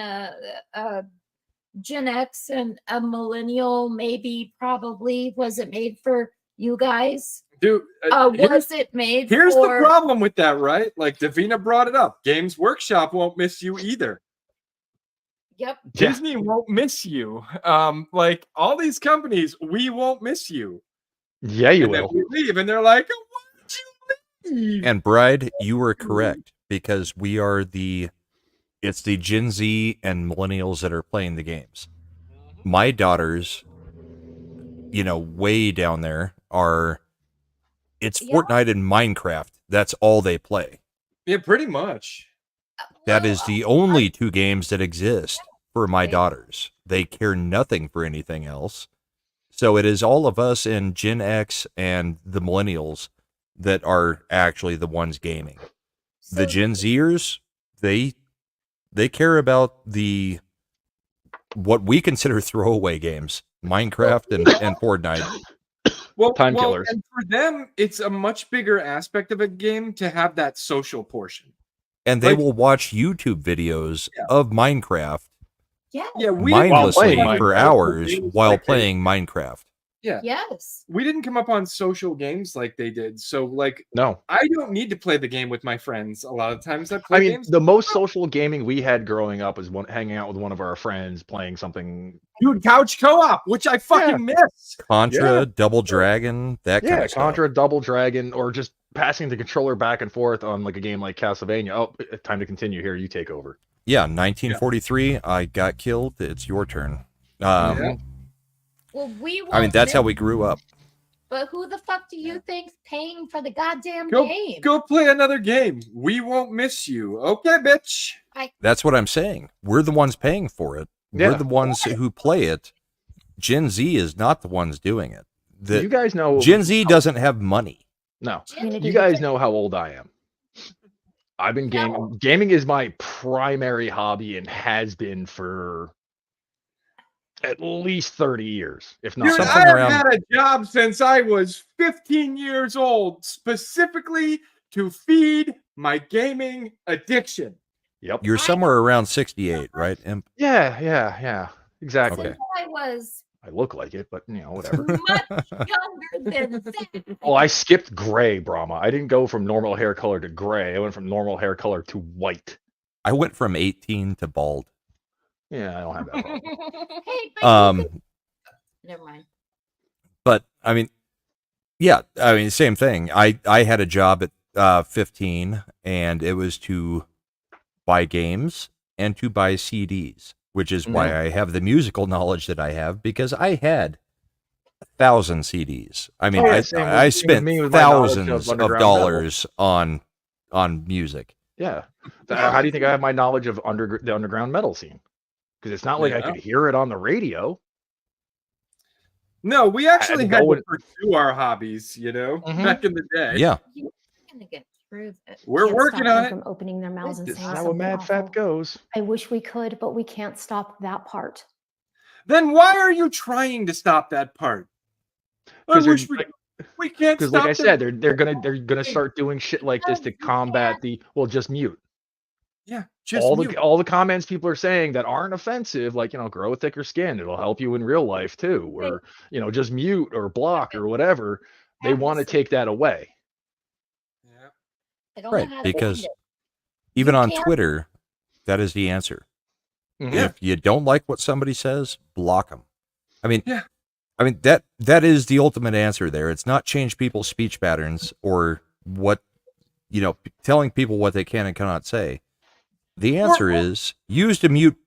Gen X and a millennial, maybe, probably. Was it made for you guys? Dude, Was it made here's for the problem with that, right? Like Davina brought it up. Games Workshop won't miss you either. Yep. Yeah. Disney won't miss you. Like all these companies, we won't miss you. Yeah, you And then will. we leave, and they're like, "Why did you leave?" And Bride, you were correct because we are the. It's the Gen Z and millennials that are playing the games. My daughters, way down there are. It's Yeah. Fortnite and Minecraft. That's all they play. Yeah, pretty much. That Well, is the only two games that exist for my Okay. daughters. They care nothing for anything else. So it is all of us in Gen X and the millennials that are actually the ones gaming. The so- Gen Zers, they care about what we consider throwaway games, Minecraft and Fortnite. Well, Time killers. And for them, it's a much bigger aspect of a game to have that social portion. And they Like- will watch YouTube videos Yeah. of Minecraft Yeah. Yeah, we mindlessly playing for Minecraft. hours Games while like they- playing Minecraft. Yes. We didn't come up on social games like they did. So, like, No. I don't need to play the game with my friends. A lot of times I play I mean, games. the most social gaming we had growing up was hanging out with one of our friends playing something. Dude, couch co-op, which I fucking miss. Contra, Yeah. Double Dragon, that kind Yeah, of stuff. Contra, Double Dragon, or just passing the controller back and forth on like a game like Castlevania. Oh, time to continue here. You take over. Yeah, 1943, I got killed. It's your turn. Yeah. Well, we I mean, won't that's how miss- we grew up. But who the fuck do you think's paying for the goddamn Go, game? go play another game. We won't miss you. Okay, bitch. That's what I'm saying. We're the ones paying for it. We're Yeah. the ones who play it. Gen Z is not the ones doing it. You guys know Gen Z doesn't have money. No, Community you guys know how old I am. I've been gaming. No. Gaming is my primary hobby and has been for at least 30 years, if not Dude, more. Something I have around- had a job since I was 15 years old, specifically to feed my gaming addiction. Yep. You're somewhere around 68, right? Imp? Yeah. Exactly. Okay. Since I was I look like it, but whatever. much younger than that. Oh, I skipped gray, Brahma. I didn't go from normal hair color to gray. I went from normal hair color to white. I went from 18 to bald. Yeah, I don't have that problem. Hey, but you could- never mind. But I mean, yeah, I mean, same thing. I had a job at 15, and it was to buy games and to buy CDs, which is why I have the musical knowledge that I have, because I had 1,000 CDs. I mean, Oh, yeah, same I with spent me with my knowledge of thousands of underground dollars on music. Yeah. How do you think I have my knowledge of the underground metal scene? Because it's not like I Yeah. could hear it on the radio. No, we actually to had go to pursue our hobbies, Mhm. back in the day. Yeah. You're gonna get through this. We're Can't working stop on them it. from opening their mouths and This saying is how a something mad awful. fat goes. I wish we could, but we can't stop that part. Then why are you trying to stop that part? I 'Cause they're wish we can't Because, stop like I them. said, they're gonna start doing shit like this to combat just mute. Yeah, just all mute. the comments people are saying that aren't offensive, like grow a thicker skin. It'll help you in real life too, or just mute or block or whatever. They want to take that away. Yeah. I don't know Right, how to because find it. even You on can't- Twitter, that is the answer. Mhm. Yeah. If you don't like what somebody says, block them. I mean, Yeah. I mean that is the ultimate answer there. It's not change people's speech patterns or what, telling people what they can and cannot say. The answer is use the mute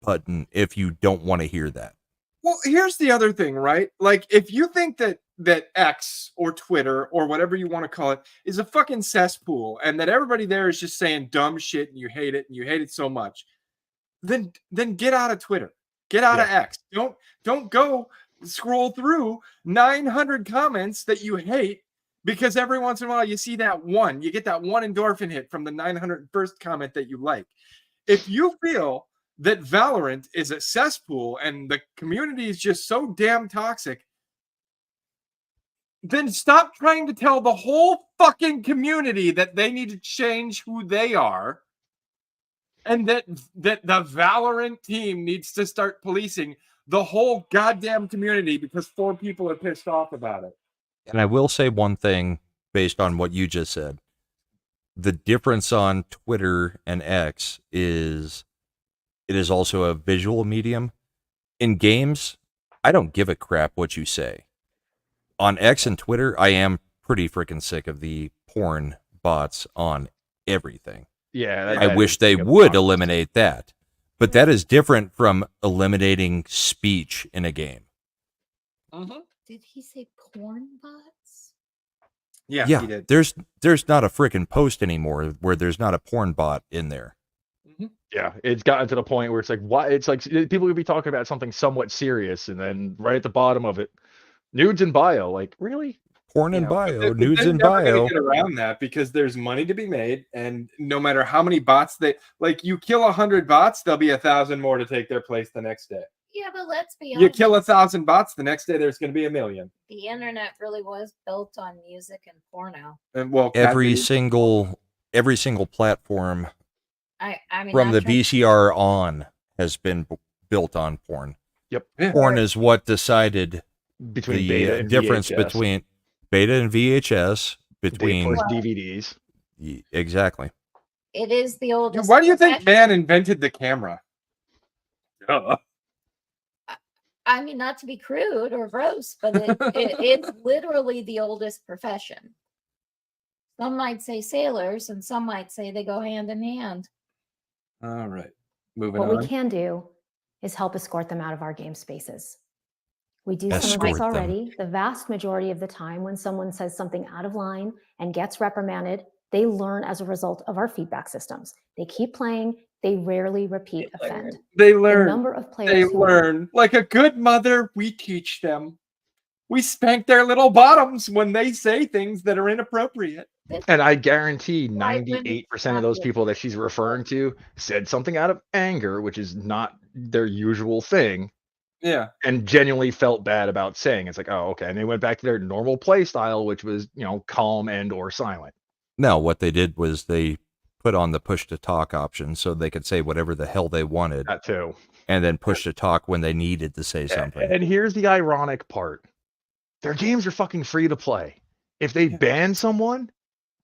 button if you don't want to hear that. Well, here's the other thing, right? Like, if you think that X or Twitter or whatever you want to call it is a fucking cesspool, and that everybody there is just saying dumb shit and you hate it so much, then get out of Twitter, get out of X. Don't go scroll through 900 comments that you hate, because every once in a while you see that one, you get that one endorphin hit from the 901st comment that you like. If you feel that Valorant is a cesspool and the community is just so damn toxic, then stop trying to tell the whole fucking community that they need to change who they are, and that the Valorant team needs to start policing the whole goddamn community because 4 people are pissed off about it. And I will say one thing based on what you just said. The difference on Twitter and X is it is also a visual medium. In games, I don't give a crap what you say. On X and Twitter, I am pretty freaking sick of the porn bots on everything. Yeah, I wish they would eliminate that. But that is different from eliminating speech in a game. Did he say porn bots? Yeah, he did. There's not a freaking post anymore where there's not a porn bot in there. Yeah, it's gotten to the point where it's like, why? It's like people would be talking about something somewhat serious, and then right at the bottom of it, nudes in bio. Like, really? Porn in Yeah, bio, but nudes they're in never gonna bio. get around that because there's money to be made, and no matter how many bots you kill 100 bots, there'll be 1,000 more to take their place the next day. Yeah, but let's be You honest. kill 1,000 bots, the next day there's going to be 1,000,000. The internet really was built on music and porno. And well, Every single platform I mean, from the not trying- VCR on has been built on porn. Yep. Yeah. Porn is what decided Between the beta and difference VHS. between beta and VHS. They Between pushed DVDs. exactly. It is the oldest. Why do you think profession. man invented the camera? I mean, not to be crude or gross, but it's literally the oldest profession. Some might say sailors, and some might say they go hand in hand. All right, moving What on. we can do is help escort them out of our game spaces. We do some of Escort this them. already. The vast majority of the time, when someone says something out of line and gets reprimanded, they learn as a result of our feedback systems. They keep playing. They rarely repeat offend. They The learn. number of They players who learn. Like a good mother, we teach them. We spank their little bottoms when they say things that are inappropriate. And I guarantee Why women 98% of those have people that she's referring to said something out of anger, which is not their usual thing. Yeah. and genuinely felt bad about saying it's like, oh, okay. And they went back to their normal play style, which was, calm and or silent. No, what they did was they put on the push to talk option so they could say whatever the hell they wanted, That too. and then push to talk when they needed to say something. And here's the ironic part. Their games are fucking free to play. If they ban someone,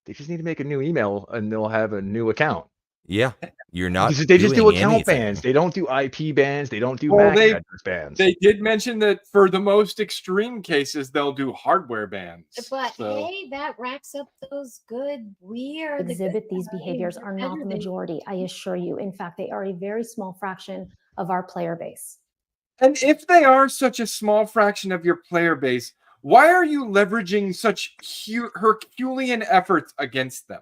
they just need to make a new email and they'll have a new account. Yeah, you're not. Because they just do doing account anything. bans. They don't do IP bans. They don't do Well, MAC address bans. They did mention that for the most extreme cases, they'll do hardware bans. But So- hey, that racks up those good. We are the Exhibit good these guys. behaviors are not the Better than- majority, I assure you. In fact, they are a very small fraction of our player base. And if they are such a small fraction of your player base, why are you leveraging such Herculean efforts against them?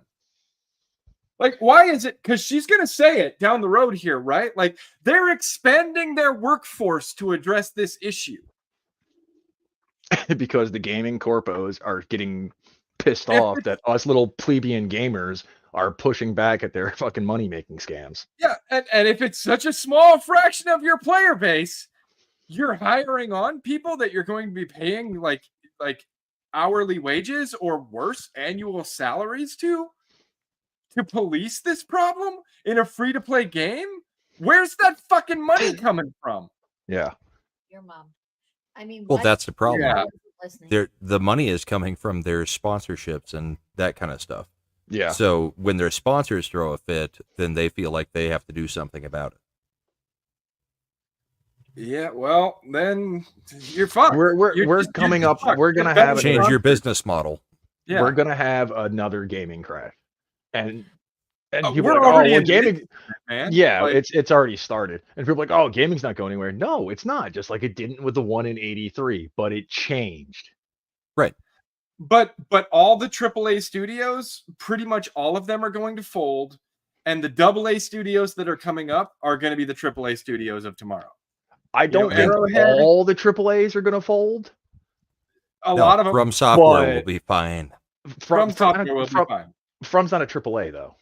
Like, why is it? Because she's going to say it down the road here, right? Like, they're expanding their workforce to address this issue. Because the gaming corpos are getting pissed If off that us little plebeian gamers are pushing back at their fucking money-making scams. Yeah, and if it's such a small fraction of your player base, you're hiring on people that you're going to be paying like hourly wages or worse, annual salaries to police this problem in a free-to-play game? Where's that fucking money coming from? Yeah. Your mom. I mean, Well, what? that's the problem. Yeah. I wasn't listening. The money is coming from their sponsorships and that kind of stuff. Yeah. So when their sponsors throw a fit, then they feel like they have to do something about it. Yeah, well, then you're fucked. We're You're coming up. fucked. We're gonna You're have better Change off- your business model. Yeah. we're gonna have another gaming crash. And people we're are like, oh, already well, in the gaming. man. Yeah, Like, it's already started. And people are like, oh, gaming's not going anywhere. No, it's not. Just like it didn't with the one in '83, but it changed. Right. but all the AAA studios, pretty much all of them are going to fold, and the AA studios that are coming up are going to be the AAA studios of tomorrow. I don't think Arrowhead- all the AAAs are gonna fold. A No, lot of them From Software will but- be fine. from software will be fine. From's not a AAA though.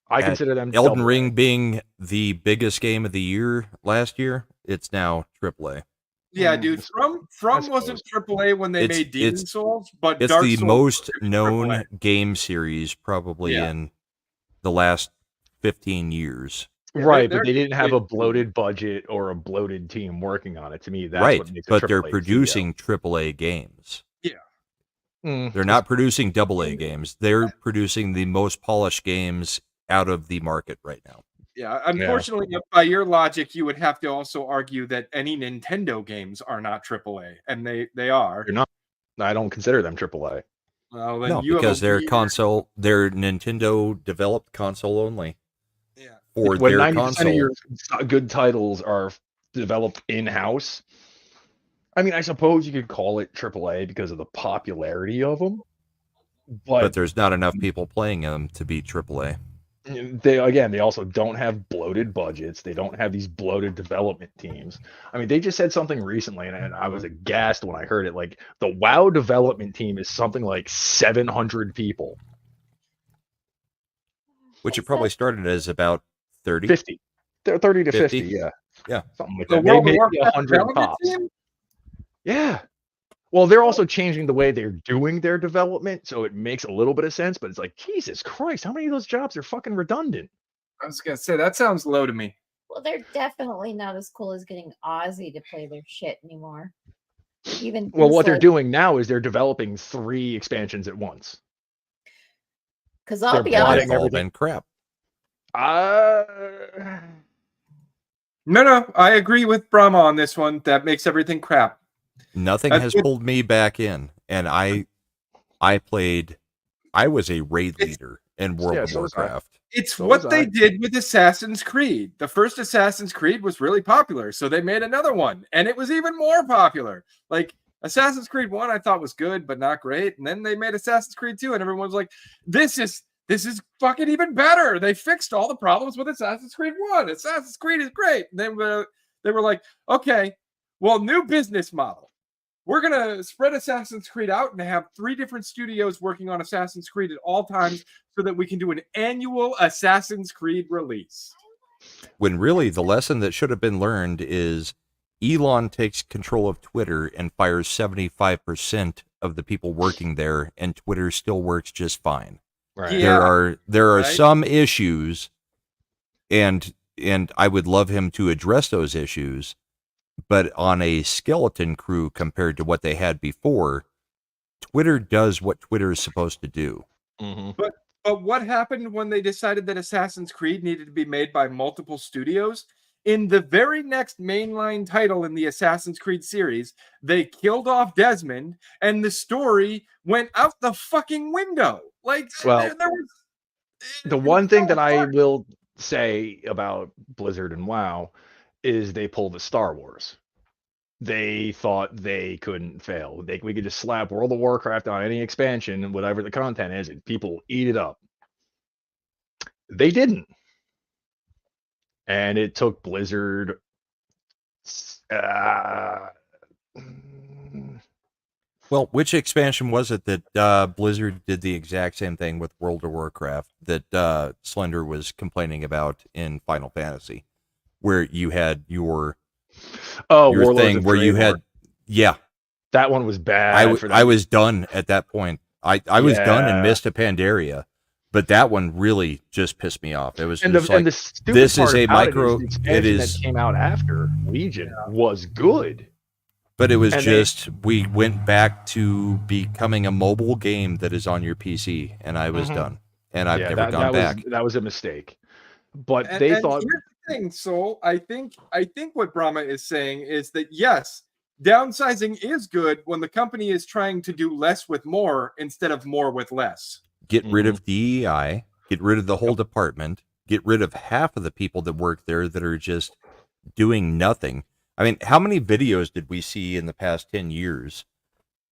I At consider them Elden double A. Ring being the biggest game of the year last year, it's now AAA. Yeah, Mm, dude. I From wasn't AAA when they It's- made Demon it's- Souls, but It's Dark the Souls most was known AAA. game series probably Yeah. in the last 15 years. Yeah, Right, they're- but they didn't have a they- bloated budget or a bloated team working on it. To me, that's Right, what makes a but they're AAA producing AAA games. studio. They're not producing AA games. They're producing the most polished games out of the market right now. Yeah, unfortunately, by your logic, you would have to also argue that any Nintendo games are not AAA, and they are. They're not. I don't consider them AAA. Well, then No, you have because a they're weird- they're Nintendo developed console only Yeah. for When their 90% of console. your good titles are developed in house, I mean, I suppose you could call it AAA because of the popularity of them, But but there's not enough people playing them to be AAA. they also don't have bloated budgets. They don't have these bloated development teams. I mean, they just said something recently, and I was aghast when I heard it. Like the WoW development team is something like 700 people, Which it probably started as about 30. 50, they're 30 to 50, 50? yeah, Yeah. something like The that. World of Maybe Warcraft 100 development tops. team? Yeah. Well, they're also changing the way they're doing their development, so it makes a little bit of sense. But it's like, Jesus Christ, how many of those jobs are fucking redundant? I was gonna say that sounds low to me. Well, they're definitely not as cool as getting Ozzy to play their shit anymore. Even Well, he's what they're like- doing now is they're developing 3 expansions at once. Because I'll they're be plotting honest, It's all everything. been crap. No, I agree with Brahma on this one. That makes everything crap. Nothing That's has what- pulled me back in, and I was a raid leader in World Yeah, of so was I. Warcraft. It's So what was they I. did with Assassin's Creed. The first Assassin's Creed was really popular, so they made another one, and it was even more popular. Like Assassin's Creed 1, I thought was good, but not great. And then they made Assassin's Creed 2, and everyone was like, this is fucking even better. They fixed all the problems with Assassin's Creed 1. Assassin's Creed is great. And then they were like, okay, well, new business model. We're going to spread Assassin's Creed out and have 3 different studios working on Assassin's Creed at all times so that we can do an annual Assassin's Creed release. When really the lesson that should have been learned is Elon takes control of Twitter and fires 75% of the people working there, and Twitter still works just fine. Right. Yeah. There are right. some issues, and I would love him to address those issues, but on a skeleton crew compared to what they had before, Twitter does what Twitter is supposed to do. Mm-hmm. But what happened when they decided that Assassin's Creed needed to be made by multiple studios? In the very next mainline title in the Assassin's Creed series, they killed off Desmond, and the story went out the fucking window. Like, Well, there was the one thing that I will say about Blizzard and WoW is they pulled the Star Wars. They thought they couldn't fail. We could just slap World of Warcraft on any expansion and whatever the content is, and people eat it up. They didn't. And it took Blizzard Well, which expansion was it that Blizzard did the exact same thing with World of Warcraft that Slender was complaining about in Final Fantasy, where you had your Warlords thing of where you Draenor. had, yeah, That one was bad. I was done at that point. I was done in Yeah. Mist of Pandaria, but that one really just pissed me off. It was And just the like, stupid this part is a about micro. the It expansion is, that came out after Legion was good. but it was and just we went back to becoming a mobile game that is on your PC, and I was Mhm. done, and I've never that gone back. that was a mistake. But And, they and thought here's the thing, Soul. I think what Brahma is saying is that yes, downsizing is good when the company is trying to do less with more instead of more with less. Get rid of DEI, get rid of the whole department, get rid of half of the people that work there that are just doing nothing. I mean, how many videos did we see in the past 10 years?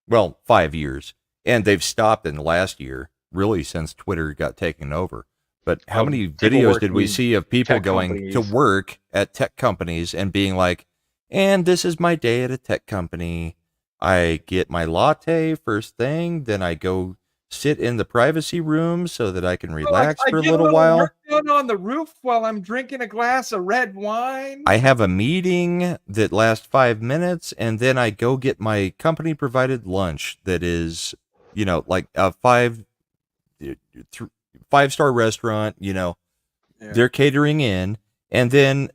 Well, 5 years. And they've stopped in the last year, really, since Twitter got taken over. But how many people videos did we working see of people tech going companies. to work at tech companies and being like, and this is my day at a tech company. I get my latte first thing, then I go sit in the privacy room so that I can relax for a get little while. work done on the roof while I'm drinking a glass of red wine. I have a meeting that lasts 5 minutes, and then I go get my company provided lunch that is, like a 5-star restaurant, Yeah. they're catering in, and then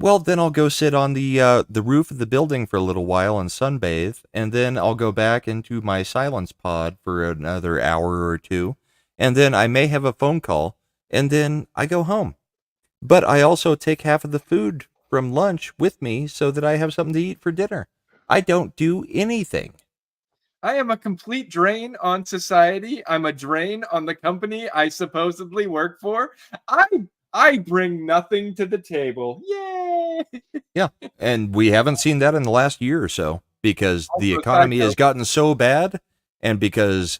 I'll go sit on the roof of the building for a little while and sunbathe, and then I'll go back into my silence pod for another hour or two, and then I may have a phone call, and then I go home. But I also take half of the food from lunch with me so that I have something to eat for dinner. I don't do anything. I am a complete drain on society. I'm a drain on the company I supposedly work for. I bring nothing to the table. Yay! Yeah, and we haven't seen that in the last year or so because the Also, economy side has note- gotten so bad, and because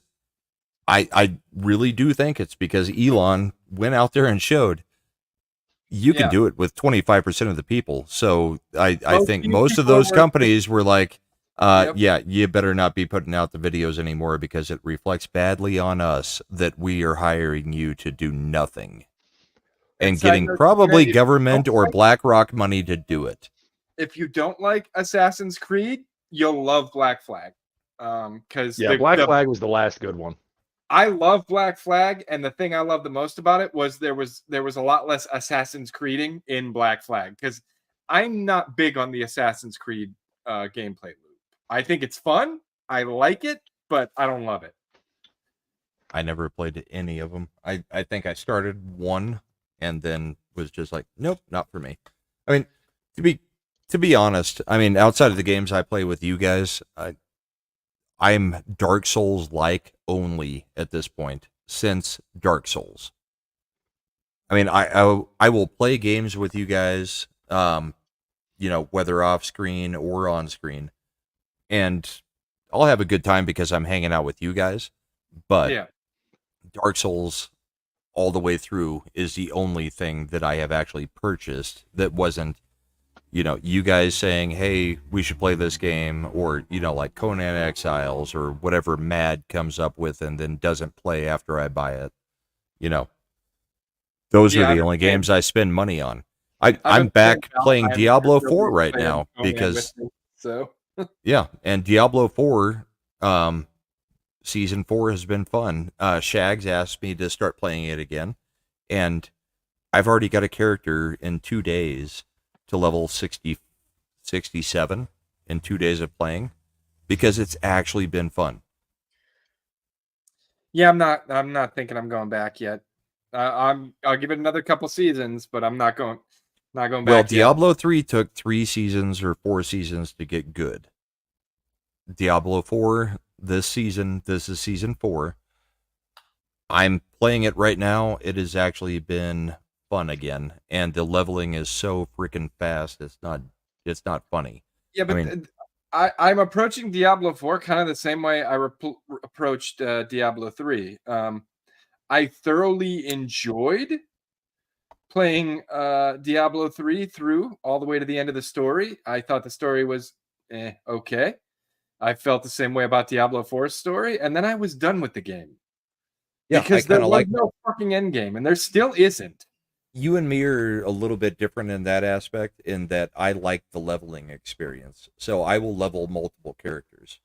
I really do think it's because Elon went out there and showed you can Yeah. do it with 25% of the people. So I Most think of you most of people are those working- companies were like, Yep. yeah, you better not be putting out the videos anymore because it reflects badly on us that we are hiring you to do nothing. And side getting note, probably if you government don't or like- BlackRock money to do it. If you don't like Assassin's Creed, you'll love Black Flag. Because Black Flag was the last good one. I love Black Flag, and the thing I love the most about it was there was a lot less Assassin's Creeding in Black Flag. Because I'm not big on the Assassin's Creed gameplay loop. I think it's fun. I like it, but I don't love it. I never played any of them. I think I started one and then was just like, nope, not for me. I mean, to be honest, I mean, outside of the games I play with you guys, I'm Dark Souls like only at this point since Dark Souls. I mean, I will play games with you guys, whether off screen or on screen, and I'll have a good time because I'm hanging out with you guys. But Yeah. Dark Souls all the way through is the only thing that I have actually purchased that wasn't, you guys saying, hey, we should play this game, or, like Conan Exiles or whatever Mad comes up with and then doesn't play after I buy it. Those Yeah, are I the only understand. games I spend money on. I'm back playing Valheim Diablo for 4 Freeplay right and now Conan because with me, so yeah, and Diablo 4 season 4 has been fun. Shags asked me to start playing it again, and I've already got a character in 2 days to level 67 in 2 days of playing because it's actually been fun. yeah, I'm not thinking I'm going back yet. I'll give it another couple seasons, but I'm not going back Well, yet. Diablo 3 took 3 seasons or 4 seasons to get good. Diablo 4 this is season 4. I'm playing it right now. It has actually been fun again, and the leveling is so freaking fast. It's not funny. Yeah, but I mean, I'm approaching Diablo 4 kind of the same way I approached Diablo 3. I thoroughly enjoyed playing Diablo 3 through all the way to the end of the story. I thought the story was okay. I felt the same way about Diablo 4's story, and then I was done with the game. yeah, Because I there kind of was like no fucking end game, and there still isn't. you and me are a little bit different in that aspect, in that I like the leveling experience. So I will level multiple characters.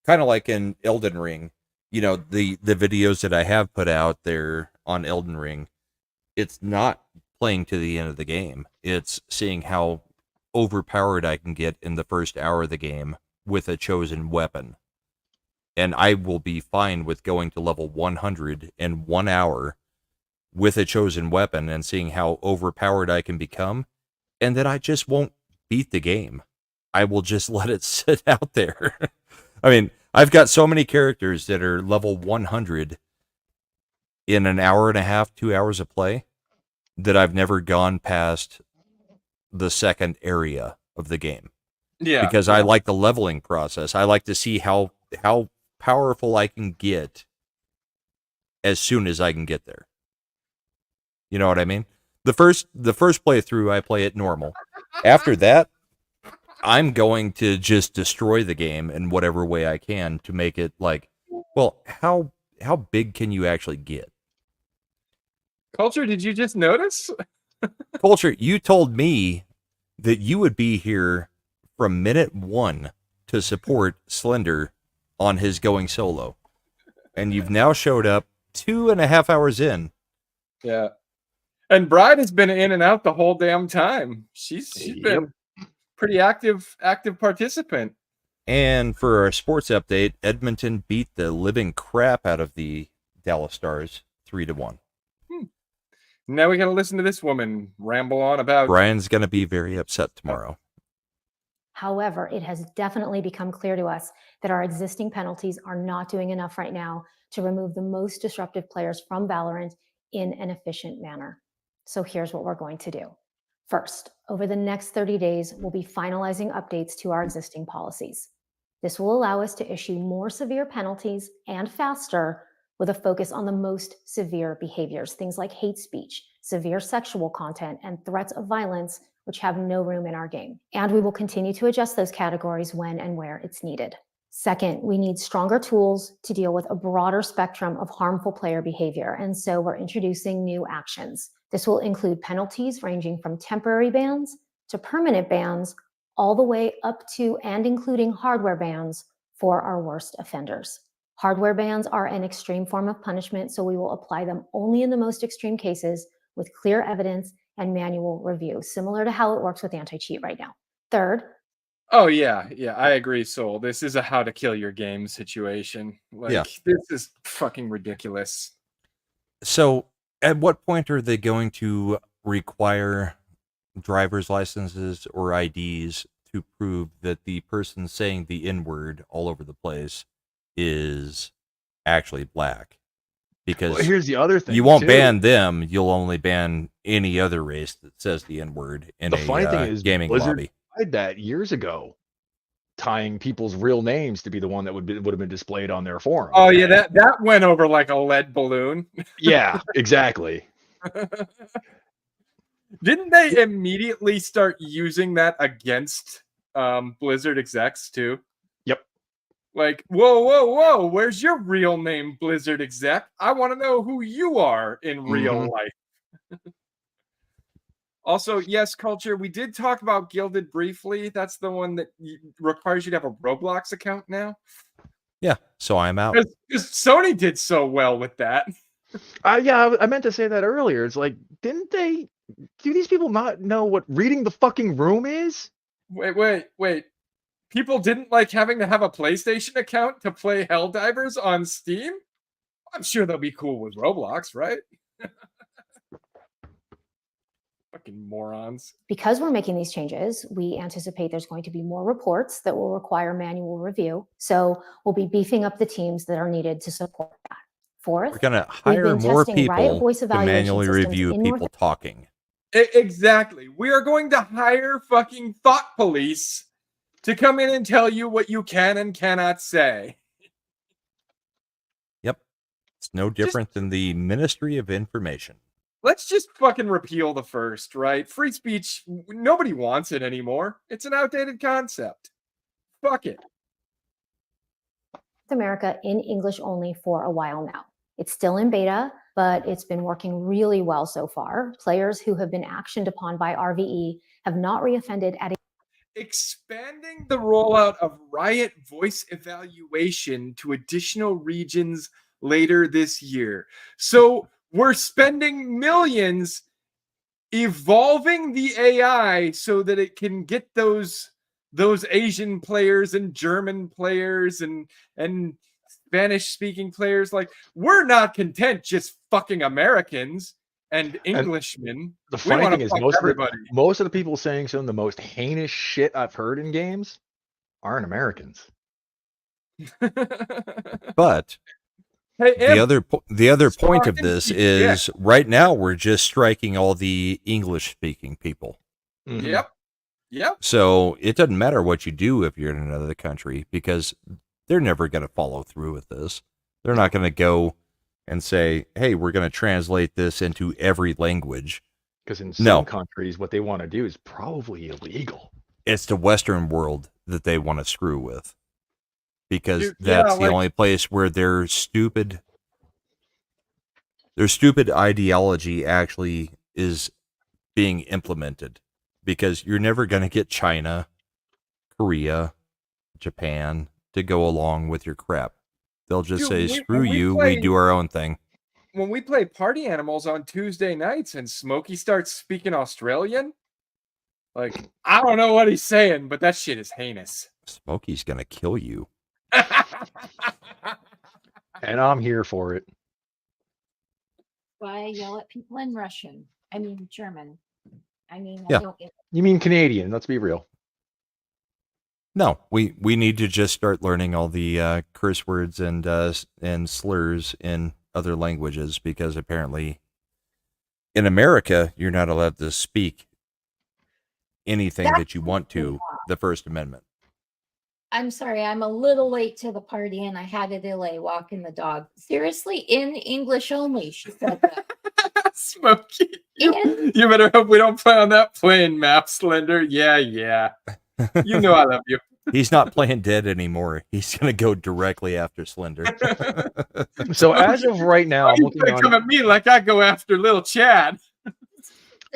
Kind of like in Elden Ring, the videos that I have put out there on Elden Ring, it's not playing to the end of the game. It's seeing how overpowered I can get in the first hour of the game with a chosen weapon. And I will be fine with going to level 100 in 1 hour with a chosen weapon and seeing how overpowered I can become. And then I just won't beat the game. I will just let it sit out there. I mean, I've got so many characters that are level 100 in an hour and a half, 2 hours of play, that I've never gone past the second area of the game. Yeah, Because I like the leveling process. I like to see how powerful I can get as soon as I can get there. You know what I mean? The first playthrough I play it normal. After that, I'm going to just destroy the game in whatever way I can to make it like, well, how big can you actually get? Culture, did you just notice? Culture, you told me that you would be here from minute 1 to support Slender on his going solo. And you've now showed up 2.5 hours in. Yeah. And Bride has been in and out the whole damn time. She's been pretty active participant. And for our sports update, Edmonton beat the living crap out of the Dallas Stars 3-1. Now we got to listen to this woman ramble on about. Brian's going to be very upset tomorrow. However, it has definitely become clear to us that our existing penalties are not doing enough right now to remove the most disruptive players from Valorant in an efficient manner. So here's what we're going to do. First, over the next 30 days, we'll be finalizing updates to our existing policies. This will allow us to issue more severe penalties and faster, with a focus on the most severe behaviors, things like hate speech, severe sexual content, and threats of violence, which have no room in our game. And we will continue to adjust those categories when and where it's needed. Second, we need stronger tools to deal with a broader spectrum of harmful player behavior, and so we're introducing new actions. This will include penalties ranging from temporary bans to permanent bans, all the way up to and including hardware bans for our worst offenders. Hardware bans are an extreme form of punishment, so we will apply them only in the most extreme cases with clear evidence and manual review, similar to how it works with anti-cheat right now. Third. Oh, yeah, I agree, Soul. This is a how to kill your game situation. This is fucking ridiculous. So at what point are they going to require driver's licenses or IDs to prove that the person saying the N-word all over the place is actually black? Because here's the other thing. You won't ban them. You'll only ban any other race that says the N-word in the funny thing is, gaming Blizzard lobby. tried that years ago, tying people's real names to be the one that would have been displayed on their forum. Oh yeah, that went over like a lead balloon. Yeah, exactly. Didn't they immediately start using that against Blizzard execs too? Yep. Like, whoa, where's your real name, Blizzard exec? I want to know who you are in real life. Also, yes, Culture, we did talk about Gilded briefly. That's the one that requires you to have a Roblox account now. Yeah, so I'm out. Because Sony did so well with that. Yeah, I meant to say that earlier. It's like, didn't they? Do these people not know what reading the fucking room is? Wait. People didn't like having to have a PlayStation account to play Helldivers on Steam? I'm sure they'll be cool with Roblox, right? Fucking morons. Because we're making these changes, we anticipate there's going to be more reports that will require manual review. So we'll be beefing up the teams that are needed to support that. Fourth, We're going to we've hire been more testing Riot people voice to evaluation manually systems review in people talking. Exactly. We are going to hire fucking thought police to come in and tell you what you can and cannot say. Yep. It's no different than the Ministry of Information. Let's just fucking repeal the first, right? Free speech, nobody wants it anymore. It's an outdated concept. Fuck it. America in English only for a while now. It's still in beta, but it's been working really well so far. Players who have been actioned upon by RVE have not reoffended at Expanding the rollout of Riot voice evaluation to additional regions later this year. So we're spending millions evolving the AI so that it can get those Asian players and German players and Spanish speaking players. Like, we're not content just fucking Americans and Englishmen. The funny thing is, everybody. most of the people saying some of the most heinous shit I've heard in games aren't Americans. But Hey, the other point of this is right now we're just striking all the English speaking people. Mm-hmm. Yep. So it doesn't matter what you do if you're in another country, because they're never going to follow through with this. They're not going to go and say, hey, we're going to translate this into every language. Because in some countries, what they want to do is probably illegal. It's the Western world that they want to screw with. Because that's the only place where their stupid ideology actually is being implemented. Because you're never going to get China, Korea, Japan to go along with your crap. They'll just say, screw you, we do our own thing. When we play Party Animals on Tuesday nights and Smokey starts speaking Australian, like, I don't know what he's saying, but that shit is heinous. Smokey's going to kill you. And I'm here for it. Why yell at people in Russian? I mean, German. I mean, yeah. I don't get it. You mean Canadian? Let's be real. No, we need to just start learning all the curse words and slurs in other languages, because apparently in America you're not allowed to speak anything that you want to. The First Amendment. I'm sorry, I'm a little late to the party and I had a delay walking the dog. Seriously, in English only, she said that. Smokey, you better hope we don't play on that plane map, Slender. Yeah. You know I love you. He's not playing dead anymore. He's going to go directly after Slender. So as of right now, I'm looking on... come at me like I go after little Chad.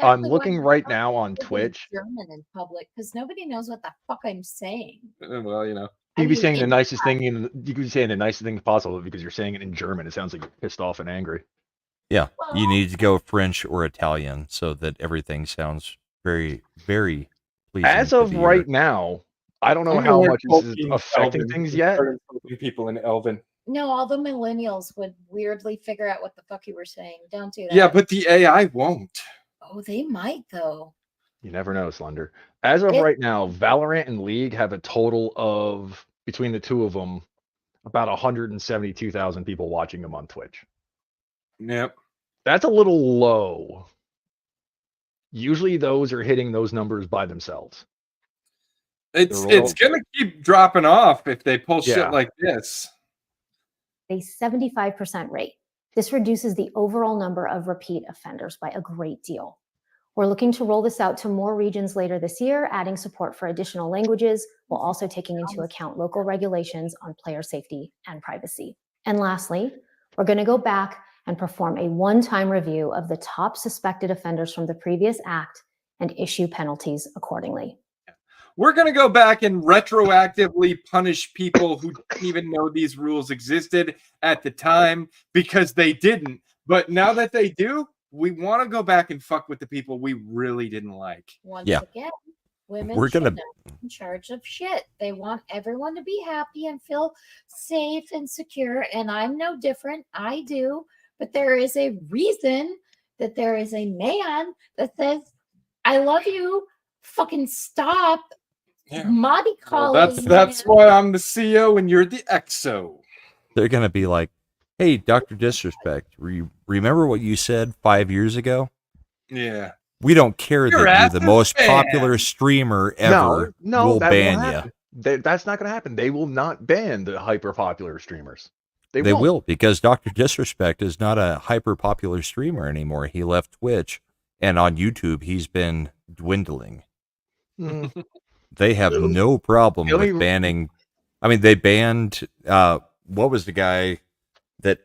I'm looking right now on Twitch. German in public, because nobody knows what the fuck I'm saying. Well, you know. You'd be saying the nicest thing, you could be saying the nicest thing possible, because you're saying it in German. It sounds like you're pissed off and angry. Yeah, you need to go French or Italian so that everything sounds very, very pleasing. As of right now, I don't know how much this is affecting things yet. People in Elven. No, all the millennials would weirdly figure out what the fuck you were saying. Don't do that. Yeah, but the AI won't. Oh, they might though. You never know, Slender. As of right now, Valorant and League have a total of, between the two of them, about 172,000 people watching them on Twitch. Yep. That's a little low. Usually those are hitting those numbers by themselves. It's gonna keep dropping off if they pull shit like this. A 75% rate. This reduces the overall number of repeat offenders by a great deal. We're looking to roll this out to more regions later this year, adding support for additional languages, while also taking into account local regulations on player safety and privacy. And lastly, we're going to go back and perform a one-time review of the top suspected offenders from the previous act and issue penalties accordingly. We're going to go back and retroactively punish people who didn't even know these rules existed at the time because they didn't. But now that they do, we want to go back and fuck with the people we really didn't like. Once Yeah. again, women We're should gonna- not be in charge of shit. They want everyone to be happy and feel safe and secure. And I'm no different. I do. But there is a reason that there is a man that says, I love you. Fucking stop. Yeah. Molly Well, calling. that's why I'm the CEO and you're the XO. They're going to be like, hey, Dr. Disrespect, remember what you said 5 years ago? Yeah. We don't care Your that ass you're the is most banned. popular streamer ever. No, we'll that ban won't you. happen. That's not going to happen. They will not ban the hyper popular streamers. They won't. will, because Dr. Disrespect is not a hyper popular streamer anymore. He left Twitch, and on YouTube, he's been dwindling. Mm. They have no problem The only- with banning. I mean, they banned, what was the guy that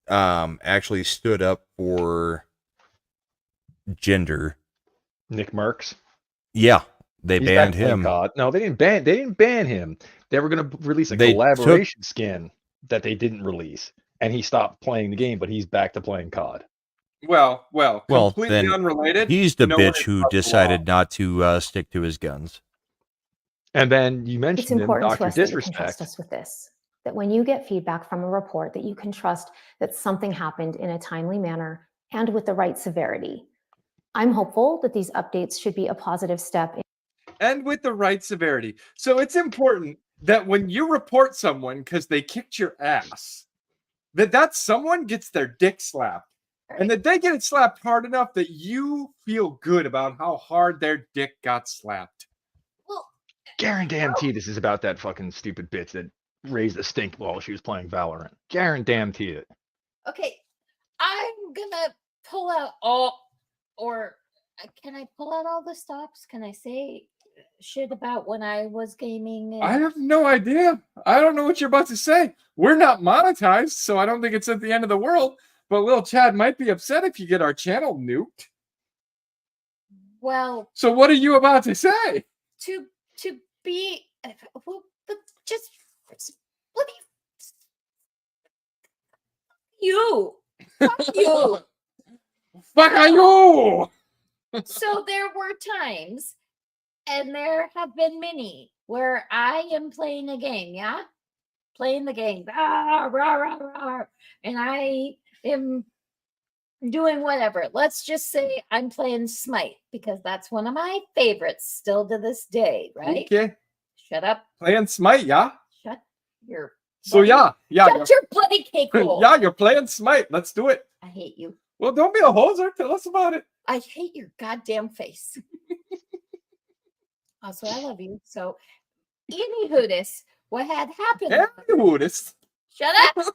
actually stood up for gender? Nick Merckx. Yeah, they He's banned back playing him. COD. No, they didn't ban him. They were going to release a They collaboration skin that they didn't release, and he stopped playing the game, but he's back to playing COD. Well, Well, completely then unrelated. He's the no one bitch is who above the law. decided not to stick to his guns. And then you It's mentioned him, important to Dr. us that you can trust Disrespect. us with this, that when you get feedback from a report, that you can trust that something happened in a timely manner and with the right severity. I'm hopeful that these updates should be a positive step And with the right severity. So it's important that when you report someone because they kicked your ass, that someone gets their dick slapped. And that they get it slapped hard enough that you feel good about how hard their dick got slapped. Well, Guarantee this is about that fucking stupid bitch that raised a stink while she was playing Valorant. Guarantee it. okay, I'm gonna pull out all, or can I pull out all the stops? Can I say shit about when I was gaming? I have no idea. I don't know what you're about to say. We're not monetized, so I don't think it's at the end of the world. But Lil Chad might be upset if you get our channel nuked. Well, So what are you about to say? to be, well, but just bloody you, fuck you. Fuck are you? So there were times, and there have been many, where I am playing a game, yeah? Playing the game, rah, rah, rah, rah, and I am doing whatever. Let's just say I'm playing Smite, because that's one of my favorites still to this day, right? Okay. Shut up. Playing Smite, yeah? Shut your So bloody- yeah. Shut your bloody cake hole. Yeah, you're playing Smite. Let's do it. I hate you. Well, don't be a hoser. Tell us about it. I hate your goddamn face. Also, I love you. So, anywho, this what had happened? Yeah, Woodist. Shut up!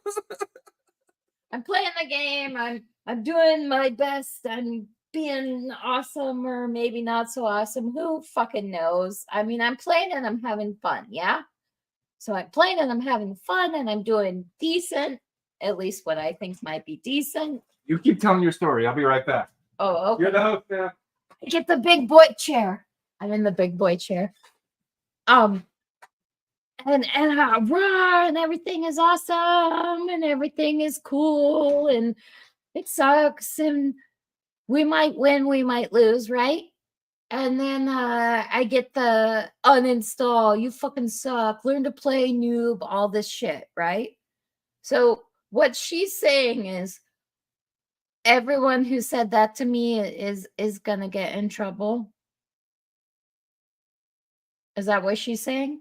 I'm playing the game. I'm doing my best. I'm being awesome, or maybe not so awesome. Who fucking knows? I mean, I'm playing and I'm having fun. Yeah. So I'm playing and I'm having fun and I'm doing decent. At least what I think might be decent. You keep telling your story. I'll be right back. Oh, okay. You're the host now. Get the big boy chair. I'm in the big boy chair. And rah, and everything is awesome and everything is cool and it sucks and we might win, we might lose, right? And then I get the uninstall, you fucking suck, learn to play, noob, all this shit, right? So what she's saying is everyone who said that to me is gonna get in trouble. Is that what she's saying?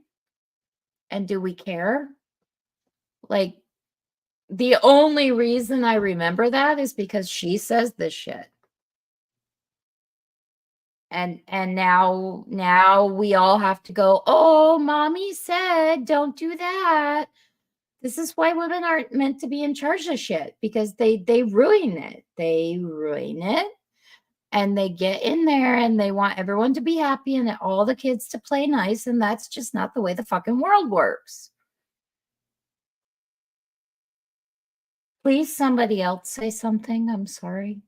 And do we care? Like, the only reason I remember that is because she says this shit. And now we all have to go, oh, mommy said don't do that. This is why women aren't meant to be in charge of shit, because they ruin it. They ruin it. And they get in there and they want everyone to be happy and all the kids to play nice. And that's just not the way the fucking world works. Please, somebody else say something. I'm sorry.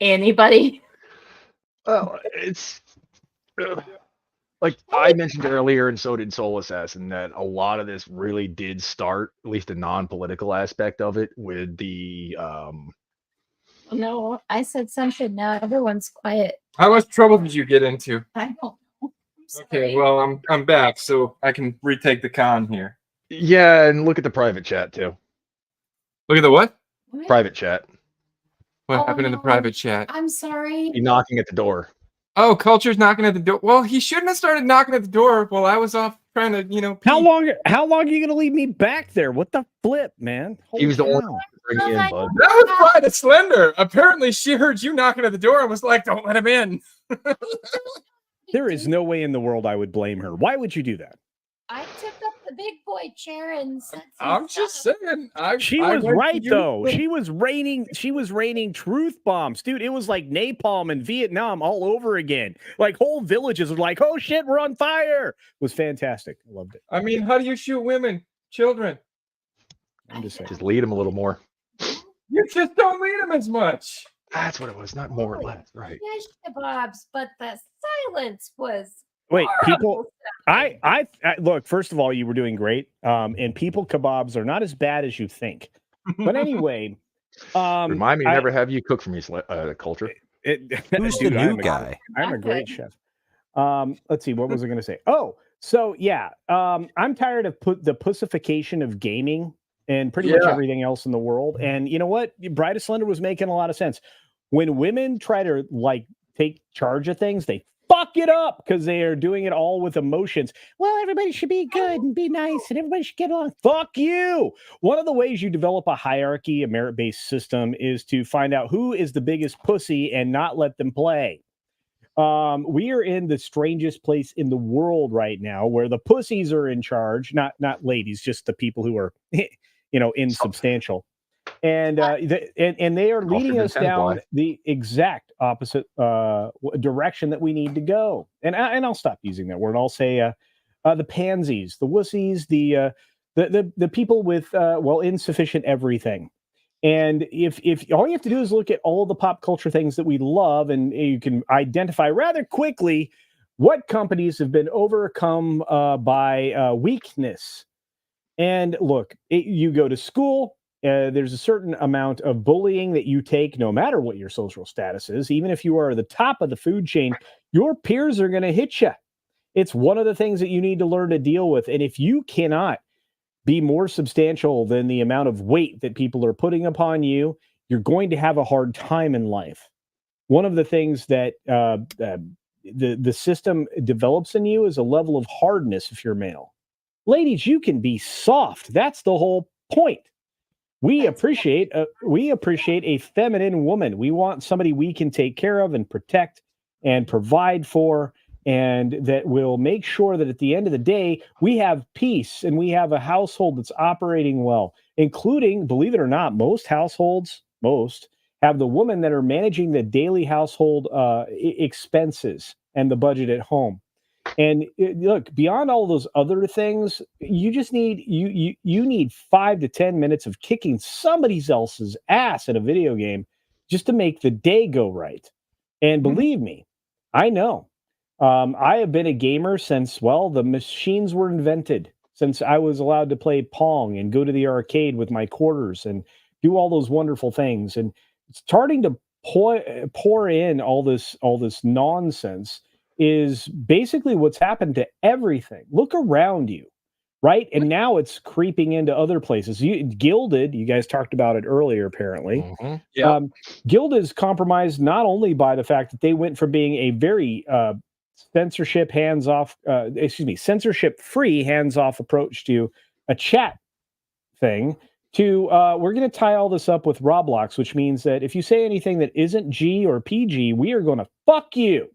Anybody? Well, it's like I mentioned earlier, and so did Soul Assassin, that a lot of this really did start, at least the non-political aspect of it, with the No, I said something. Now everyone's quiet. How much trouble did you get into? I don't know. I'm Okay, sorry. well, I'm back, so I can retake the con here. yeah, and look at the private chat too. Look at the what? What? Private chat. What Oh, happened in the no. private chat? I'm sorry. Be knocking at the door. Oh, Culture's knocking at the door. Well, he shouldn't have started knocking at the door while I was off trying to, How pee. long? How long are you gonna leave me back there? What the flip, man? He was the Holy only cow. one to bring you in, bud. That was Pride of Slender. Apparently, she heard you knocking at the door and was like, "Don't let him in." There is no way in the world I would blame her. Why would you do that? I took up the big boy chair and said some I'm just stuff. saying. She I was went to right you. though. She was raining truth bombs, dude. It was like napalm in Vietnam all over again. Like whole villages were like, "Oh shit, we're on fire!" It was fantastic. I loved it. I mean, how do you shoot women, children? I'm just saying. Just lead him a little more. You just don't lead them as much. That's what it was, not more or less, right? Fish kebabs, but the silence was Wait, people. horrible. I look. First of all, you were doing great. And people kebabs are not as bad as you think. But anyway, Remind me to never have you cook for me, Culture. Who's dude, the I'm new a- guy? I'm a Okay. great chef. Let's see. What was I going to say? Oh, so yeah. I'm tired of the pussification of gaming and pretty much Yeah. everything else in the world. And you know what? Bride of Slender was making a lot of sense. When women try to like take charge of things, they fuck it up because they are doing it all with emotions. Well, everybody should be good and be nice and everybody should get along. Fuck you. One of the ways you develop a hierarchy, a merit-based system, is to find out who is the biggest pussy and not let them play. We are in the strangest place in the world right now where the pussies are in charge, not ladies, just the people who are, insubstantial. And they are leading us down the exact opposite direction that we need to go. And I'll stop using that word. I'll say the pansies, the wussies, the people with insufficient everything. And if all you have to do is look at all the pop culture things that we love, and you can identify rather quickly what companies have been overcome by weakness. And look, you go to school. There's a certain amount of bullying that you take no matter what your social status is. Even if you are the top of the food chain, your peers are going to hit you. It's one of the things that you need to learn to deal with. And if you cannot be more substantial than the amount of weight that people are putting upon you, you're going to have a hard time in life. One of the things that the system develops in you is a level of hardness if you're male. Ladies, you can be soft. That's the whole point. We appreciate a feminine woman. We want somebody we can take care of and protect and provide for, and that will make sure that at the end of the day, we have peace and we have a household that's operating well, including, believe it or not, most households have the women that are managing the daily household expenses and the budget at home. And look, beyond all those other things, you just need you need 5 to 10 minutes of kicking somebody else's ass in a video game just to make the day go right. And believe me, I know. I have been a gamer since, the machines were invented, since I was allowed to play Pong and go to the arcade with my quarters and do all those wonderful things. And starting to pour in all this nonsense is basically what's happened to everything. Look around you, right? And now it's creeping into other places. Gilded, you guys talked about it earlier, apparently. Mm-hmm. Yeah. Gilded is compromised not only by the fact that they went from being a very censorship-free, hands-off approach to a chat thing to we're going to tie all this up with Roblox, which means that if you say anything that isn't G or PG, we are going to fuck you.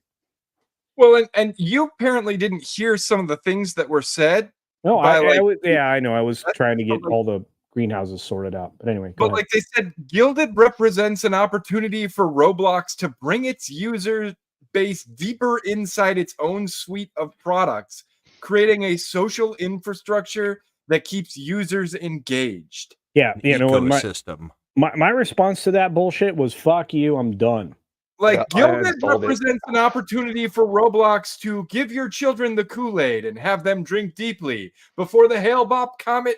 Well, and you apparently didn't hear some of the things that were said. No, by, I know. I was trying to get all the greenhouses sorted out. But anyway, go But ahead. like they said, Gilded represents an opportunity for Roblox to bring its user base deeper inside its own suite of products, creating a social infrastructure that keeps users engaged. Yeah, An and ecosystem. my response to that bullshit was, fuck you, I'm done. Like, I Gilman uninstalled it. represents an opportunity for Roblox to give your children the Kool-Aid and have them drink deeply before the Hale-Bopp Comet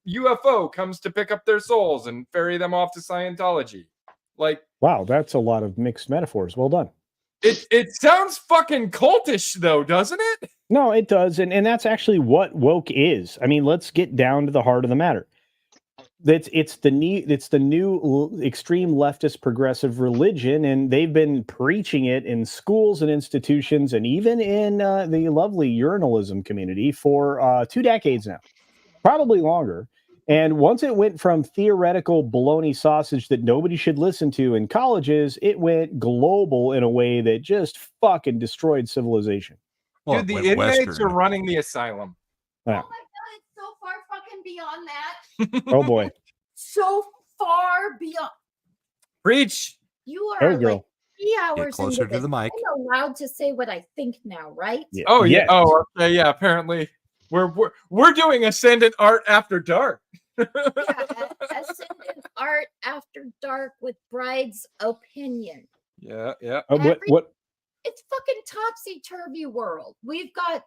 UFO comes to pick up their souls and ferry them off to Scientology. Like, Wow, that's a lot of mixed metaphors. Well done. it sounds fucking cultish, though, doesn't it? No, it does, and that's actually what woke is. I mean, let's get down to the heart of the matter. It's the new extreme leftist progressive religion, and they've been preaching it in schools and institutions, and even in the lovely urinalism community for 2 decades now, probably longer. And once it went from theoretical baloney sausage that nobody should listen to in colleges, it went global in a way that just fucking destroyed civilization. Well, Dude, the it went inmates Western. are running the asylum. Yeah. Oh my god, it's so far fucking beyond that. Oh boy. So far beyond. Preach. You Oh, are girl. like 3 hours closer into to the this. mic. I'm allowed to say what I think now, right? Yeah. Oh yeah. Yes. Oh okay. Yeah. Apparently, we're doing Ascendant Art After Dark. Yeah, Ascendant Art After Dark with Bride's Opinion. Yeah. Yeah. What? It's fucking topsy-turvy world. We've got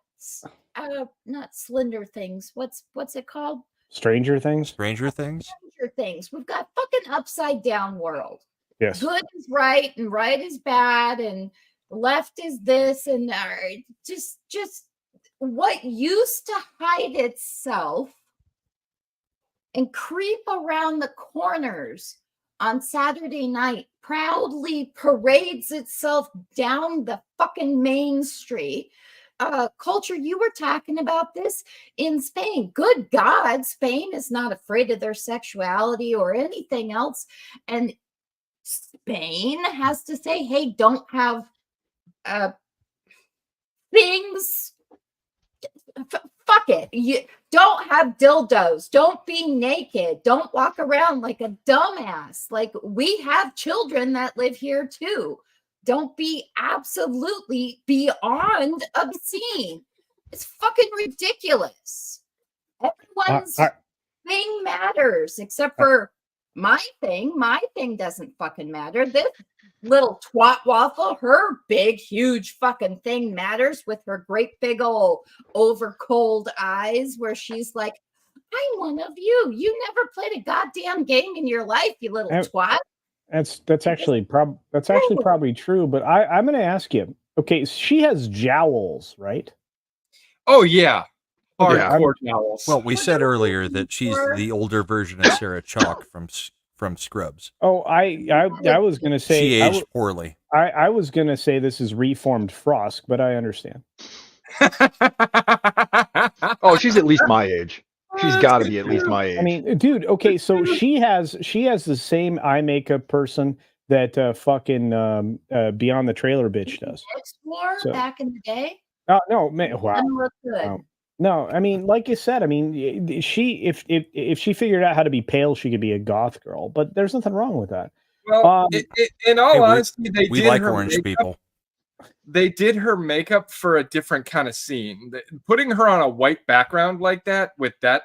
not Slender Things. What's it called? Stranger Things? Stranger Things? Stranger Things. We've got fucking upside down world. Yes. Good is right and right is bad and left is this and just what used to hide itself and creep around the corners on Saturday night proudly parades itself down the fucking main street. Culture, you were talking about this in Spain. Good God, Spain is not afraid of their sexuality or anything else. And Spain has to say, hey, don't have things. Fuck it. You don't have dildos. Don't be naked. Don't walk around like a dumbass. Like, we have children that live here too. Don't be absolutely beyond obscene. It's fucking ridiculous. Everyone's thing matters except for my thing. My thing doesn't fucking matter. This little twat waffle, her big, huge fucking thing matters with her great big old over cold eyes where she's like, I'm one of you. You never played a goddamn game in your life, you little twat. That's actually probably true, but I'm going to ask you. Okay, she has jowls, right? Oh yeah. Yeah. Hardcore jowls. Well, we said earlier that she's the older version of Sarah Chalk from Scrubs. Oh, I was going to say She aged poorly. I was going to say this is reformed Frost, but I understand. Oh, she's at least my age. She's got to be at least my age. I mean, dude. Okay, so she has the same eye makeup person that fucking Beyond the Trailer bitch does. So, back in the day. Oh no, man! Wow. Look good. No, I mean, like you said, I mean, she if she figured out how to be pale, she could be a goth girl. But there's nothing wrong with that. Well, in all honesty, we like orange makeup. people. They did her makeup for a different kind of scene. Putting her on a white background like that with that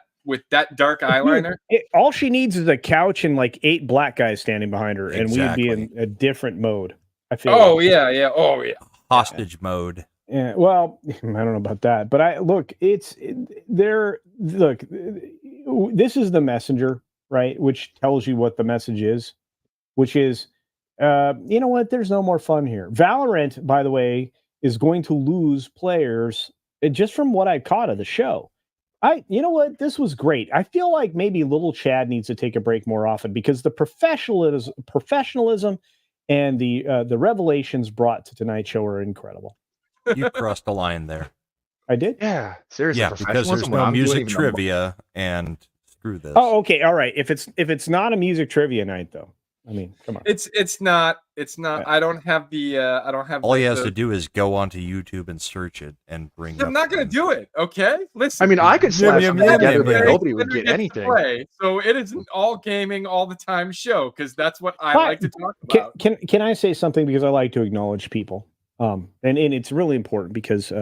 dark eyeliner. All she needs is a couch and like 8 black guys standing behind her, and we'd be in a different mode. I feel. Oh yeah. Oh yeah. Hostage mode. Yeah. Well, I don't know about that, but look. This is the messenger, right? Which tells you what the message is, which is. You know what? There's no more fun here. Valorant, by the way, is going to lose players just from what I caught of the show. You know what? This was great. I feel like maybe little Chad needs to take a break more often because the professionalism and the revelations brought to tonight's show are incredible. You crossed the line there. I did? Yeah, seriously. Yeah, because there's no music trivia and screw this. Oh, okay. All right. If it's not a music trivia night, though. I mean, come on. It's not. I don't have the. All he has to do is go onto YouTube and search it and bring. I'm not going to do it. Okay, listen. I mean, I could slap something together, but nobody would get anything. So it is an all gaming all the time show because that's what I like to talk about. Can I say something because I like to acknowledge people, and it's really important because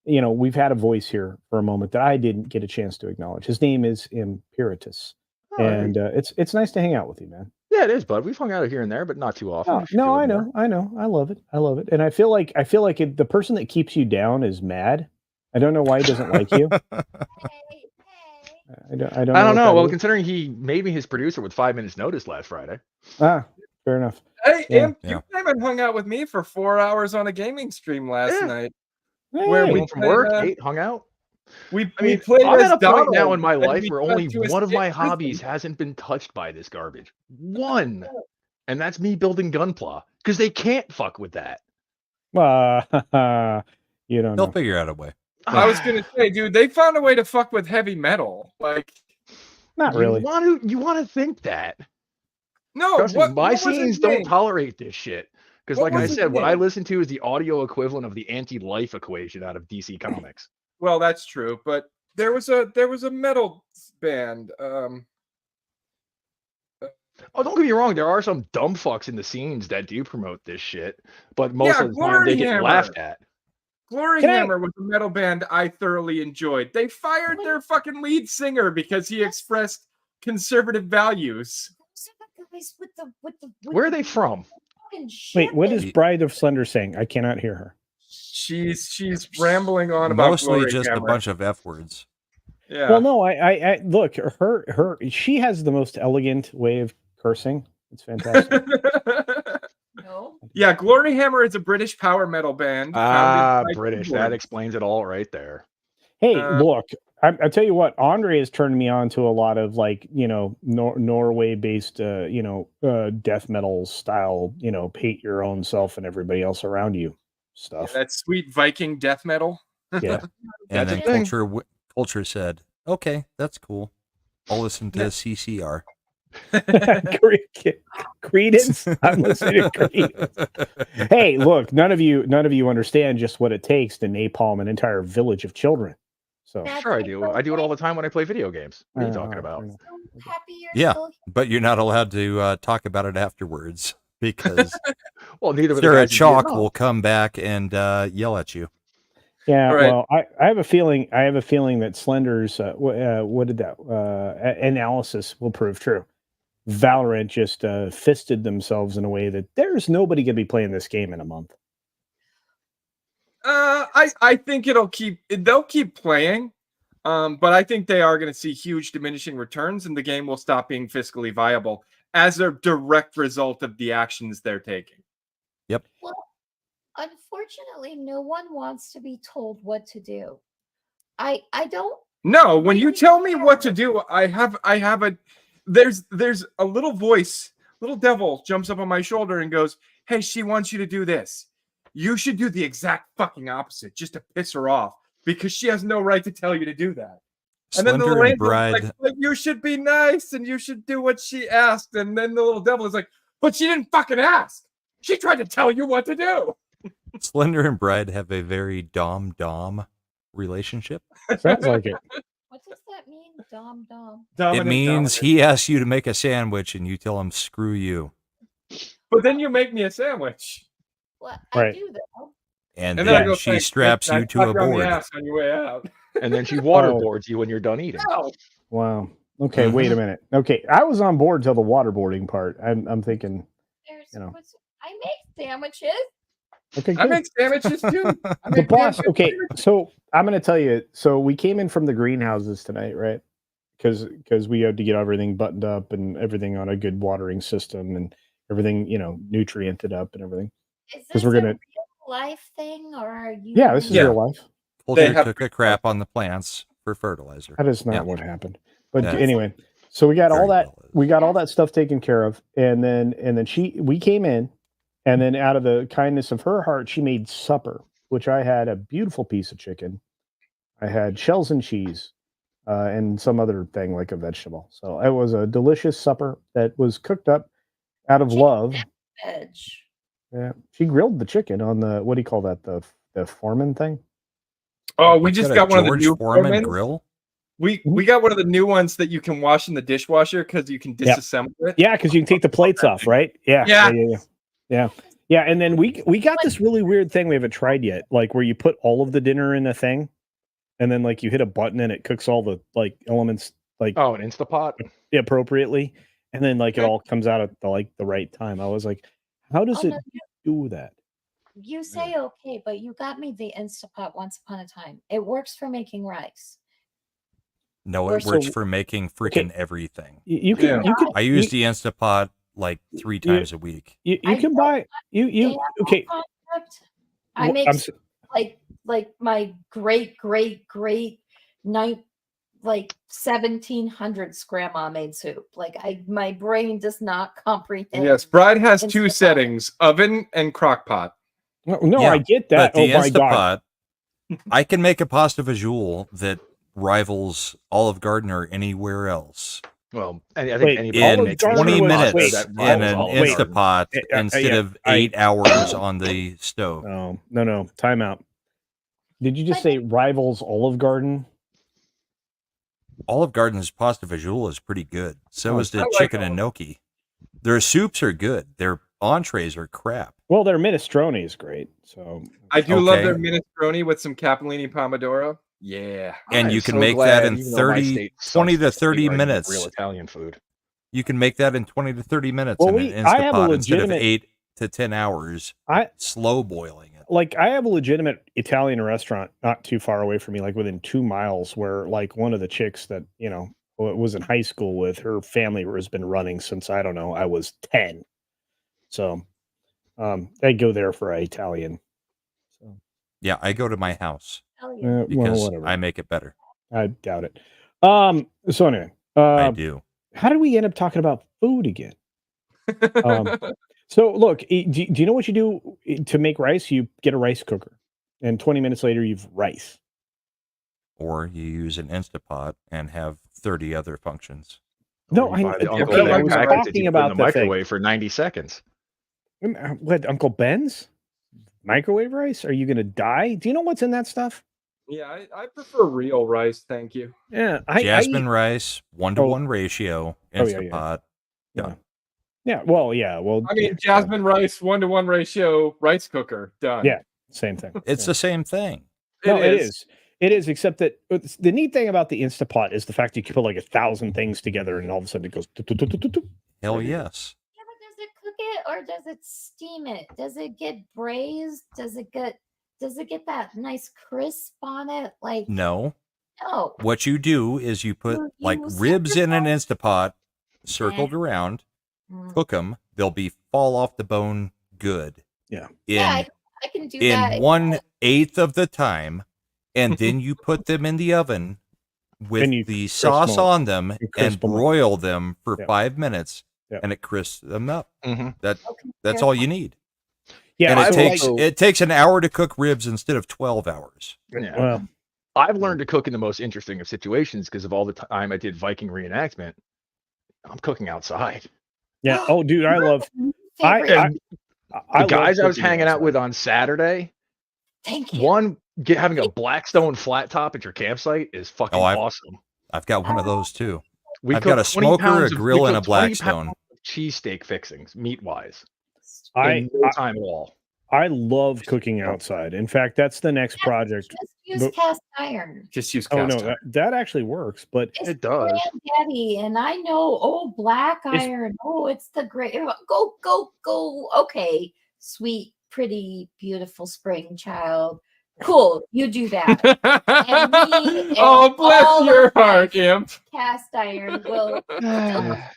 we've had a voice here for a moment that I didn't get a chance to acknowledge. His name is Imperatus, and it's nice to hang out with you, man. Yeah, it is, bud. We've hung out here and there, but not too often. Oh, We should no, do it I more. know. I love it. And I feel like the person that keeps you down is mad. I don't know why he doesn't like you. Hey, I don't I know. don't what know. that Well, is. considering he made me his producer with 5 minutes notice last Friday. Ah, fair enough. Hey, Yeah. Imp, you came and hung out with me for 4 hours on a gaming stream last Yeah. night. Hey, Where Came we home from played, work, ate, hung out. we I mean, played I'm as at a point now Donald, in my and life we where cut only to one of my escape prison. hobbies hasn't been touched by this garbage. One. And that's me building Gunpla. Because they can't fuck with that. you don't They'll know. figure out a way. I was gonna say, dude, they found a way to fuck with heavy metal. Like, Not You really. want to think that. no, Trust me, what my was his scenes don't name? tolerate this shit. Because What like I was his said, what I name? listen to is the audio equivalent of the anti-life equation out of DC Comics. Well, that's true, but there was a metal band. Oh, don't get me wrong, there are some dumb fucks in the scenes that do promote this shit, but most Yeah, of the time they Glory get Hammer. laughed at. Glory Can I- Hammer was a metal band I thoroughly enjoyed. They fired their fucking lead singer because he expressed conservative values. those are the guys with the Where are they from? fucking Wait, what is shit. Bride of Slender saying? I cannot hear her. She's rambling on about Mostly Glory just Hammer. a bunch of F words. Yeah. Well, no, I look, she has the most elegant way of cursing. It's fantastic. No. Yeah, Glory Hammer is a British power metal band. founded by British. That keyboards. explains it all right there. Hey, Uh, look, I tell you what, Andre has turned me on to a lot of like, Norway-based, death metal style, hate your own self and everybody else around you stuff. that sweet Viking death metal. Yeah. And That's then a thing. culture said, "Okay, that's cool. I'll listen to CCR." Credence. I'm listening to Credence. Hey, look, none of you understand just what it takes to napalm an entire village of children. So That's Sure I do. I do it all the time when I play video games. What are you talking about? so happy you're Yeah, still but you're not allowed to talk about it afterwards because Well, neither of the Sarah guys in Chalk Vietnam. will come back and yell at you. yeah, All right. well, I have a feeling that Slender's what did that analysis will prove true. Valorant just fisted themselves in a way that there's nobody gonna be playing this game in a month. I think they'll keep playing, but I think they are going to see huge diminishing returns, and the game will stop being fiscally viable as a direct result of the actions they're taking. Well, unfortunately, no one wants to be told what to do. I don't. No, when you tell me what to do, I have a there's a little voice, little devil jumps up on my shoulder and goes, "Hey, she wants you to do this. You should do the exact fucking opposite just to piss her off because she has no right to tell you to do that." And then the Slender little and angel's Bride. like, "But you should be nice and you should do what she asked." And then the little devil is like, "But she didn't fucking ask. She tried to tell you what to do." Slender and Bride have a very dom relationship. Sounds like it. What does that mean, dom? It Dominant, means dominant. he asks you to make a sandwich and you tell him, "Screw you." But then you make me a sandwich. Well, Right. I do though. And And then I then go, she "Thanks, straps bitch," and I you to slap a you on the board. ass on your way out. And then she waterboards you when you're done eating. No. Wow. Okay, wait a minute. Okay, I was on board till the waterboarding part. I'm thinking. There's You know. I make sandwiches. Okay, I good. make sandwiches too. I The make boss. damn good Okay, sandwiches. so I'm going to tell you. So we came in from the greenhouses tonight, right? Because we had to get everything buttoned up and everything on a good watering system and everything, nutriented up and everything. Is 'Cause this we're a gonna- real life thing or are you? Yeah, this is Yeah. real life. Culture have- took a crap on the plants for fertilizer. That is not Yeah. what happened. But Yeah. anyway, so we got all Very that. well is. We got all that stuff taken care of, and then we came in, and then out of the kindness of her heart, she made supper, which I had a beautiful piece of chicken. I had shells and cheese, and some other thing like a vegetable. So it was a delicious supper that was cooked up out of Chicken love. Veg. Yeah, she grilled the chicken on the what do you call that? The Foreman thing. Oh, we You just a got one of the George new Foreman Foremans. grill. We got one of the new ones that you can wash in the dishwasher because you can Yep. disassemble it. Yeah, because you can take the plates off, right? Yeah. Yeah. And then we got this really weird thing we haven't tried yet, like where you put all of the dinner in a thing, and then like you hit a button and it cooks all the like elements like Oh, an Instapot? appropriately. and then like it all comes out at the right time. I was like, how does Oh, it no, do that? you say okay, but you got me the Instapot once upon a time. It works for making rice. No, Or it works so- for making freaking everything. You can Yeah. you can I use the Instapot like 3 times a week. you I can don't buy you okay. Concept. I Well, make I'm s- like my great night like 1700s grandma made soup. Like my brain does not comprehend. Yes, Bride has Instapot. 2 settings: oven and crock pot. no, Yeah, I get that. But the Oh my god. Instapot, I can make a pasta visual that rivals Olive Garden or anywhere else Well, I think Wait, anybody in can make 20 pasta minutes that in rivals an Olive Garden. Instapot Yeah, instead yeah, of 8 hours on the stove. No. Time out. Did you just But- say rivals Olive Garden? Olive Garden's pasta visual is pretty good. So Oh, is I the like chicken and gnocchi. Their soups are good. Their entrees are crap. Well, their minestrone is great. So I do love Okay. their minestrone with some capellini pomodoro. Yeah. And I'm you can so make glad, that in even though my 30 state 20 sucks, to it's 30 like real minutes. Italian food. You can make that in 20 to 30 minutes Well, in an I have a Instapot instead of legitimate- 8 to 10 hours I slow boiling it. like I have a legitimate Italian restaurant not too far away from me, like within 2 miles, where like one of the chicks that was in high school with, her family has been running since I don't know, I was 10. So I go there for Italian. So Yeah, I go to my house Hell yeah. because whatever. I make it better. I doubt it. So anyway, I do. how did we end up talking about food again? So look, do you know what you do to make rice? You get a rice cooker, and 20 minutes later, you've rice. Or you use an Instapot and have 30 other functions. No, Or you buy the okay, Uncle I Ben was packets that talking you put in about the the thing. microwave for 90 seconds. What, Uncle Ben's microwave rice? Are you going to die? Do you know what's in that stuff? Yeah, I prefer real rice, thank you. Yeah, Jasmine rice, 1-to-1 ratio, Oh, yeah, Instapot. yeah. Done. Yeah, well. I mean, jasmine rice, 1-to-1 ratio, rice cooker, done. Yeah. Same thing. It's Yeah. the same thing. No, it is. It is, except that the neat thing about the Instapot is the fact that you can put like 1,000 things together and all of a sudden it goes. Hell yes. Yeah, but does it cook it or does it steam it? Does it get braised? Does it get that nice crisp on it? Like No. no. What you do is you put You like ribs in an Instapot, circled around, Mm. cook them. They'll be fall off the bone good. Yeah. Yeah, I can do in that. 1/8 of the time, and then you put them in the oven with And you the crisp sauce them up. on them You and crisp them up. broil them for Yeah. 5 minutes, Yeah. and it crisps them up. Mhm. Okay, That's fair all you point. need. Yeah, And I've so it takes an hour to cook ribs instead of 12 hours. Yeah. well, I've learned to cook in the most interesting of situations because of all the time I did Viking reenactment. I'm cooking outside. yeah. Oh, dude, I love. Favorite. And I the love guys I was cooking hanging out outside. with on Saturday, Thank you. one having a Blackstone flat top at your campsite is fucking awesome. I've got one of those too. We I've got cooked a 20 smoker, a pounds of- grill, we and a cooked 20 Blackstone. pounds of cheesesteak fixings, meat wise, I in no time at all. I love cooking outside. In fact, that's the next project. Just use But- cast iron. Just use Oh cast no, iron. that actually works. But It's It does. Granddaddy, and I know. Oh, black iron. Oh, it's the great. Go. Okay, sweet, pretty, beautiful spring child. Cool, you do that. me Oh, and bless all your of my heart, Imp. Cast iron will Yeah.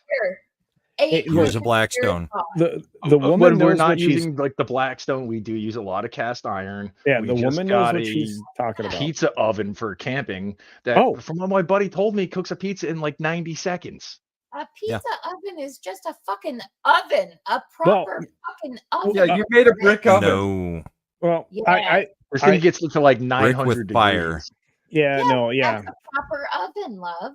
Hey, Use a Blackstone. the woman when we're knows not what she's. using like the Blackstone, we do use a lot of cast iron. Yeah, We the just woman knows got what a she's talking about. Pizza oven for camping that Oh. from what my buddy told me cooks a pizza in like 90 seconds. A pizza oven is just a fucking oven, a Well, proper fucking oven. Yeah, you made a brick oven. No. Well, Yeah. This thing I- gets to like 900 with fire. degrees. yeah, no, yeah, That's a proper oven, love.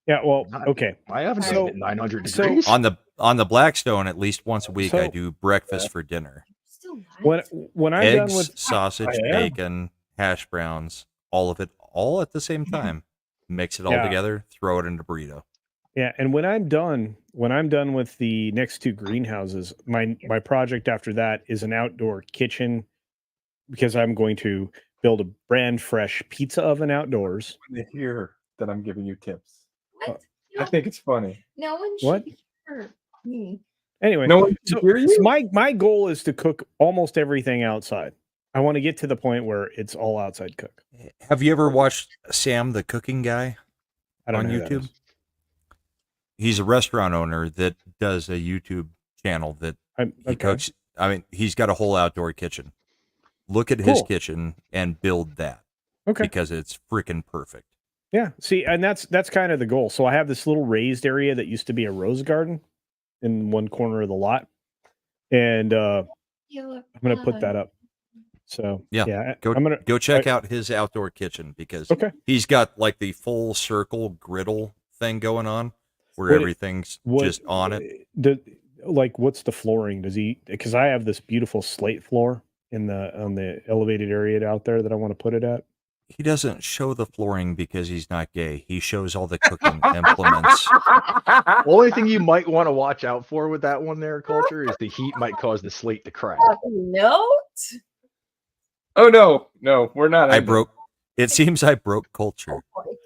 yeah. Well, Not- okay. My oven So- at 900 so- degrees. On the Blackstone, at least once a week, I So- do breakfast for dinner. Still When light. when I'm done Eggs, with sausage, I am. bacon, hash browns, all of it, all at the same time. Mix it all Yeah. together, throw it in a burrito. yeah, and when I'm done with the next 2 greenhouses, my project after that is an outdoor kitchen because I'm going to build a brand fresh pizza oven outdoors. When they hear that I'm giving you tips. What? I think it's funny. No one What? should. Anyway, No one can so, hear you? so my goal is to cook almost everything outside. I want to get to the point where it's all outside cook. Have you ever watched Sam the Cooking Guy I don't on know who that YouTube? is. He's a restaurant owner that does a YouTube channel that he Okay. cooks. I mean, he's got a whole outdoor kitchen. Look at his Cool. kitchen and build that Okay. because it's freaking perfect. Yeah. See, and that's kind of the goal. So I have this little raised area that used to be a rose garden in one corner of the lot, and I'm gonna put that up. So Yeah. I'm gonna Go check out his outdoor kitchen because Okay. he's got like the full circle griddle thing going on where What- everything's what- just on it. What's the flooring? Does he? Because I have this beautiful slate floor on the elevated area out there that I want to put it at. He doesn't show the flooring because he's not gay. He shows all the cooking implements. Only thing you might want to watch out for with that one there, Culture, is the heat might cause the slate to crack. Note. Oh no, we're not. ending. It seems I broke culture.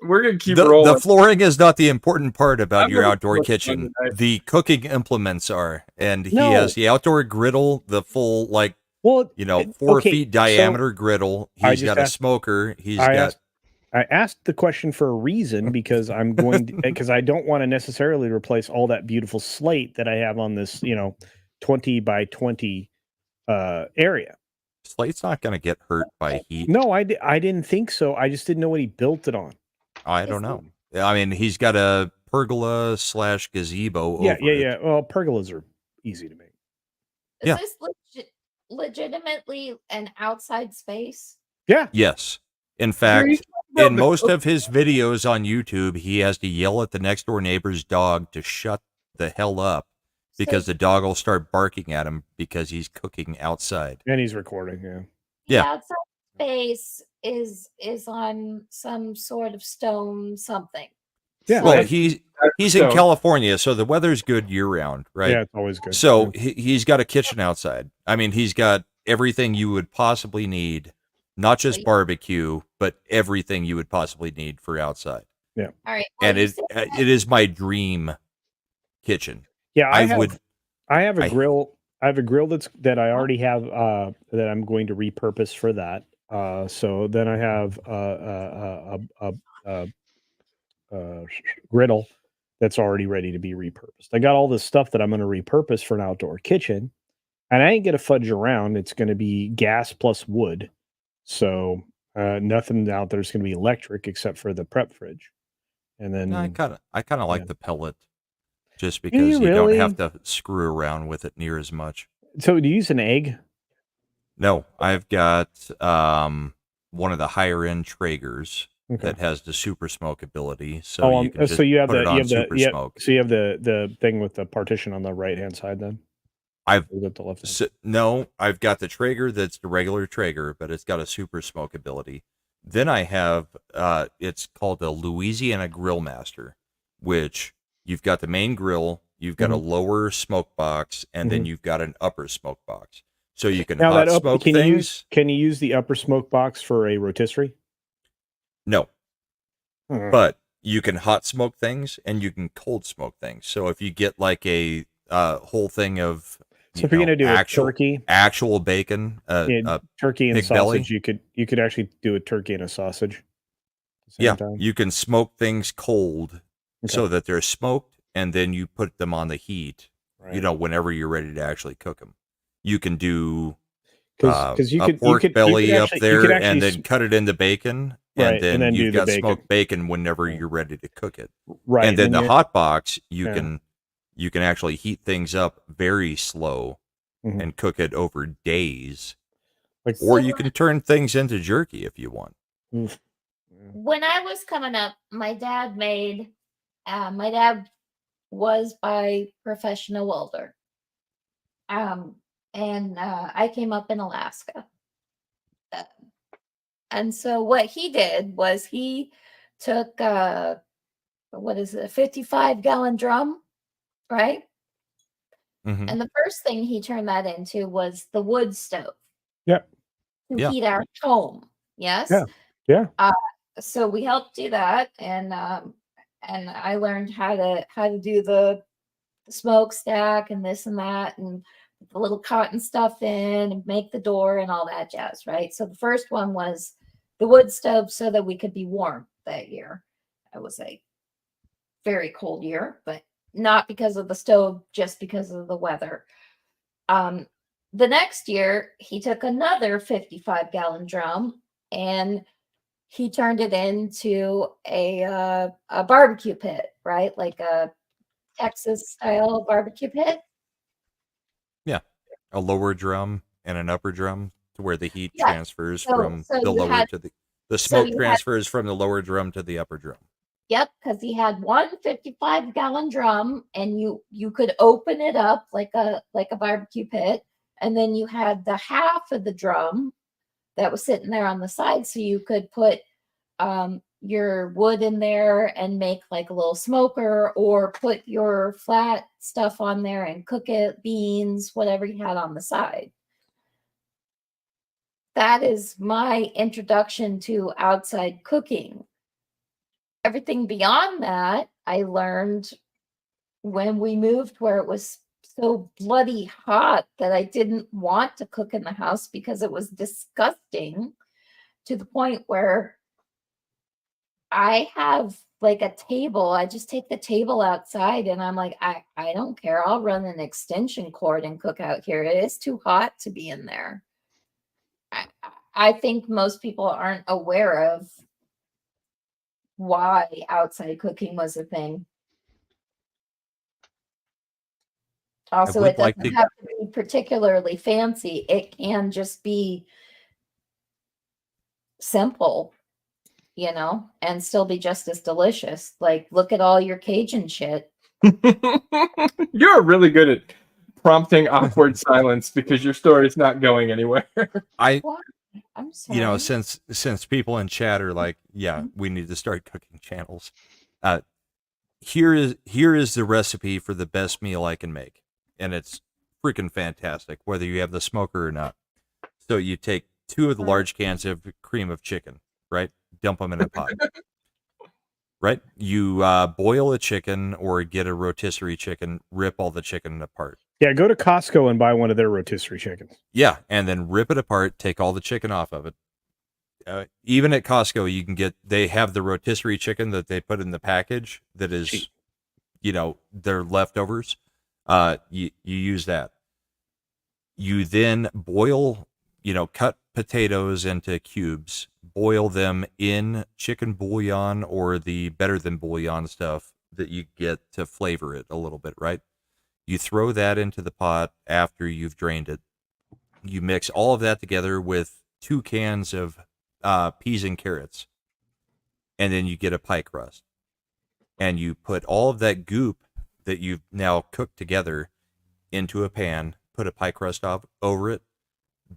We're gonna keep The rolling. flooring is not the important part about I'm your gonna outdoor look kitchen. fun tonight. The cooking implements are, and he No. has the outdoor griddle, the full like Well, 4 okay, feet diameter griddle. I He's just got a asked- smoker. I asked the question for a reason because I'm going to, because I don't want to necessarily replace all that beautiful slate that I have on this 20 by 20 area. Slate's not going to get hurt by heat. No, I didn't think so. I just didn't know what he built it on. I don't know. I mean, he's got a pergola / gazebo. Yeah. over it. Well, pergolas are easy to make. Yeah. Is this legitimately an outside space? Yeah. Yes. In Are you fact, talking about in the most cook- of his videos on YouTube, he has to yell at the next door neighbor's dog to shut the hell up because the dog will start barking at him because he's cooking outside. And he's recording. Yeah. The Yeah. outside space is on some sort of stone something. Yeah. Well, Right. he's in So- California, so the weather's good year round, right? Yeah. It's always good. So Yeah. he's got a kitchen outside. I mean, he's got everything you would possibly need, not just Right. barbecue, but everything you would possibly need for outside. All right. well, And you it said it is my dream kitchen. Yeah. I have I- a grill. I have a grill that I already have that I'm going to repurpose for that. So then I have a griddle that's already ready to be repurposed. I got all this stuff that I'm going to repurpose for an outdoor kitchen, and I ain't going to fudge around. It's going to be gas plus wood. So nothing out there's going to be electric except for the prep fridge. And then No, I kind of like yeah. the pellet, just you because you don't really? have to screw around with it near as much. so do you use an egg? No, I've got one of the higher end Traegers Okay. that has the super smoke ability, so you can just so you have put the it on super smoke. so you have the thing with the partition on the right hand side then. I've Or the left hand? No, I've got the Traeger that's the regular Traeger, but it's got a super smoke ability. Then I have it's called the Louisiana Grill Master, which you've got the main grill, you've got a lower smoke box, and then you've got an upper smoke box. So you can Now hot that smoke can things. you use the upper smoke box for a rotisserie? No, Hmm. but you can hot smoke things and you can cold smoke things. So if you get like a whole thing of So if you're gonna do actual, a turkey, actual bacon, turkey and pig belly? sausage, you could actually do a turkey and a sausage. At the same time. you can smoke things cold Okay. so that they're smoked, and then you put them on the heat. Right. Whenever you're ready to actually cook them, you can do because a pork belly up there, and then cut it into bacon, Right, and then, and then do you've the got bacon. smoked bacon whenever Yeah. you're ready to cook it. right, And then the you're- hot box, you Yeah. can actually heat things up very slow Mhm. and cook it over days, like, or you can turn things into jerky if you want. oof. when I was coming up, my dad was by profession a welder. I came up in Alaska. And so what he did was he took a 55-gallon drum, right? Mhm. And the first thing he turned that into was the wood stove. Yep. To Yeah. heat our home. Yes. Yeah. So we helped do that, and I learned how to do the the smokestack and this and that, and put the little cotton stuff in and make the door and all that jazz, right? So the first one was the wood stove so that we could be warm that year. It was a very cold year, but not because of the stove, just because of the weather. The next year, he took another 55-gallon drum and he turned it into a barbecue pit, right? Like a Texas style barbecue pit. Yeah, a lower drum and an upper drum to where the heat Yeah, transfers from so the you lower had- to the so smoke you had- transfers from the lower drum to the upper drum. Yep, because he had one 55-gallon drum, and you could open it up like a barbecue pit, and then you had the half of the drum that was sitting there on the side, so you could put your wood in there and make like a little smoker, or put your flat stuff on there and cook it, beans, whatever you had on the side. That is my introduction to outside cooking. Everything beyond that, I learned when we moved where it was so bloody hot that I didn't want to cook in the house because it was disgusting, to the point where I have like a table. I just take the table outside and I'm like, I don't care. I'll run an extension cord and cook out here. It is too hot to be in there. I think most people aren't aware of why outside cooking was a thing. Also, would it like doesn't to- have to be particularly fancy. It can just be simple, and still be just as delicious. Like, look at all your Cajun shit. You're really good at prompting awkward silence because your story is not going anywhere. I Why? I'm sorry. since people in chat are like, yeah, we need to start cooking channels. Here is the recipe for the best meal I can make, and it's freaking fantastic, whether you have the smoker or not. So you take 2 of the large cans of cream of chicken, right? Dump them in a pot. Right? You boil a chicken or get a rotisserie chicken, rip all the chicken apart. Yeah, go to Costco and buy one of their rotisserie chickens. Yeah, and then rip it apart, take all the chicken off of it. Even at Costco, you can they have the rotisserie chicken that they put in the package that is, Cheap. their leftovers. You use that. You then boil, cut potatoes into cubes, boil them in chicken bouillon or the better than bouillon stuff that you get to flavor it a little bit, right? You throw that into the pot after you've drained it. You mix all of that together with 2 cans of peas and carrots, and then you get a pie crust. And you put all of that goop that you've now cooked together into a pan, put a pie crust over it.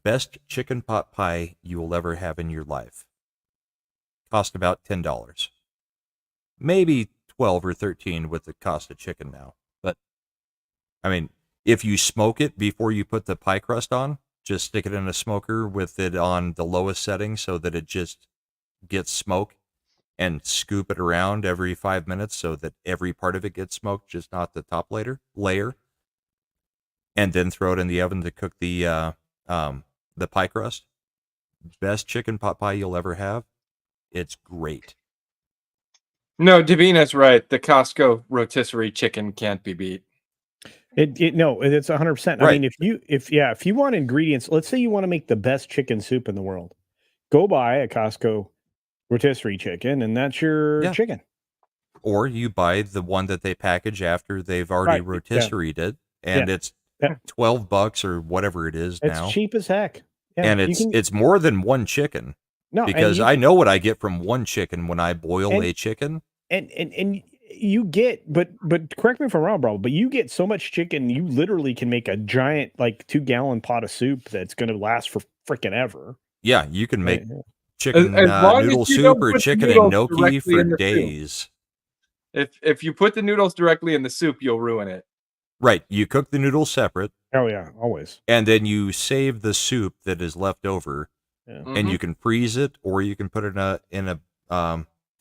Best chicken pot pie you will ever have in your life. Cost about $10. Maybe 12 or 13 with the cost of chicken now. But, I mean, if you smoke it before you put the pie crust on, just stick it in a smoker with it on the lowest setting so that it just gets smoke, and scoop it around every 5 minutes so that every part of it gets smoked, just not the top layer. And then throw it in the oven to cook the pie crust. Best chicken pot pie you'll ever have. It's great. No, Davina's right. The Costco rotisserie chicken can't be beat. No, it's 100%. I Right. mean, if you want ingredients, let's say you want to make the best chicken soup in the world, go buy a Costco rotisserie chicken, and that's your Yeah. chicken. Or you buy the one that they package after they've already Right, yeah. rotisseried it, and it's Yeah. $12 or whatever it is It's now. cheap as heck. Yeah, And you can- it's more than one chicken, no, and because you- I know what I get from one chicken when I boil And- a chicken. and you get, but correct me if I'm wrong, bro, but you get so much chicken, you literally can make a giant, like, 2-gallon pot of soup that's going to last for freaking ever. Yeah, you can make Yeah. chicken As long as noodle you soup don't or put the chicken and noodles gnocchi directly for in the soup. days. If you put the noodles directly in the soup, you'll ruin it. Right, you cook the noodles separate, Oh yeah, always. and then you save the soup that is left over, Yeah. and you can freeze it, or you can put it in a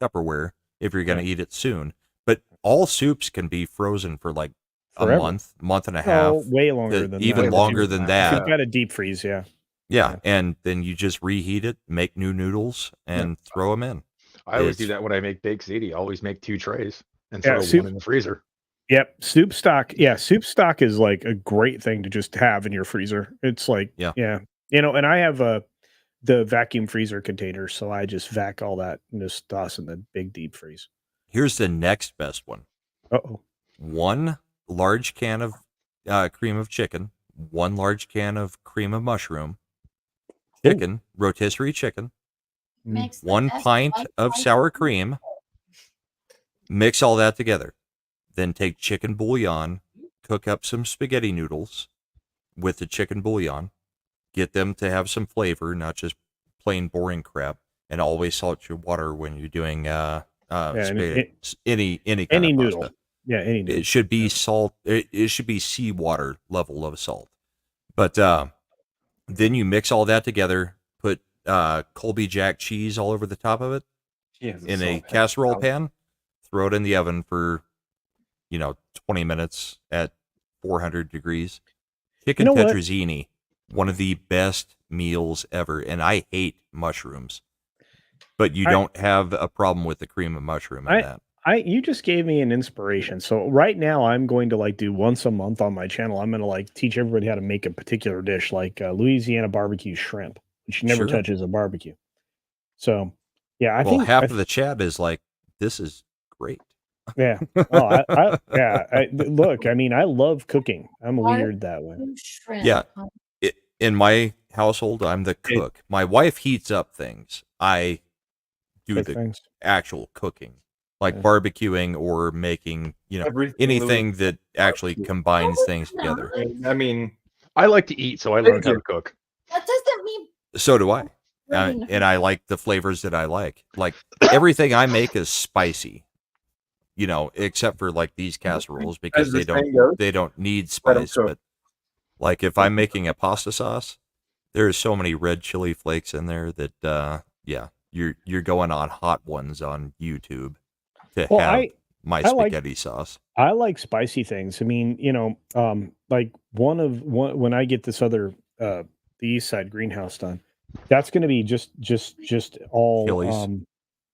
Tupperware if you're going to eat it soon. But all soups can be frozen for like Forever. month and a half, Oh, way longer than even that. longer If than you've that. got a deep freeze, yeah. Yeah, and then you just reheat it, make new noodles, and throw them in. I always do It's- that when I make baked ziti. I always make 2 trays and Yeah, throw soup- one in the freezer. Yep, soup stock. Yeah, soup stock is like a great thing to just have in your freezer. It's like, Yeah. and I have the vacuum freezer container, so I just vac all that and just toss in the big deep freeze. Here's the next best one. Uh-oh. 1 large can of cream of chicken, 1 large can of cream of mushroom, chicken, rotisserie chicken, Makes the 1 best pint white of rice. sour cream. Mix all that together. Then take chicken bouillon, cook up some spaghetti noodles with the chicken bouillon. Get them to have some flavor, not just plain boring crap. And always salt your water when you're doing spaghetti, any kind Any of noodle. pasta. Yeah, any noodle. It should be salt. It should be seawater level of salt. But then you mix all that together. Put Colby Jack cheese all over the top of it in a casserole pan. Throw it in the oven for 20 minutes at 400 degrees. Chicken You know what? petrozzini, one of the best meals ever. And I hate mushrooms, but you don't have a problem with the cream of mushroom in that. You just gave me an inspiration. So right now I'm going to do once a month on my channel. I'm going to teach everybody how to make a particular dish like Louisiana barbecue shrimp, which never Sure. touches a barbecue. So yeah, I Well, think half of the chat is like, this is great. yeah. Oh, look, I mean, I love cooking. I'm weird that way. Shrimp. Yeah. In my household, I'm the cook. My wife heats up things. I do Cook the things. actual cooking, like Yeah. barbecuing or making, anything that actually combines things together. I mean, I like to eat, so I learned how to cook. That doesn't mean So do I. Really? And I like the flavors that I like. Like everything I make is spicy, except for like these casseroles because As they the saying goes, don't need let 'em spice. cook. But like if I'm making a pasta sauce, there's so many red chili flakes in there that you're going on hot ones on YouTube to have my spaghetti sauce. I like spicy things. I mean, like one when I get this other the East Side greenhouse done, that's going to be just all Chilies.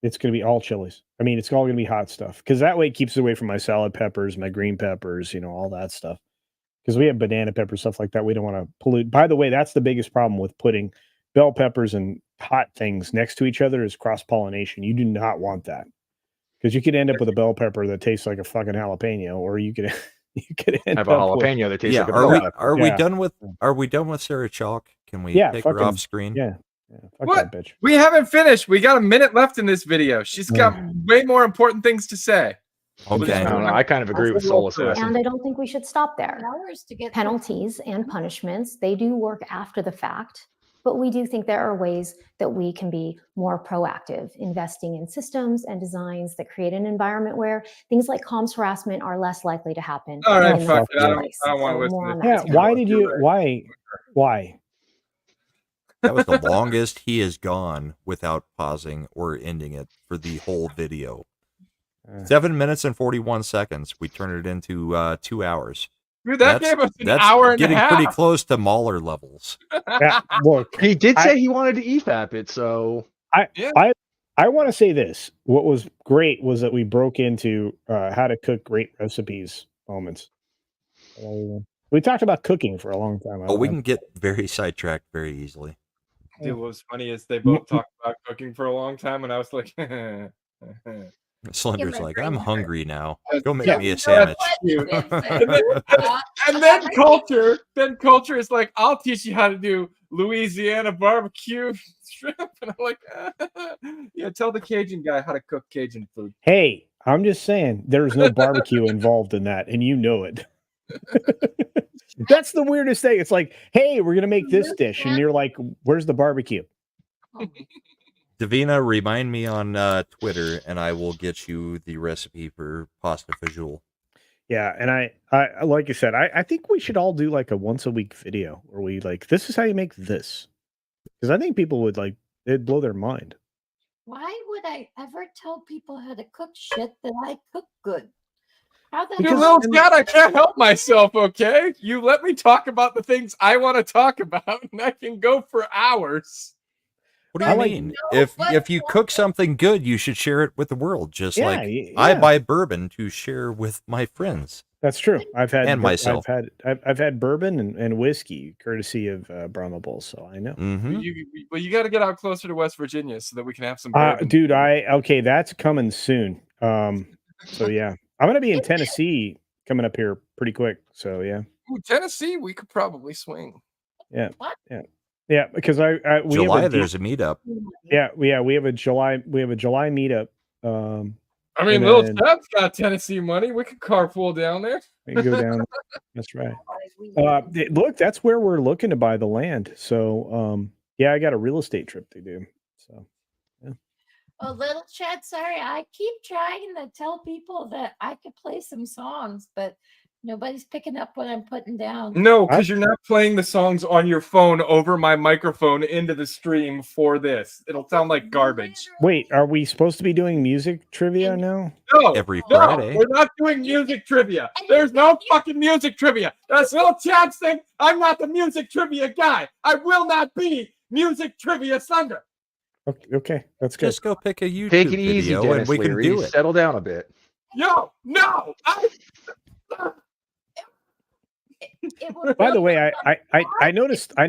it's going to be all chilies. I mean, it's all going to be hot stuff because that way it keeps it away from my salad peppers, my green peppers, all that stuff. Because we have banana peppers, stuff like that. We don't want to pollute. By the way, that's the biggest problem with putting bell peppers and hot things next to each other is cross pollination. You do not want that. Because you could end up with a bell pepper that tastes like a fucking jalapeno, or you could end Have a up with jalapeno that tastes like a are bell we pepper. are we done with Sarah Chalk? Can we Yeah, take her fucking- off screen? yeah. Fuck What? that bitch. We haven't finished. We got a minute left in this video. She's got way more important things to say. Okay. I don't know. I kind of agree with Soul Assassin. And I don't think we should stop there. hours to get Penalties and punishments, they do work after the fact, but we do think there are ways that we can be more proactive, investing in systems and designs that create an environment where things like comms harassment are less likely to happen. All right, in the fuck it. first I don't place. want to So listen more to on this. that Yeah, as well. why did you? Why? That was the longest he has gone without pausing or ending it for the whole video. 7 minutes and 41 seconds. We turned it into 2 hours. Dude, that That's- gave us an that's hour and a getting half. pretty close to Mahler levels. Yeah, look, He did say he wanted to EFAP it, so I want to say this. What was great was that we broke into how to cook great recipes moments. We talked about cooking for a long time. Oh, we can get very sidetracked very easily. Dude, what was funny is they both talked about cooking for a long time, and I was like, Slender's my like, brain I'm hurt. hungry now. Go make Yeah. me a sandwich. and then culture is like, I'll teach you how to do Louisiana barbecue shrimp, and I'm like, yeah, tell the Cajun guy how to cook Cajun food. Hey, I'm just saying there's no barbecue involved in that, and you know it. That's the weirdest thing. It's like, hey, we're gonna make this dish, and you're like, where's the barbecue? Davina, remind me on Twitter, and I will get you the recipe for pasta fajoule. Yeah, and I like you said, I think we should all do like a once a week video where we this is how you make this, because I think people would it'd blow their mind. Why would I ever tell people how to cook shit that I cook good? How the You Because- little cat, I can't help myself, okay? You let me talk about the things I want to talk about, and I can go for hours. What do I you like- mean? No, If but- you cook something good, you should share it with the world. Just Yeah, like y- I yeah. buy bourbon to share with my friends. That's true. I've had And myself. I've had bourbon and whiskey courtesy of Brahma Bull, so I know. Hmm You got to get out closer to West Virginia so that we can have some bourbon. Dude, okay, that's coming soon. So yeah, I'm gonna be in Tennessee coming up here pretty quick. So yeah, Ooh, Tennessee, we could probably swing. yeah, What? yeah. Because we July, have a there's a meetup. we have a July meetup. I mean, And little then- Chad's got Tennessee money. We could carpool down there. We can go down. That's right. Look, that's where we're looking to buy the land. So yeah, I got a real estate trip to do. So Oh, little Chad, sorry. I keep trying to tell people that I could play some songs, but nobody's picking up what I'm putting down. No, because you're not playing the songs on your phone over my microphone into the stream for this. It'll sound like garbage. wait, are we supposed to be doing music trivia now? No, Every no, Friday. we're not doing music trivia. There's no fucking music trivia. That's little Chad's thing. I'm not the music trivia guy. I will not be music trivia Slender. Okay, that's good. Just go pick a YouTube Take it easy, video Dennis and we can Leary. do it. Settle down a bit. Yo, no. It was By the really way, I hard.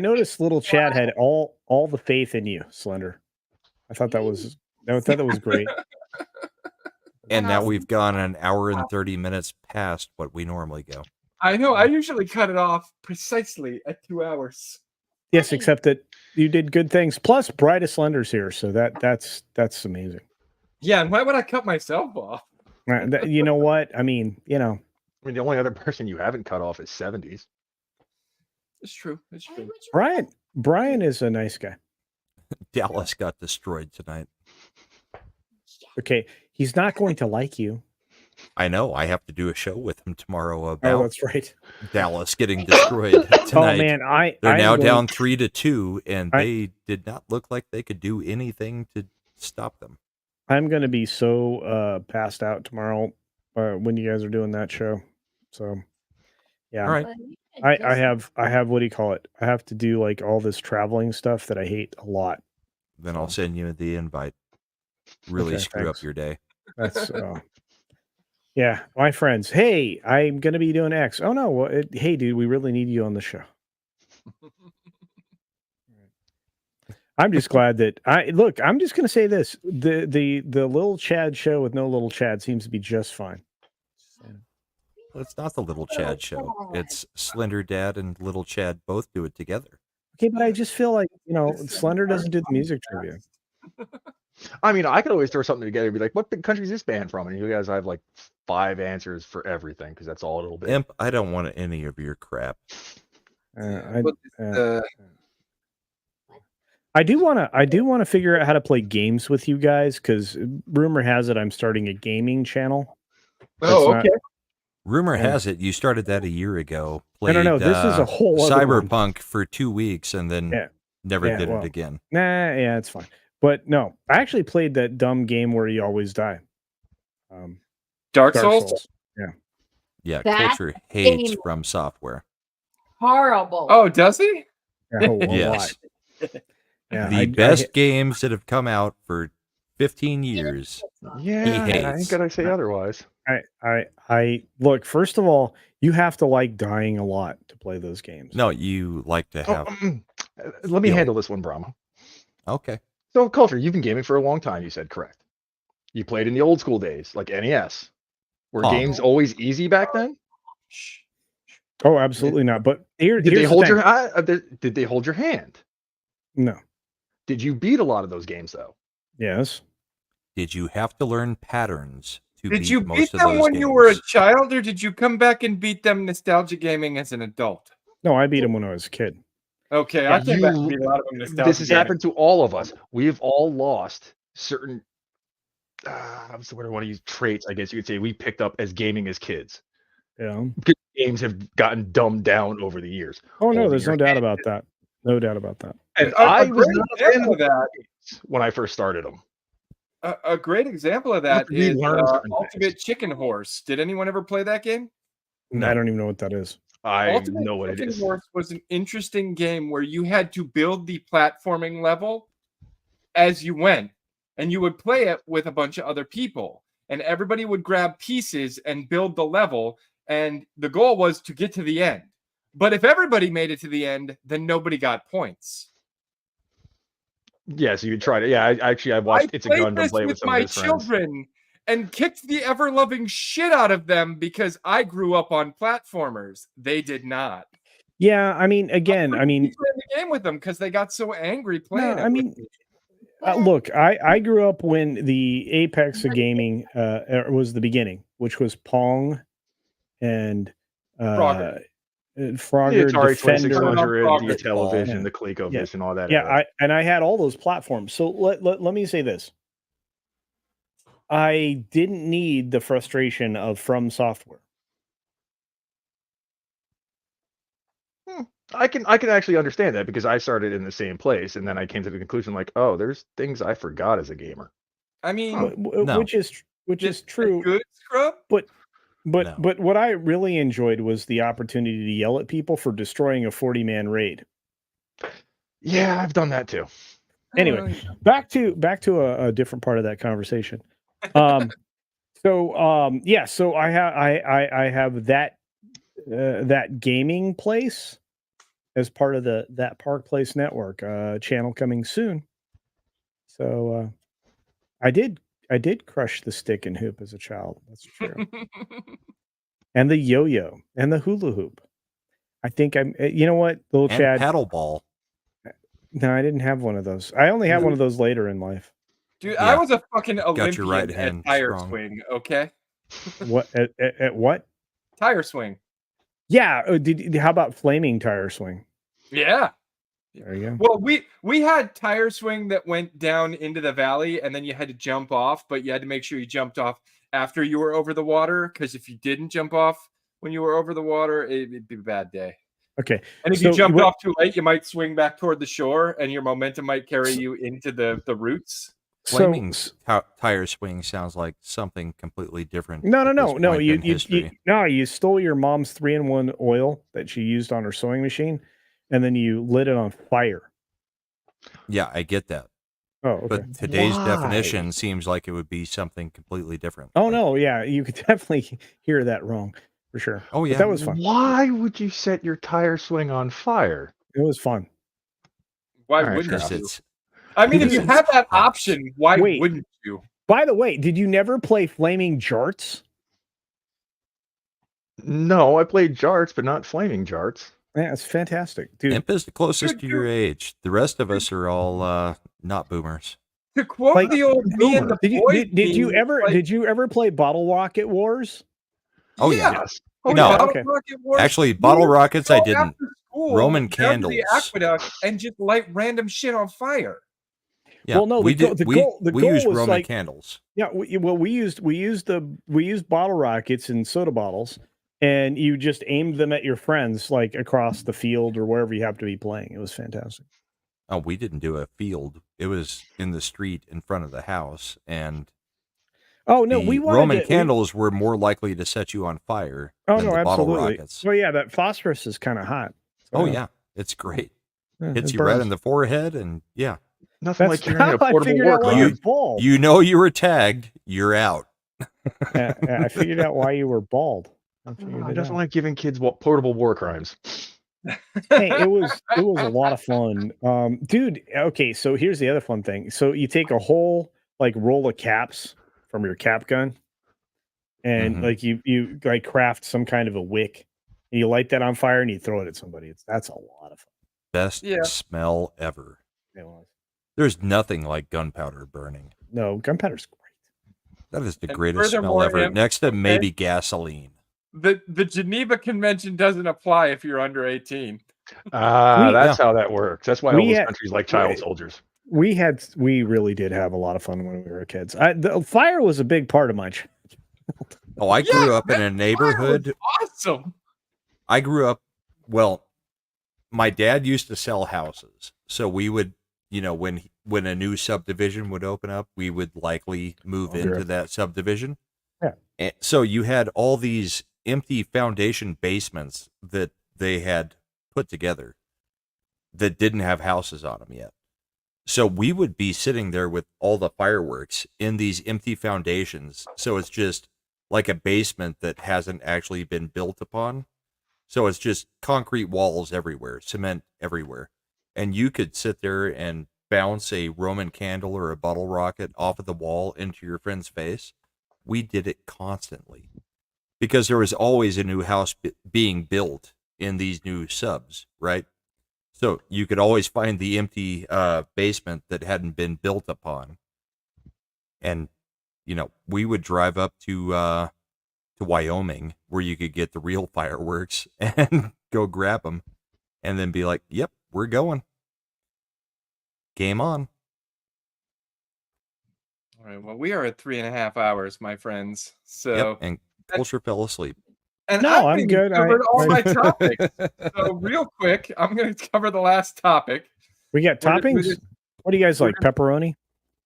noticed little Chad had all the faith in you, Slender. I thought that was great. And now Awesome. we've gone an hour and 30 minutes past what we normally go. I know. I usually cut it off precisely at 2 hours. Yes, except that you did good things. Plus, Brightest Slender's here, so that's amazing. Yeah, and why would I cut myself off? You know what? I mean, I mean, the only other person you haven't cut off is 70s. It's true. It's Why true. would you- Brian is a nice guy. Dallas got destroyed tonight. Okay, he's not going to like you. I know. I have to do a show with him tomorrow Oh, about that's right. Dallas getting destroyed tonight. Oh man, They're I'm now going- down 3-2, and I- they did not look like they could do anything to stop them. I'm going to be so passed out tomorrow when you guys are doing that show. So, yeah. All right. Well, you should I just- have what do you call it? I have to do like all this traveling stuff that I hate a lot. Then I'll send you the invite. Really Okay, screw thanks. up your day. That's yeah, my friends. Hey, I'm gonna be doing X. Oh no, hey dude, we really need you on the show. I'm just glad that I'm just gonna say this: the little Chad show with no little Chad seems to be just fine. Well, it's not the Little Chad show. It's Slender Dad and Little Chad both do it together. Okay, but I just feel like Slender doesn't do the music trivia. I mean, I could always throw something together and be like, what big country is this band from? And you guys have like 5 answers for everything because that's all it'll be. Imp, I don't want any of your crap. I do want to figure out how to play games with you guys because rumor has it I'm starting a gaming channel. Oh, That's okay. Rumor Yeah. has it you started that a year ago. No. This is a whole other one. Cyberpunk for 2 weeks and then Yeah. never Yeah, did well, it again. Nah, yeah, it's fine. But no, I actually played that dumb game where you always die. Dark Dark Souls? Souls. Yeah, That culture hates game- from software. horrible. Oh, does he? Yeah, a Yes. lot. Yeah, The best games that have come out for 15 years. Yeah, I hates. ain't gonna say otherwise. I look. First of all, you have to like dying a lot to play those games. No, you like to have. Let me skill. handle this one, Brahma. Okay. So, Culture, you've been gaming for a long time, you said, correct? You played in the old school days, like NES. Were Huh. games always easy back then? Oh, absolutely not. But Did here's they the hold thing. your did they hold your hand? No. Did you beat a lot of those games though? Yes. Did you have to learn patterns to Did beat you most beat of them those when games? you were a child, or did you come back and beat them nostalgia gaming as an adult? No, I beat him when I was a kid. Okay, Yeah, I came back you- and beat a lot of them nostalgia This has gaming. happened to all of us. We've all lost certain what's the word I want to use? Traits, I guess you could say, we picked up as gaming as kids. Yeah. Because games have gotten dumbed down over the years. Oh no, Holding there's no your doubt hand. about that. No doubt about that. And A I was great not a fan example of of that. when I first started them. A great example of You have that to is relearn certain Ultimate things. Chicken Horse. Did anyone ever play that game? I don't even know what that is. I Ultimate know what it Chicken is. Horse was an interesting game where you had to build the platforming level as you went, and you would play it with a bunch of other people, and everybody would grab pieces and build the level, and the goal was to get to the end. But if everybody made it to the end, then nobody got points. Yeah, so you tried it. Yeah, I watched It's a played Gundam this play it with some of my his friends. children and kicked the ever-loving shit out of them because I grew up on platformers. They did not. Yeah, I mean, again, I mean, playing the game with them because they got so angry playing no, it. I mean, look, I grew up when the apex of gaming was the beginning, which was Pong and Frogger. Frogger, The Atari Defender. 2600, the Frogger. Television, Yeah. the ColecoVision, Yeah. all that. Yeah, era. I had all those platforms. So let me say this. I didn't need the frustration of From Software. I can actually understand that because I started in the same place, and then I came to the conclusion like, oh, there's things I forgot as a gamer. I mean, No. Which is true. Good scrub. But No. what I really enjoyed was the opportunity to yell at people for destroying a 40-man raid. Yeah, I've done that too. Anyway, back to a different part of that conversation. So I have that gaming place as part of that Park Place network channel coming soon. So I did crush the stick and hoop as a child. That's true. And the yo-yo and the hula hoop. I think you know what, little And Chad. paddleball. No, I didn't have one of those. I only had one of those later in life. Dude, Yeah. I was a fucking your Olympian right at hand tire strong. swing. Okay, What at what? tire swing. Yeah. How about flaming tire swing? Yeah. There you go. Well, we had tire swing that went down into the valley, and then you had to jump off, but you had to make sure you jumped off after you were over the water, because if you didn't jump off when you were over the water, it'd be a bad day. Okay. And if you jumped off too late, you might swing back toward the shore, and your momentum might carry you into the roots. Flaming tire swing sounds like something completely different. No. at this point in history. You stole your mom's 3-in-1 oil that she used on her sewing machine, and then you lit it on fire. Yeah, I get that. Oh, okay. But today's Why? definition seems like it would be something completely different. Oh Like, no, yeah, you could definitely hear that wrong for sure. Oh, But yeah. that was fun. Why would you set your tire swing on fire? It was fun. Why All right, wouldn't because you? it's I mean, if you because have that it's hot. option, why Wait. wouldn't you? By the way, did you never play Flaming Jarts? No, I played jarts, but not flaming jarts. Yeah, it's fantastic, dude. Imp is the closest Dude, to your age. The rest of us are all not boomers. To quote Like, the old me and the boys Did you meme, ever like, did you ever play Bottle Rocket Wars? Oh, yeah. Yes. Oh, No. yeah, Bottle Okay. Rocket Wars. Actually, We Bottle would Rockets go I didn't. after school Roman down to candles. the aqueduct and just light random shit on fire. Yeah, Well, no, we the did. goal We used was Roman like, candles. yeah, we used bottle rockets in soda bottles, and you just aimed them at your friends like across the field or wherever you happen to be playing. It was fantastic. Oh, we didn't do a field. It was in the street in front of the house, and Oh no, the we wanted Roman to, candles were more likely to set you on fire Oh than no, the bottle absolutely. rockets. Well, yeah, that phosphorus is kind of hot. So, Oh yeah, it's great. yeah, Hits it you right burns. in the forehead, and yeah, Nothing That's like carrying how a I portable figured war out why crime. you're bald. you know you were tagged. You're out. Yeah, I figured out why you were bald. I figured I it doesn't out. like giving kids portable war crimes. Hey, it was a lot of fun, dude. Okay, so here's the other fun thing. So you take a whole like roll of caps from your cap gun, and Mhm. like you like craft some kind of a wick, and you light that on fire and you throw it at somebody. That's a lot of fun. Best Yeah. smell ever. It was. There's nothing like gunpowder burning. No, gunpowder's great. That is the And greatest smell furthermore, ever. Imp, Next to okay. maybe gasoline. The Geneva Convention doesn't apply if you're under 18. That's how that works. That's why all we those had- countries like child we- soldiers. We really did have a lot of fun when we were kids. The fire was a big part of my Oh, I grew up in a Fire was neighborhood. awesome. I grew up, well, my dad used to sell houses. So we would when a new subdivision would open up, we would likely move into that subdivision. Yeah. And so you had all these empty foundation basements that they had put together that didn't have houses on them yet. So we would be sitting there with all the fireworks in these empty foundations. So it's just like a basement that hasn't actually been built upon. So it's just concrete walls everywhere, cement everywhere. And you could sit there and bounce a Roman candle or a bottle rocket off of the wall into your friend's face. We did it constantly because there was always a new house being built in these new subs, right? So you could always find the empty basement that hadn't been built upon. And, we would drive up to Wyoming where you could get the real fireworks and go grab them and then be like, yep, we're going. Game on. All right. Well, we are at 3.5 hours, my friends. So, Yep, and Culture fell asleep. and No, I've I'm even good. covered all my topics. So, real quick, I'm going to cover the last topic. We got We're gonna do toppings. this- What do you guys we're like? Pepperoni?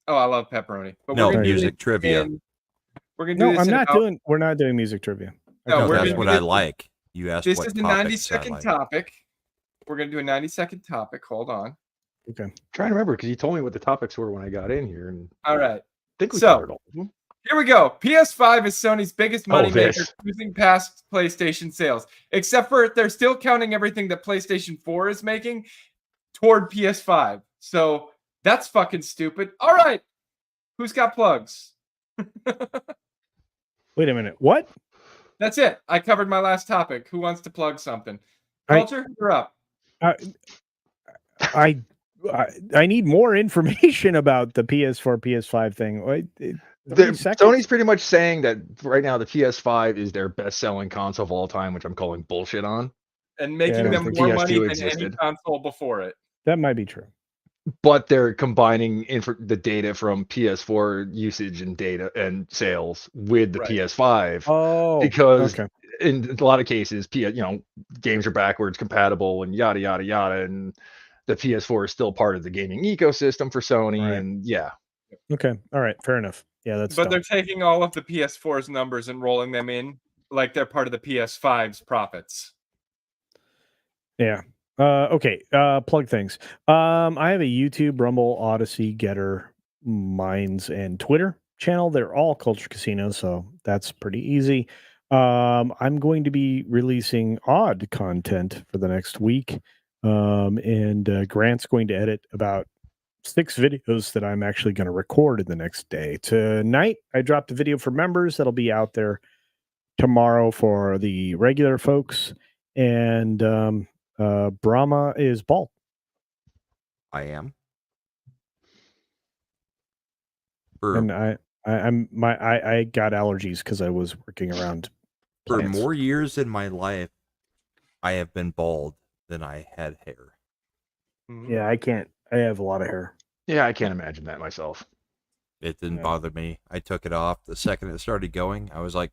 Oh, I love pepperoni. But No, we're gonna do music this trivia. we're going to do No, this I'm in not about- doing. We're not doing music trivia. No, Okay. we're That's gonna what do I this- like. You asked This what is a topics 90-second I like. topic. We're going to do a 90-second topic. Hold on. Okay. Trying to remember because you told me what the topics were when I got in here, and All right. I think we So- covered all of them. Here we go. PS5 is Sony's biggest moneymaker, this. cruising past PlayStation sales. Except for they're still counting everything that PlayStation 4 is making toward PS5. So that's fucking stupid. All right. Who's got plugs? Wait a minute. What? That's it. I covered my last topic. Who wants to plug something? I- Culture, you're up. I need more information about the PS4, PS5 thing. Wait, 30 seconds? Sony's pretty much saying that right now the PS5 is their best-selling console of all time, which I'm calling bullshit on. And making Yeah, them the more PS2 money than any existed. console before it. That might be true. But they're combining the data from PS4 usage and data and sales with the Right. PS5 Oh, because okay. in a lot of cases, games are backwards compatible and yada yada yada, and the PS4 is still part of the gaming ecosystem for Sony, Right. and yeah, Okay. All right. Fair enough. Yeah, that's. But dumb. they're taking all of the PS4's numbers and rolling them in like they're part of the PS5's profits. Yeah. Okay. Plug things. I have a YouTube, Rumble, Odyssey, Getter, Minds, and Twitter channel. They're all Culture Casino, so that's pretty easy. I'm going to be releasing odd content for the next week. And Grant's going to edit about 6 videos that I'm actually going to record in the next day. Tonight, I dropped a video for members that'll be out there tomorrow for the regular folks. And Brahma is bald. I am. And I got allergies because I was working around For plants. more years in my life, I have been bald than I had hair. Yeah, I can't. I have a lot of hair. yeah, I can't imagine that myself. It didn't Yeah. bother me. I took it off the second it started going. I was like,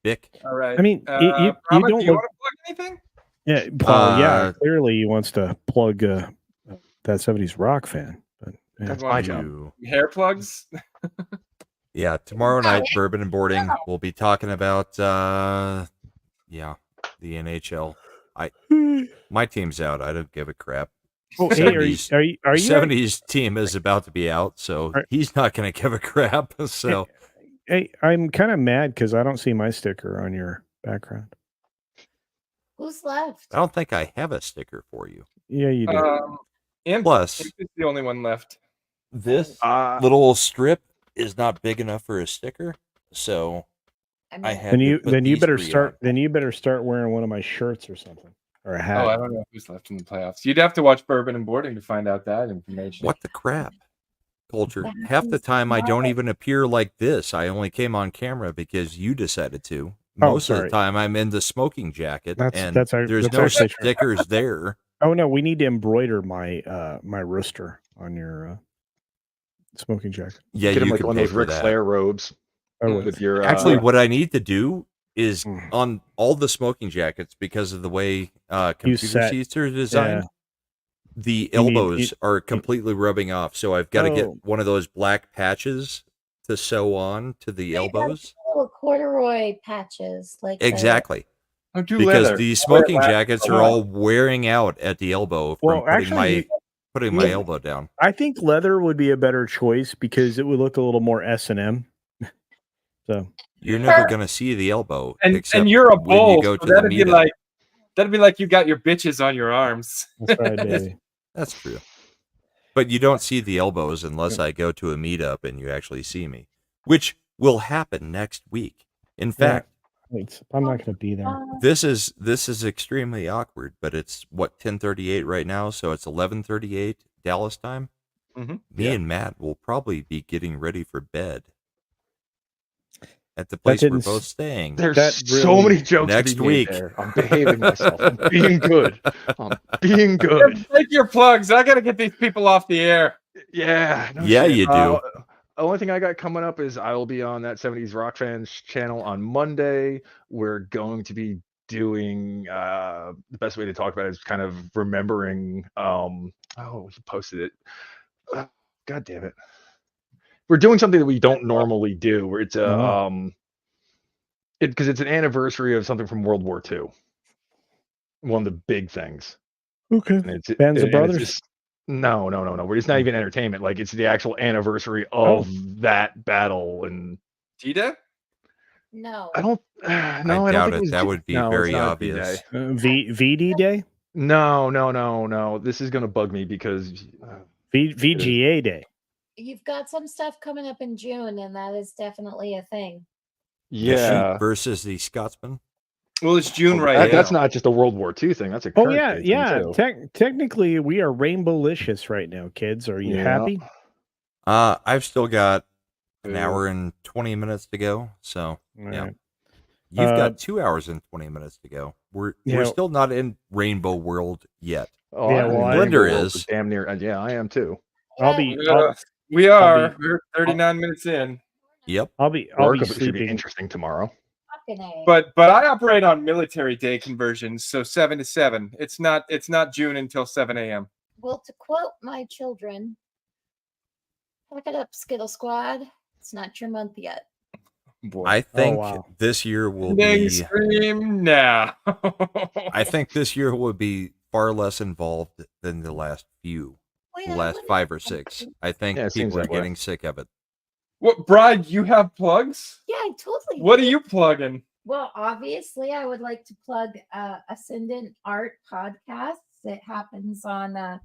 Bick. All right. I mean, you Brahma, don't do you look. want to plug anything? Yeah, Paul. Yeah, Uh, clearly he wants to plug that 70s rock fan. But yeah. That's Well, my you- job. Hair plugs? Yeah, tomorrow night, Bourbon and Boarding. We'll be talking about, the NHL. My team's out. I don't give a crap. Oh, hey, are you? 70s Are you? 70s team is about to be out, so Are- he's not going to give a crap. So Hey, I'm kind of mad because I don't see my sticker on your background. Who's left? I don't think I have a sticker for you. Yeah, you do. Imp, Plus, Imp is the only one left. this Uh, little strip is not big enough for a sticker, so I had then to you put then you these better 3 start. on. Then you better start wearing one of my shirts or something, or a hat. Oh, I don't know who's left in the playoffs. You'd have to watch Bourbon and Boarding to find out that information. What the crap? Culture. That Half the is time I don't not- even appear like this. I only came on camera because you decided to. Oh, Most of sorry. the time I'm in the smoking jacket That's- and that's there's no actually true. stickers there. Oh no, we need to embroider my my rooster on your smoking jacket. Yeah, get him you like can one pay of those for Ric that. Flair robes I Mm. would. with your Actually, what I need to do is Mm. on all the smoking jackets because of the way computer set- seats are designed. The You mean elbows are completely rubbing off, so I've got to get Oh. one of those black patches to sew on to the elbows. Little corduroy patches, like Exactly. Oh, do Because leather. the Leather smoking lasts jackets so are long. all wearing out at the elbow from Well, actually, putting my yeah. elbow down. I think leather would be a better choice because it would look a little more S&M. So You're never gonna see the elbow And except you're a when you bull, go so to the meetup. that'd be like you got your bitches on your arms. that's right, baby. That's true. But you don't see the elbows unless I go to a meetup and you actually see me, which will happen next week. In fact, Wait, I'm not going to be there. this is extremely awkward, but it's what 10:38 right now, so it's 11:38 Dallas time. Mhm. Me and Matt will probably be getting ready for bed at the place we're didn't both s- staying. There's That so really- many jokes Next to be made week. there. I'm behaving myself. I'm being good. I'm being good. Take your plugs. I gotta get these people off the air. Yeah. No Yeah, shit. you do. Only thing I got coming up is I will be on that 70s Rock Fans channel on Monday. We're going to be doing the best way to talk about it is kind of remembering he posted it. God damn it. We're doing something that we don't normally do where it's because it's an anniversary of something from World War II. One of the big things. Okay. And it's Bands of and it's Brothers? just- no. It's not even entertainment. Like it's the actual anniversary of that battle. And Tita? No. I don't. No, I I don't doubt think it. was That D- would be no, it's very not D-Day. obvious. VD Day? No. This is gonna bug me because VGA Day. You've got some stuff coming up in June, and that is definitely a thing. The yeah, Sheep versus the Scotsman. Well, it's June right now. that's not just a World War II thing. That's a Oh, current yeah. day Yeah. thing too. Technically, we are rainbow-licious right now, kids. Are you Yeah. happy? I've still got an Boo. hour and 20 minutes to go. So All yeah, right. you've got 2 hours and 20 minutes to go. We're still not in Rainbow World yet. Oh, Yeah, I'm well, in I- Slender Rainbow World is. damn near. Yeah, I am too. I'll be We are. be- We're 39 minutes in. Yep. I'll be Work should be sleeping. interesting tomorrow. Fucking A. But I operate on military day conversions, so 7 to 7. It's not June until 7 a.m. Well, to quote my children, pack it up, Skittle Squad. It's not your month yet. Boy. I think wow. this year will Dang, be. scream now. I think this year will be far less involved than the last few, Well, the yeah, last what- 5 or 6. I think Yeah, it seems people are that way. getting sick of it. What, Bride? You have plugs? Yeah, I totally. What are do. you plugging? Well, obviously, I would like to plug Ascendant Art Podcasts. It happens on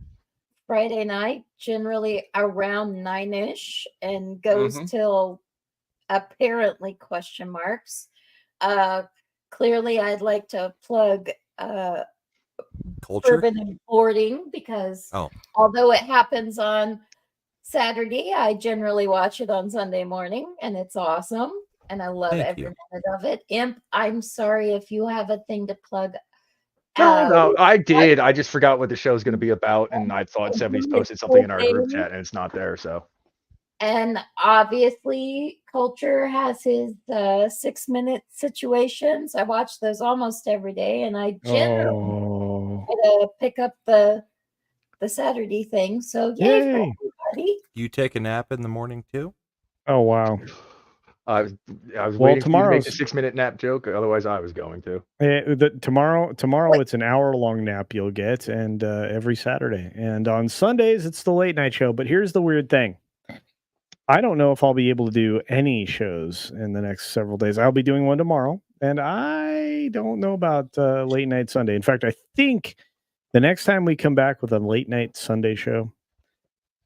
Friday night, generally around 9-ish, and goes Mhm. till apparently question marks. Clearly, I'd like to plug Culture. Urban and Boarding because Oh. although it happens on Saturday, I generally watch it on Sunday morning, and it's awesome. And I love Thank every you. minute of it. Imp, I'm sorry if you have a thing to plug. No, I did. I just forgot what the show's going to be about, and I thought 70s posted something in our group chat, and it's not there. So And obviously, Culture has his 6-minute situations. I watch those almost every day, and I generally try to pick up the Saturday thing. So yay, for Yay. everybody. You take a nap in the morning too? Oh, wow. I was Well, waiting for you to make the tomorrow's 6-minute nap joke. Otherwise, I was going to. Tomorrow it's an hour-long nap you'll get, and every Saturday. And on Sundays, it's the late night show. But here's the weird thing. I don't know if I'll be able to do any shows in the next several days. I'll be doing one tomorrow, and I don't know about late night Sunday. In fact, I think the next time we come back with a late night Sunday show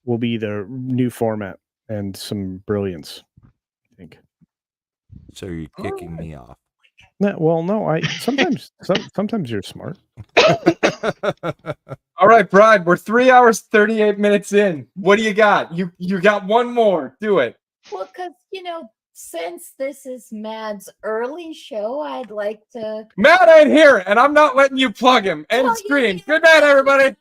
will be the new format and some brilliance, I think. So you're kicking me off. No, I sometimes sometimes you're smart. All right, Bride, we're 3 hours, 38 minutes in. What do you got? You got one more. Do it. Well, because, since this is Mad's early show, I'd like to. Matt ain't here, and I'm not letting you plug him. End Well, screen. you- Good night, everybody.